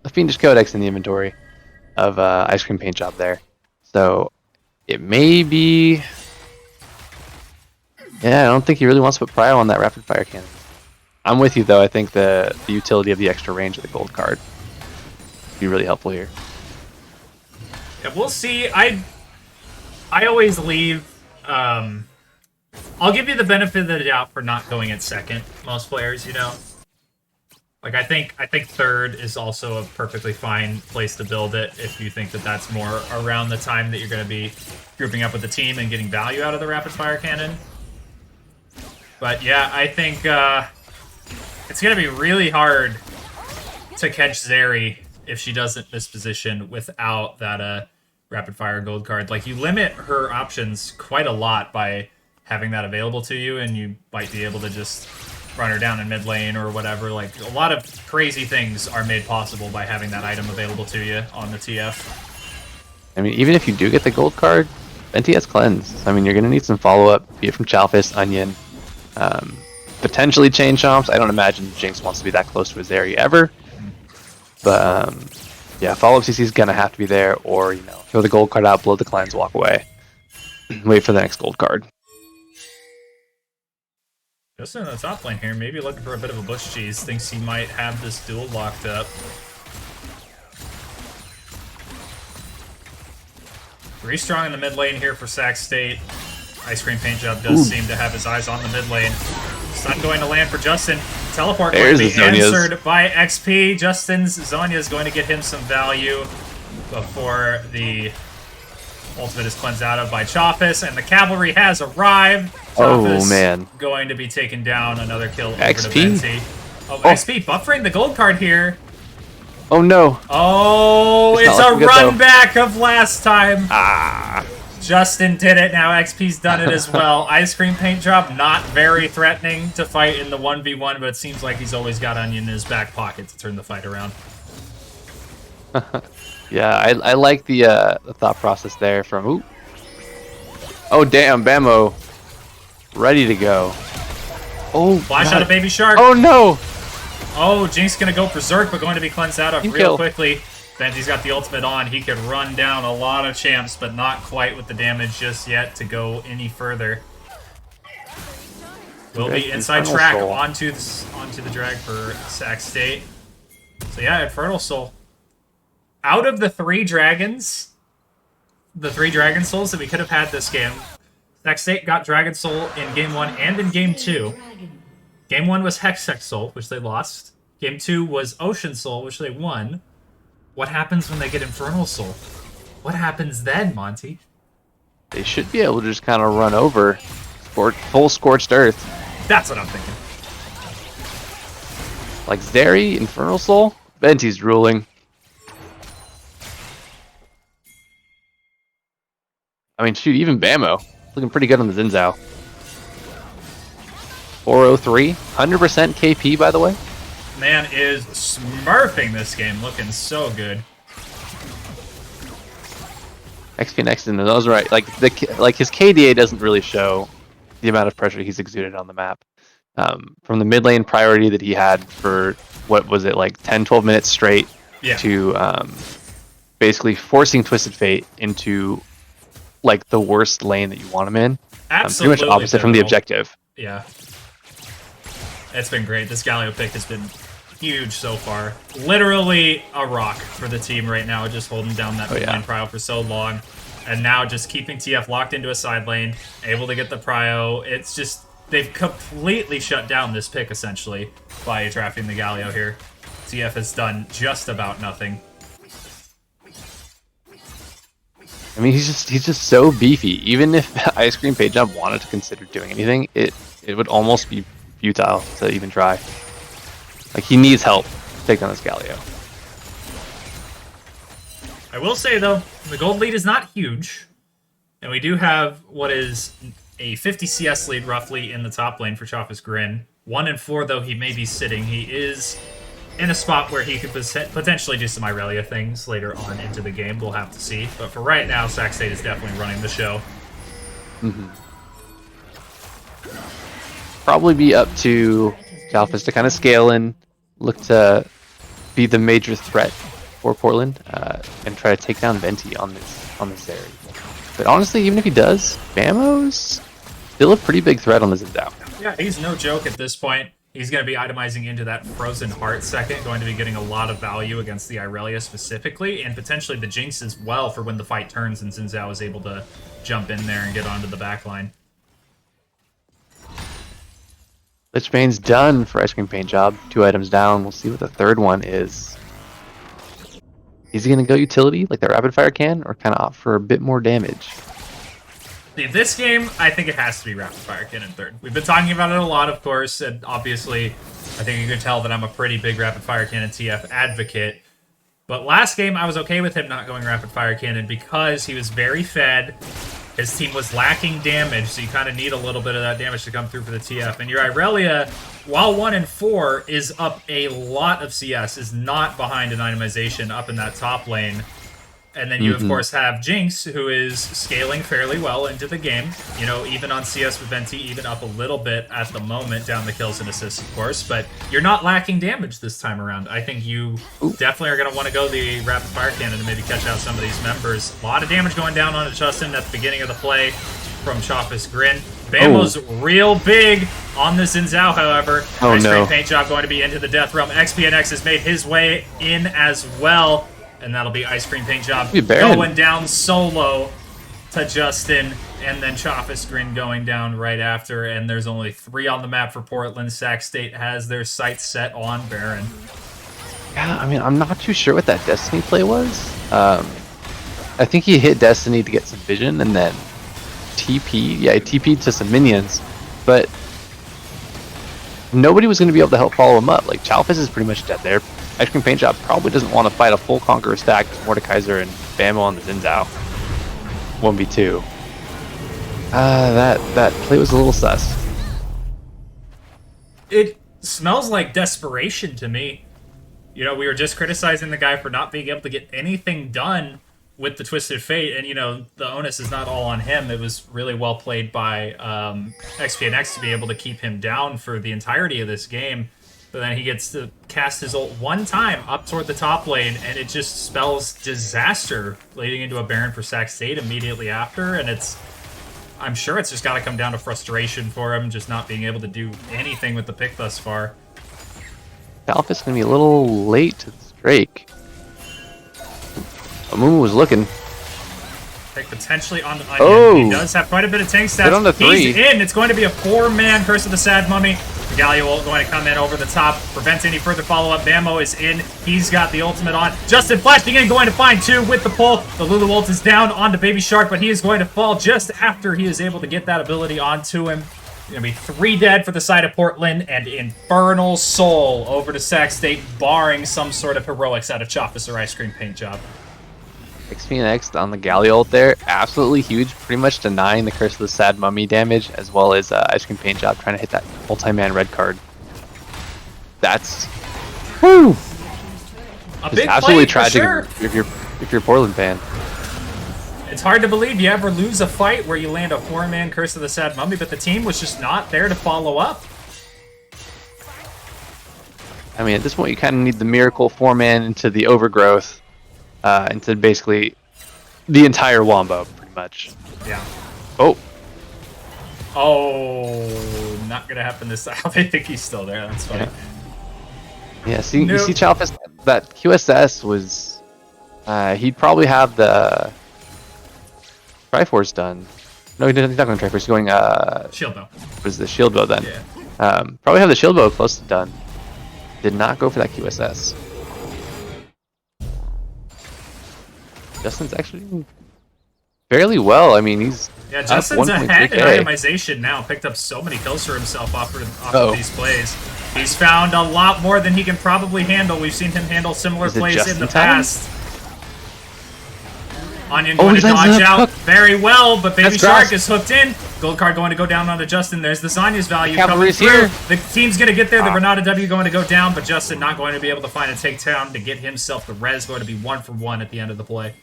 Fiendish Codex in the inventory of Ice Cream Paint Job there. So it may be... Yeah, I don't think he really wants to put prio on that rapid fire cannon. I'm with you though. I think the utility of the extra range of the gold card would be really helpful here. Yeah, we'll see. I always leave. I'll give you the benefit of the doubt for not going at second. Most players, you know. Like I think third is also a perfectly fine place to build it if you think that that's more around the time that you're going to be grouping up with the team and getting value out of the rapid fire cannon. But yeah, I think it's going to be really hard to catch Zeri if she doesn't miss position without that rapid fire gold card. Like, you limit her options quite a lot by having that available to you, and you might be able to just run her down in mid lane or whatever. Like, a lot of crazy things are made possible by having that item available to you on the TF. I mean, even if you do get the gold card, NTS cleanse. I mean, you're going to need some follow-up, be it from Chalfis, Onion, potentially Chain Chomps. I don't imagine Jinx wants to be that close to his area ever. But, yeah, follow-up CC is going to have to be there, or, you know, throw the gold card out, blow the cleanse, walk away. Wait for the next gold card. Just in the top lane here, maybe looking for a bit of a bush cheese. Thinks he might have this duel locked up. 3 strong in the mid lane here for Sac State. Ice Cream Paint Job does seem to have his eyes on the mid lane. Stun going to land for Justin. Teleport going to be answered by XP. Justin's Zhonya is going to get him some value before the ultimate is cleansed out of by Chafis, and the cavalry has arrived. Chafis oh man, going to be taken down. Another kill over XP? to Venti. Oh, XP buffering the gold card here. Oh no. Oh, it's a run back of last time. Ah. Justin did it. Now XP's done it as well. Ice Cream Paint Job, not very threatening to fight in the 1v1, but it seems like he's always got Onion in his back pocket to turn the fight around. Yeah, I like the thought process there from... Ooh. Oh, damn, Bamo. Ready to go. Oh, Flash out of Baby Shark. Oh, no. Oh, Jinx going to go Berserk, but going to be cleansed out of Team real kill. quickly. Venti's got the ultimate on. He could run down a lot of champs, but not quite with the damage just yet to go any further. Will be inside track onto the drag for Sac State. So yeah, Infernal Soul. Out of the 3 dragons, the 3 Dragon Souls that we could have had this game, Sac State got Dragon Soul in Game 1 and in Game 2. Game 1 was Hextech Soul, which they lost. Game 2 was Ocean Soul, which they won. What happens when they get Infernal Soul? What happens then, Monty? They should be able to just kind of run over full Scorched Earth. That's what I'm thinking. Like Zeri, Infernal Soul, Venti's drooling. I mean, shoot, even Bamo. Looking pretty good on the Zinzao. 403, 100% KP, by the way. Man is smurfing this game, looking so good. XP and those right. Like his KDA doesn't really show the amount of pressure he's exuded on the map. From the mid lane priority that he had for what was it, like 10-12 minutes straight, to basically forcing Twisted Fate into like the worst lane that you want him in. Absolutely pretty much opposite from the objective. Yeah. It's been great. This Galio pick has been huge so far. Literally a rock for the team right now, just holding down that lane prio for so long. And now just keeping TF locked into a side lane, able to get the prio. It's just, they've completely shut down this pick, essentially, by drafting the Galio here. TF has done just about nothing. I mean, he's just so beefy. Even if Ice Cream Paint Job wanted to consider doing anything, it would almost be futile to even try. Like, he needs help to take on this Galio. I will say, though, the gold lead is not huge. And we do have what is a 50 CS lead, roughly, in the top lane for Chaffa's Grin. 1 and 4, though, he may be sitting. He is in a spot where he could potentially do some Irelia things later on into the game. We'll have to see. But for right now, Sac State is definitely running the show. Probably be up to Chalfas to kind of scale in, look to be the major threat for Portland, and try to take down Venti on this Zeri. But honestly, even if he does, Bamo's still a pretty big threat on the Zinzao. Yeah, he's no joke at this point. He's going to be itemizing into that Frozen Heart second, going to be getting a lot of value against the Irelia specifically, and potentially the Jinx as well for when the fight turns and Zinzao is able to jump in there and get onto the backline. Lich Bane's done for Ice Cream Paint Job. 2 items down. We'll see what the third one is. Is he going to go utility like the Rapid Fire can, or kind of opt for a bit more damage? See, this game, I think it has to be Rapid Fire Cannon third. We've been talking about it a lot, of course, and obviously, I think you can tell that I'm a pretty big Rapid Fire Cannon TF advocate. But last game, I was okay with him not going Rapid Fire Cannon because he was very fed. His team was lacking damage, so you kind of need a little bit of that damage to come through for the TF. And your Irelia, while 1 and 4 is up a lot of CS, is not behind an itemization up in that top lane. And then you, of course, have Jinx, who is scaling fairly well into the game. You know, even on CS with Venti, even up a little bit at the moment, down the kills and assists, of course. But you're not lacking damage this time around. I think you definitely are going to want to go the Rapid Fire Cannon to maybe catch out some of these members. A lot of damage going down on Justin at the beginning of the play from Chaffa's Grin. Bamo's real big on the Zinzao, however. Ice Cream Paint Job going to be into the Death Realm. XPNX has made his way in as well. And that'll be Ice Cream Paint Job going down solo to Justin, and then Chaffa's Grin going down right after. And there's only 3 on the map for Portland. Sac State has their sights set on Baron. Yeah, I mean, I'm not too sure what that Destiny play was. I think he hit Destiny to get some vision, and then TP. Yeah, he TP'd to some minions, but nobody was going to be able to help follow him up. Like, Chalfas is pretty much dead there. Ice Cream Paint Job probably doesn't want to fight a full Conqueror stack with Mordekaiser and Bamo on the Zinzao. 1v2. That play was a little sus. It smells like desperation to me. You know, we were just criticizing the guy for not being able to get anything done with the Twisted Fate, and, you know, the onus is not all on him. It was really well played by XPNX to be able to keep him down for the entirety of this game. But then he gets to cast his ult one time up toward the top lane, and it just spells disaster, leading into a Baron for Sac State immediately after. And I'm sure it's just got to come down to frustration for him, just not being able to do anything with the pick thus far. Alpha's gonna be a little late to this Drake. Amumu was looking. Pick potentially on the Onion. Oh. He does have quite a bit of tank Hit on the stats. three. He's in. It's going to be a 4-man Curse of the Sad Mummy. Galio going to come in over the top, prevent any further follow-up. Bammo is in. He's got the ultimate on. Justin flashing in, going to find 2 with the pull. The Lulu ult is down onto Baby Shark, but he is going to fall just after he is able to get that ability onto him. Going to be 3 dead for the side of Portland, and Infernal Soul over to Sac State, barring some sort of heroics out of Choffice or Ice Cream Paint Job. XP on the Galley ult there, absolutely huge, pretty much denying the Curse of the Sad Mummy damage, as well as Ice Cream Paint Job trying to hit that multi-man red card. That's whew. A It's big absolutely play for tragic sure. if you're a Portland fan. It's hard to believe you ever lose a fight where you land a 4-man Curse of the Sad Mummy, but the team was just not there to follow up. I mean, at this point, you kind of need the miracle 4-man into the overgrowth, into basically the entire Wombo, pretty much. Yeah. Oh, Oh, not gonna happen this time. I think he's still there. That's funny. yeah. See, you Nope. see, Chalfus, that QSS was, he'd probably have the Triforce done. No, he's not going Triforce. He's going, Shield though. was the Shield Bow then? Yeah. Probably have the Shield Bow close to done. Did not go for that QSS. Justin's actually doing fairly well. I mean, he's Yeah, up Justin's 1.3K. ahead in itemization now. Picked up so many kills for himself off Oh. of these plays. He's found a lot more than he can probably handle. We've seen him handle similar Is it plays just in the in time? past. Onion Oh, going he to lands dodge that out hook. very well, but Baby That's Shark cross. is hooked in. Gold card going to go down onto Justin. There's the Zanya's value coming Cavalry's through. here. The team's going to get there. The Renata W going to go down, but Justin not going to be able to find a takedown to get himself the res. Going to be 1 for 1 at the end of the play.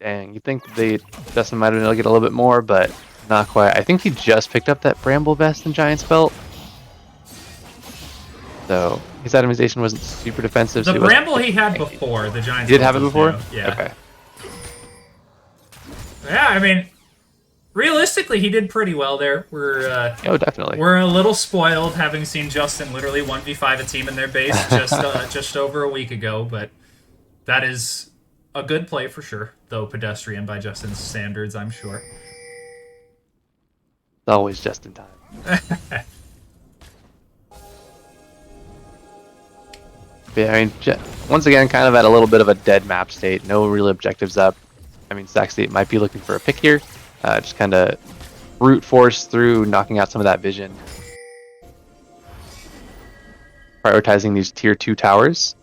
Dang, you think Justin might have been able to get a little bit more, but not quite. I think he just picked up that Bramble Vest and Giant's Belt. So his itemization wasn't super defensive. The so he wasn't- Bramble he had before, the Giants. He did have it Belt before? was new. Yeah. Okay. Yeah, I mean, realistically, he did pretty well there. Oh, definitely. We're a little spoiled having seen Justin literally 1v5 a team in their base just over a week ago, but that is a good play for sure, though pedestrian by Justin's standards, I'm sure. It's always just in time. But yeah, I mean, once again, kind of at a little bit of a dead map state. No real objectives up. I mean, Sac State might be looking for a pick here. Just kind of brute force through, knocking out some of that vision. Prioritizing these tier 2 towers.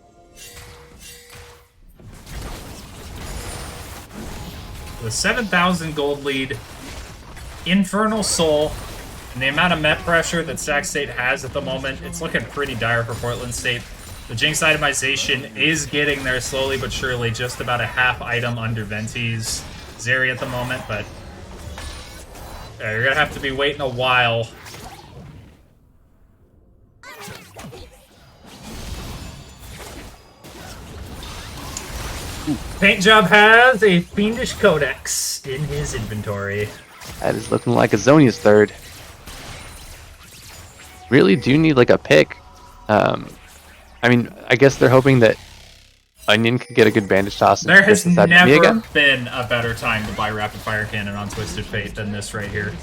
The 7,000 gold lead, Infernal Soul, and the amount of met pressure that Sac State has at the moment, it's looking pretty dire for Portland State. The Jinx itemization is getting there slowly but surely, just about a half item under Venti's Zeri at the moment, but you're gonna have to be waiting a while. Paint Job has a Fiendish Codex in his inventory. That is looking like a Zonia's third. Really do need like a pick. I mean, I guess they're hoping that Onion can get a good bandage toss. There has against that never enemy again. been a better time to buy Rapid Fire Cannon on Twisted Fate than this right here.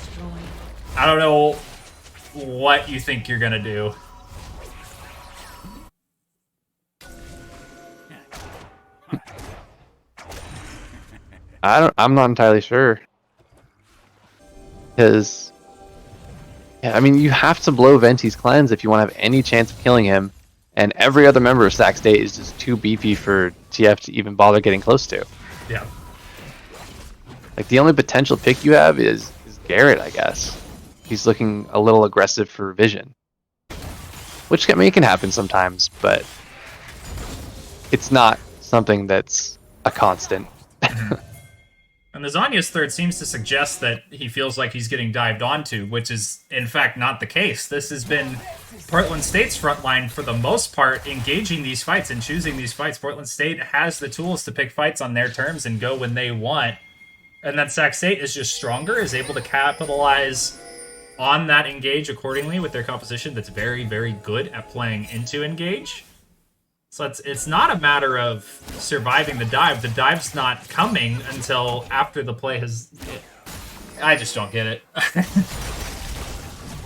I don't know what you think you're gonna do. I'm not entirely sure. Because, yeah, I mean, you have to blow Venti's cleanse if you want to have any chance of killing him. And every other member of Sac State is just too beefy for TF to even bother getting close to. Yeah. Like, the only potential pick you have is Garrett, I guess. He's looking a little aggressive for vision. Which, I mean, it can happen sometimes, but it's not something that's a constant. And the Zanya's third seems to suggest that he feels like he's getting dived onto, which is, in fact, not the case. This has been Portland State's front line for the most part, engaging these fights and choosing these fights. Portland State has the tools to pick fights on their terms and go when they want. And then Sac State is just stronger, is able to capitalize on that engage accordingly with their composition that's very, very good at playing into engage. So it's not a matter of surviving the dive. The dive's not coming until after the play has... I just don't get it.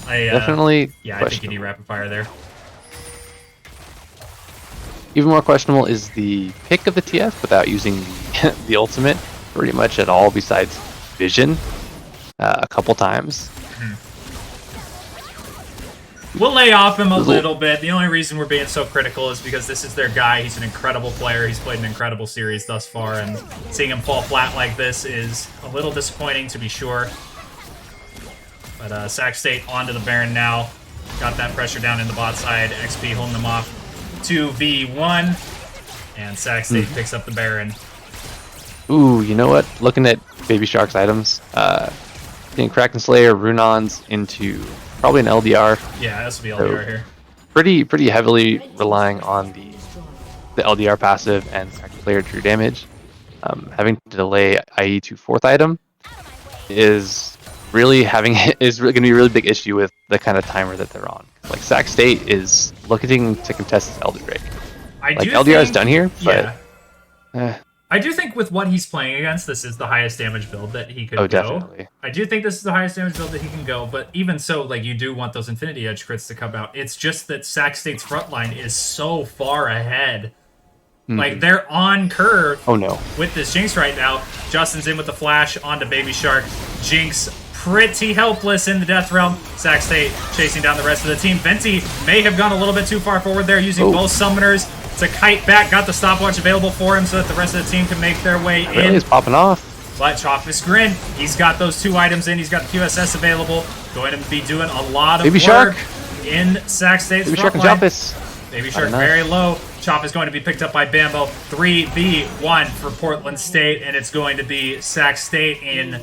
Definitely. Yeah, I think you need rapid fire there. Even more questionable is the pick of the TF without using the ultimate pretty much at all besides vision a couple times. We'll lay off him a little bit. The only reason we're being so critical is because this is their guy. He's an incredible player. He's played an incredible series thus far, and seeing him fall flat like this is a little disappointing, to be sure. But Sac State onto the Baron now. Got that pressure down in the bot side. XP holding them off 2v1. And Sac State picks up the Baron. Ooh, you know what? Looking at Baby Shark's items, getting Kraken Slayer, Runons into probably an LDR. Yeah, this will be LDR here. Pretty heavily relying on the LDR passive and Kraken Slayer true damage. Having to delay IE to 4th item is really going to be a really big issue with the kind of timer that they're on. Like Sac State is looking to contest this Elder Drake. LDR is done here, but I do think with what he's playing against, this is the highest damage build that he could go. Definitely. I do think this is the highest damage build that he can go, but even so, like, you do want those Infinity Edge crits to come out. It's just that Sac State's front line is so far ahead. Like, they're on curve with this Jinx right now. Justin's in with the flash onto Baby Shark. Jinx pretty helpless in the Death Realm. Sac State chasing down the rest of the team. Venti may have gone a little bit too far forward there using both summoners to kite back. Got the stopwatch available for him so that the rest of the team can make their way in. Really is popping off. But Choppus Grin, he's got those 2 items in. He's got the QSS available. Going to be doing a lot of Baby work Shark in Sac State's Baby Shark and front line. Choppus. Baby Shark very low. Chop is going to be picked up by Bambo. 3v1 for Portland State, and it's going to be Sac State in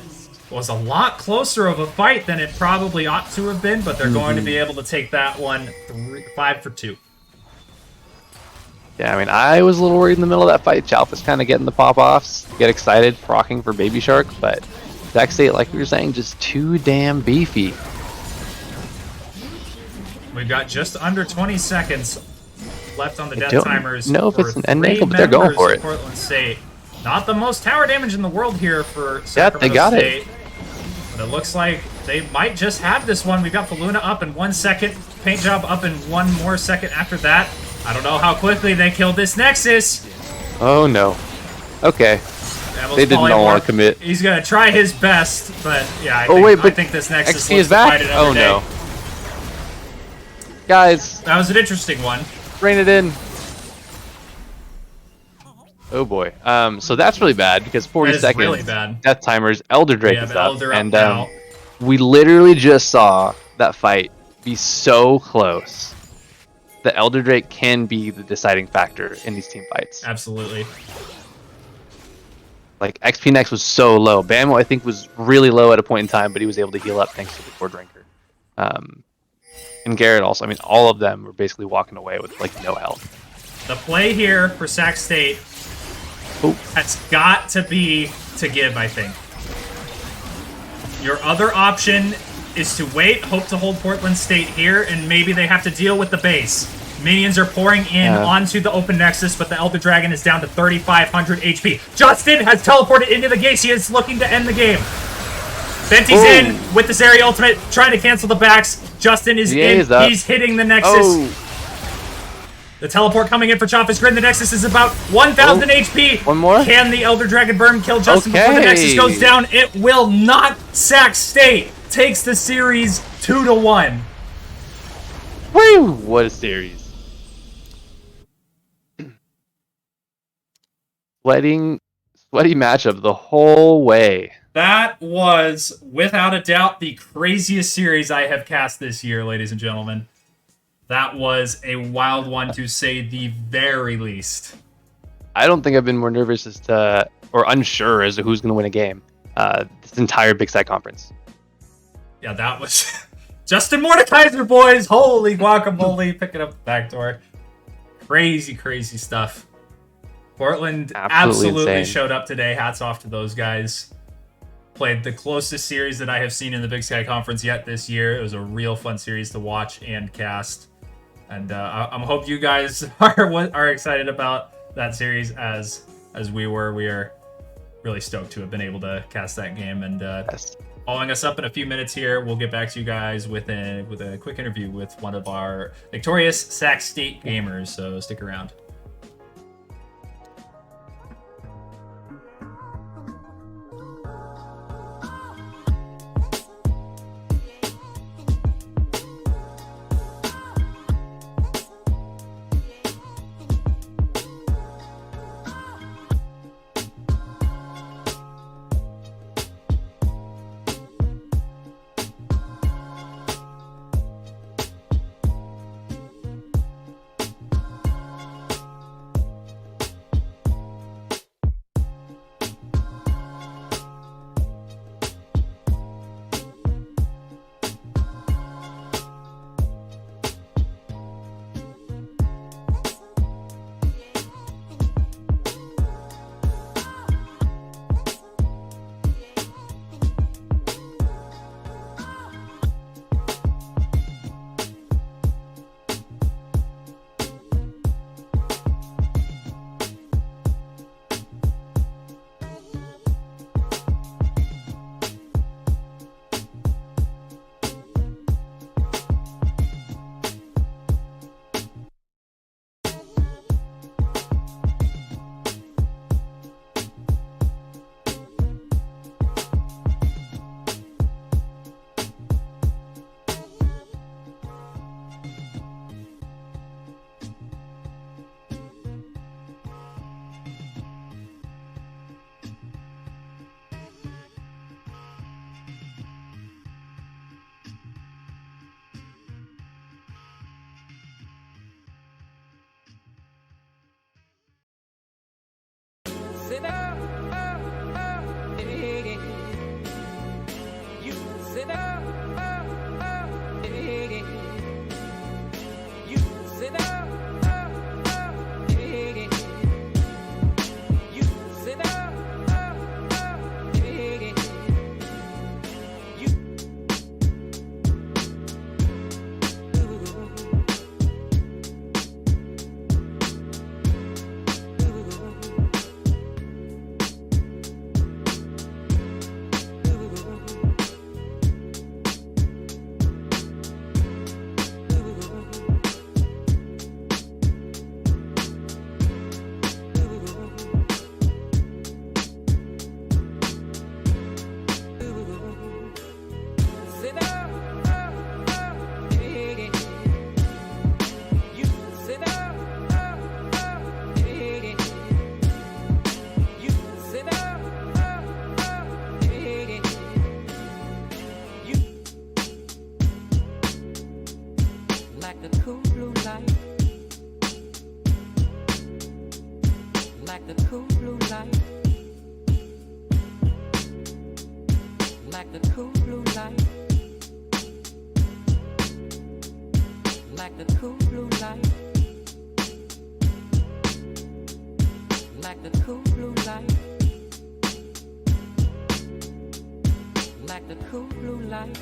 was a lot closer of a fight than it probably ought to have been, but they're going to be able to take that one 5-2. Yeah, I mean, I was a little worried in the middle of that fight. Chalpa's kind of getting the pop-offs, get excited, procking for Baby Shark, but Sac State, like we were saying, just too damn beefy. We've got just under 20 seconds left on the death timers. No, if it's an end ankle, but they're they're going for it. Portland State. Not the most tower damage in the world here for Sacramento they got State. But it looks like they might just have this one. We've got Faluna up in 1 second. Paint Job up in 1 more second after that. I don't know how quickly they killed this Nexus. Oh no. Okay. They did not want to commit. He's going to try his best, but yeah, I think this Nexus XP is back? Oh day. no. Guys. That was an interesting one. Rein it in. Oh boy. So that's really bad because 40 seconds. Really bad. Death timers. Elder Drake is up. Elder And now. we literally just saw that fight be so close. The Elder Drake can be the deciding factor in these team fights. Absolutely. Like XP Next was so low. Bamo I think was really low at a point in time, but he was able to heal up thanks to the core drinker. And Garrett also. I mean, all of them were basically walking away with like no health. The play here for Sac State has got to be to give, I think. Your other option is to wait, hope to hold Portland State here, and maybe they have to deal with the base. Minions are pouring in onto the open Nexus, but the Elder Dragon is down to 3,500 HP. Justin has teleported into the gates. He is looking to end the game. Venti's in with the Zeri ultimate, trying to cancel the backs. Justin is in. He's hitting the Nexus. The teleport coming in for Choppus Grin. The Nexus is about 1,000 HP. One more? Can the Elder Dragon Burn kill Justin before the Nexus goes down? It will not. Sac State takes the series 2-1. Woo! What a series. Sweaty matchup the whole way. That was, without a doubt, the craziest series I have cast this year, ladies and gentlemen. That was a wild one, to say the very least. I don't think I've been more nervous as to, or unsure as to who's going to win a game this entire Big Sky Conference. Yeah, that was Justin Mordekaiser, boys. Holy guacamole, picking up the backdoor. Crazy, crazy stuff. Portland absolutely showed up today. Hats off to those guys. played the closest series that I have seen in the Big Sky Conference yet this year. It was a real fun series to watch and cast. And I hope you guys are excited about that series as we were. We are really stoked to have been able to cast that game. And following us up in a few minutes here, we'll get back to you guys with a quick interview with one of our victorious Sac State gamers. So stick around. Sit up, hey. You sit up, hey. You sit up, hey. You sit up, hey. Like the cool blue light. Like the cool blue light. Like the cool blue light. Like the cool blue light. Like the cool blue light.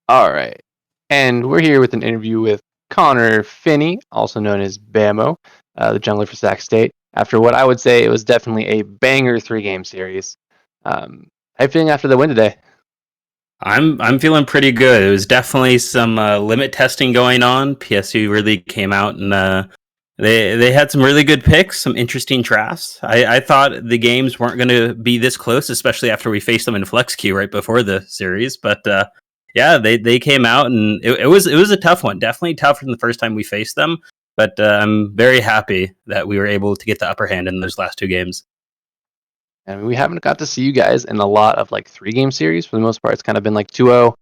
All right. And we're here with an interview with Connor Finney, also known as Bamo, the jungler for Sac State, after what I would say it was definitely a banger 3-game series. How you feeling after the win today? I'm feeling pretty good. It was definitely some limit testing going on. PSU really came out and they had some really good picks, some interesting drafts. I thought the games weren't going to be this close, especially after we faced them in flex queue right before the series. But yeah, they came out and it was a tough one. Definitely tougher than the first time we faced them. But I'm very happy that we were able to get the upper hand in those last 2 games. And we haven't got to see you guys in a lot of like 3-game series. For the most part, it's kind of been like 2-0,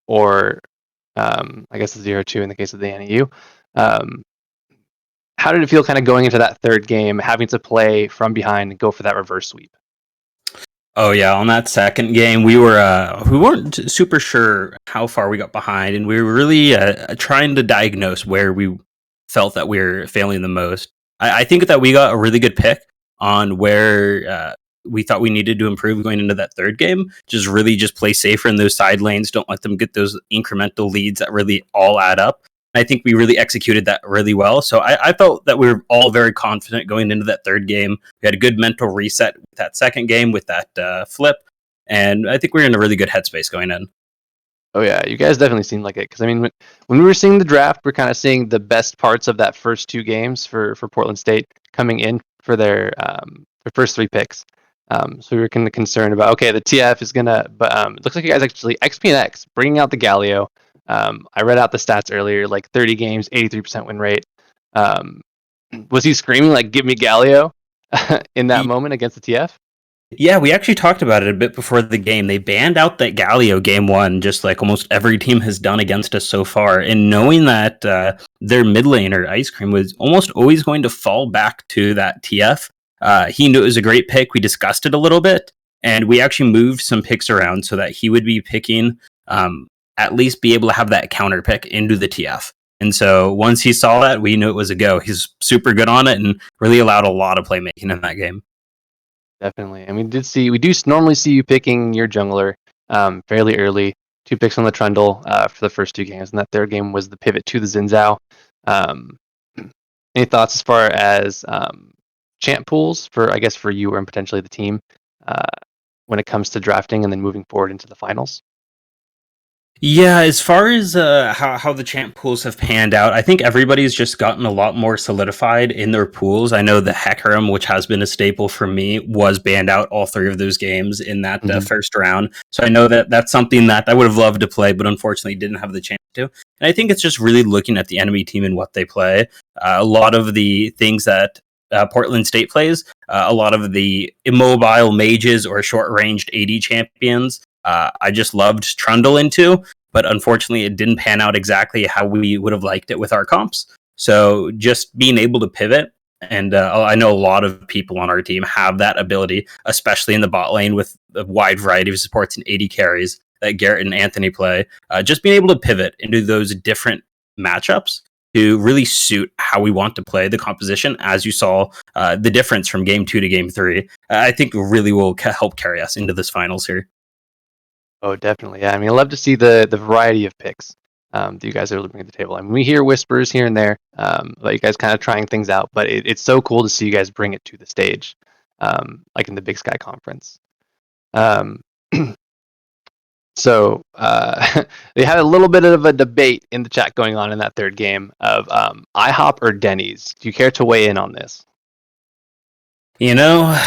or I guess 0-2 in the case of the NEU. How did it feel kind of going into that 3rd game, having to play from behind and go for that reverse sweep? Oh yeah, on that 2nd game, we weren't super sure how far we got behind, and we were really trying to diagnose where we felt that we were failing the most. I think that we got a really good pick on where we thought we needed to improve going into that 3rd game. Just really just play safer in those side lanes. Don't let them get those incremental leads that really all add up. I think we really executed that really well. So I felt that we were all very confident going into that 3rd game. We had a good mental reset with that 2nd game with that flip. And I think we were in a really good headspace going in. Oh yeah, you guys definitely seemed like it. Because I mean, when we were seeing the draft, we're kind of seeing the best parts of that first 2 games for Portland State coming in for their first 3 picks. So we were kind of concerned about, okay, the TF is gonna, but it looks like you guys actually XP&X bringing out the Galio. I read out the stats earlier, like 30 games, 83% win rate. Was he screaming like "Give me Galio" in that moment against the TF? Yeah, we actually talked about it a bit before the game. They banned out that Galio game 1, just like almost every team has done against us so far. And knowing that their mid laner, Ice Cream, was almost always going to fall back to that TF, he knew it was a great pick. We discussed it a little bit, and we actually moved some picks around so that he would be picking, at least be able to have that counter pick into the TF. And so once he saw that, we knew it was a go. He's super good on it and really allowed a lot of playmaking in that game. Definitely. And we do normally see you picking your jungler fairly early. 2 picks on the Trundle for the first 2 games, and that 3rd game was the pivot to the Xin Zhao. Any thoughts as far as champ pools for you and potentially the team when it comes to drafting and then moving forward into the finals? Yeah, as far as how the champ pools have panned out, I think everybody's just gotten a lot more solidified in their pools. I know the Hecarim, which has been a staple for me, was banned out all 3 of those games in that first round. So I know that that's something that I would have loved to play, but unfortunately didn't have the chance to. And I think it's just really looking at the enemy team and what they play. A lot of the things that Portland State plays, a lot of the immobile mages or short-ranged AD champions, I just loved Trundle into, but unfortunately it didn't pan out exactly how we would have liked it with our comps. So just being able to pivot, and I know a lot of people on our team have that ability, especially in the bot lane with a wide variety of supports and AD carries that Garrett and Anthony play. Just being able to pivot into those different matchups to really suit how we want to play the composition, as you saw the difference from game 2 to game 3, I think really will help carry us into this finals here. Oh, definitely. Yeah, I mean, I love to see the variety of picks that you guys are bringing to the table. I mean, we hear whispers here and there about you guys kind of trying things out, but it's so cool to see you guys bring it to the stage, like in the Big Sky Conference. So they had a little bit of a debate in the chat going on in that 3rd game of IHOP or Denny's. Do you care to weigh in on this? You know,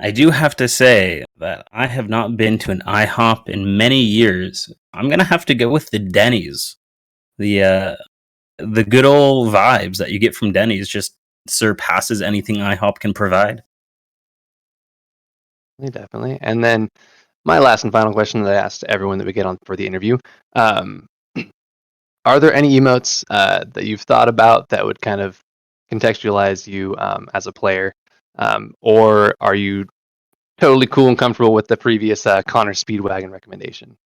I do have to say that I have not been to an IHOP in many years. I'm gonna have to go with the Denny's. The good old vibes that you get from Denny's just surpasses anything IHOP can provide. Definitely. And then my last and final question that I asked everyone that we get on for the interview: are there any emotes that you've thought about that would kind of contextualize you as a player? Or are you totally cool and comfortable with the previous Connor Speedwagon recommendation?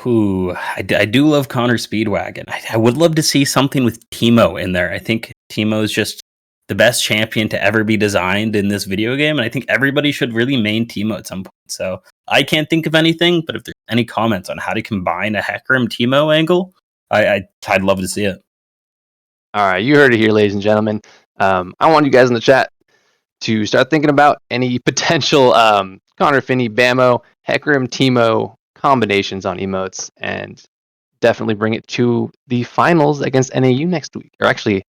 Ooh, I do love Connor Speedwagon. I would love to see something with Timo in there. I think Timo is just the best champion to ever be designed in this video game, and I think everybody should really main Teemo at some point. So I can't think of anything, but if there's any comments on how to combine a Hecarim Teemo angle, I'd love to see it. All right, you heard it here, ladies and gentlemen. I want you guys in the chat to start thinking about any potential Connor Finney, Bamo, Hecarim, Teemo combinations on emotes, and definitely bring it to the finals against NAU next week. Or actually,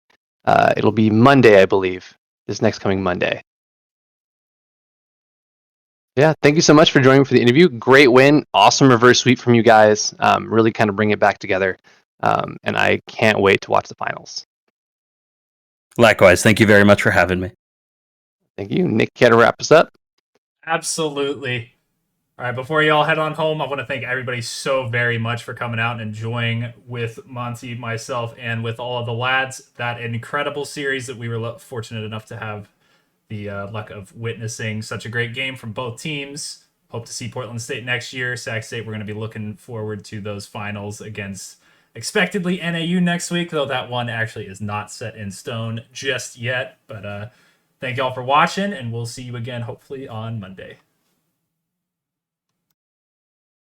it'll be Monday, I believe, this next coming Monday. Yeah, thank you so much for joining me for the interview. Great win. Awesome reverse sweep from you guys. Really kind of bring it back together. And I can't wait to watch the finals. Likewise, thank you very much for having me. Thank you. Nick, care to wrap us up? Absolutely. All right, before you all head on home, I want to thank everybody so very much for coming out and enjoying with Monty, myself, and with all of the lads that incredible series that we were fortunate enough to have the luck of witnessing. Such a great game from both teams. Hope to see Portland State next year. Sac State, we're going to be looking forward to those finals against expectedly NAU next week, though that one actually is not set in stone just yet. But thank y'all for watching, and we'll see you again hopefully on Monday.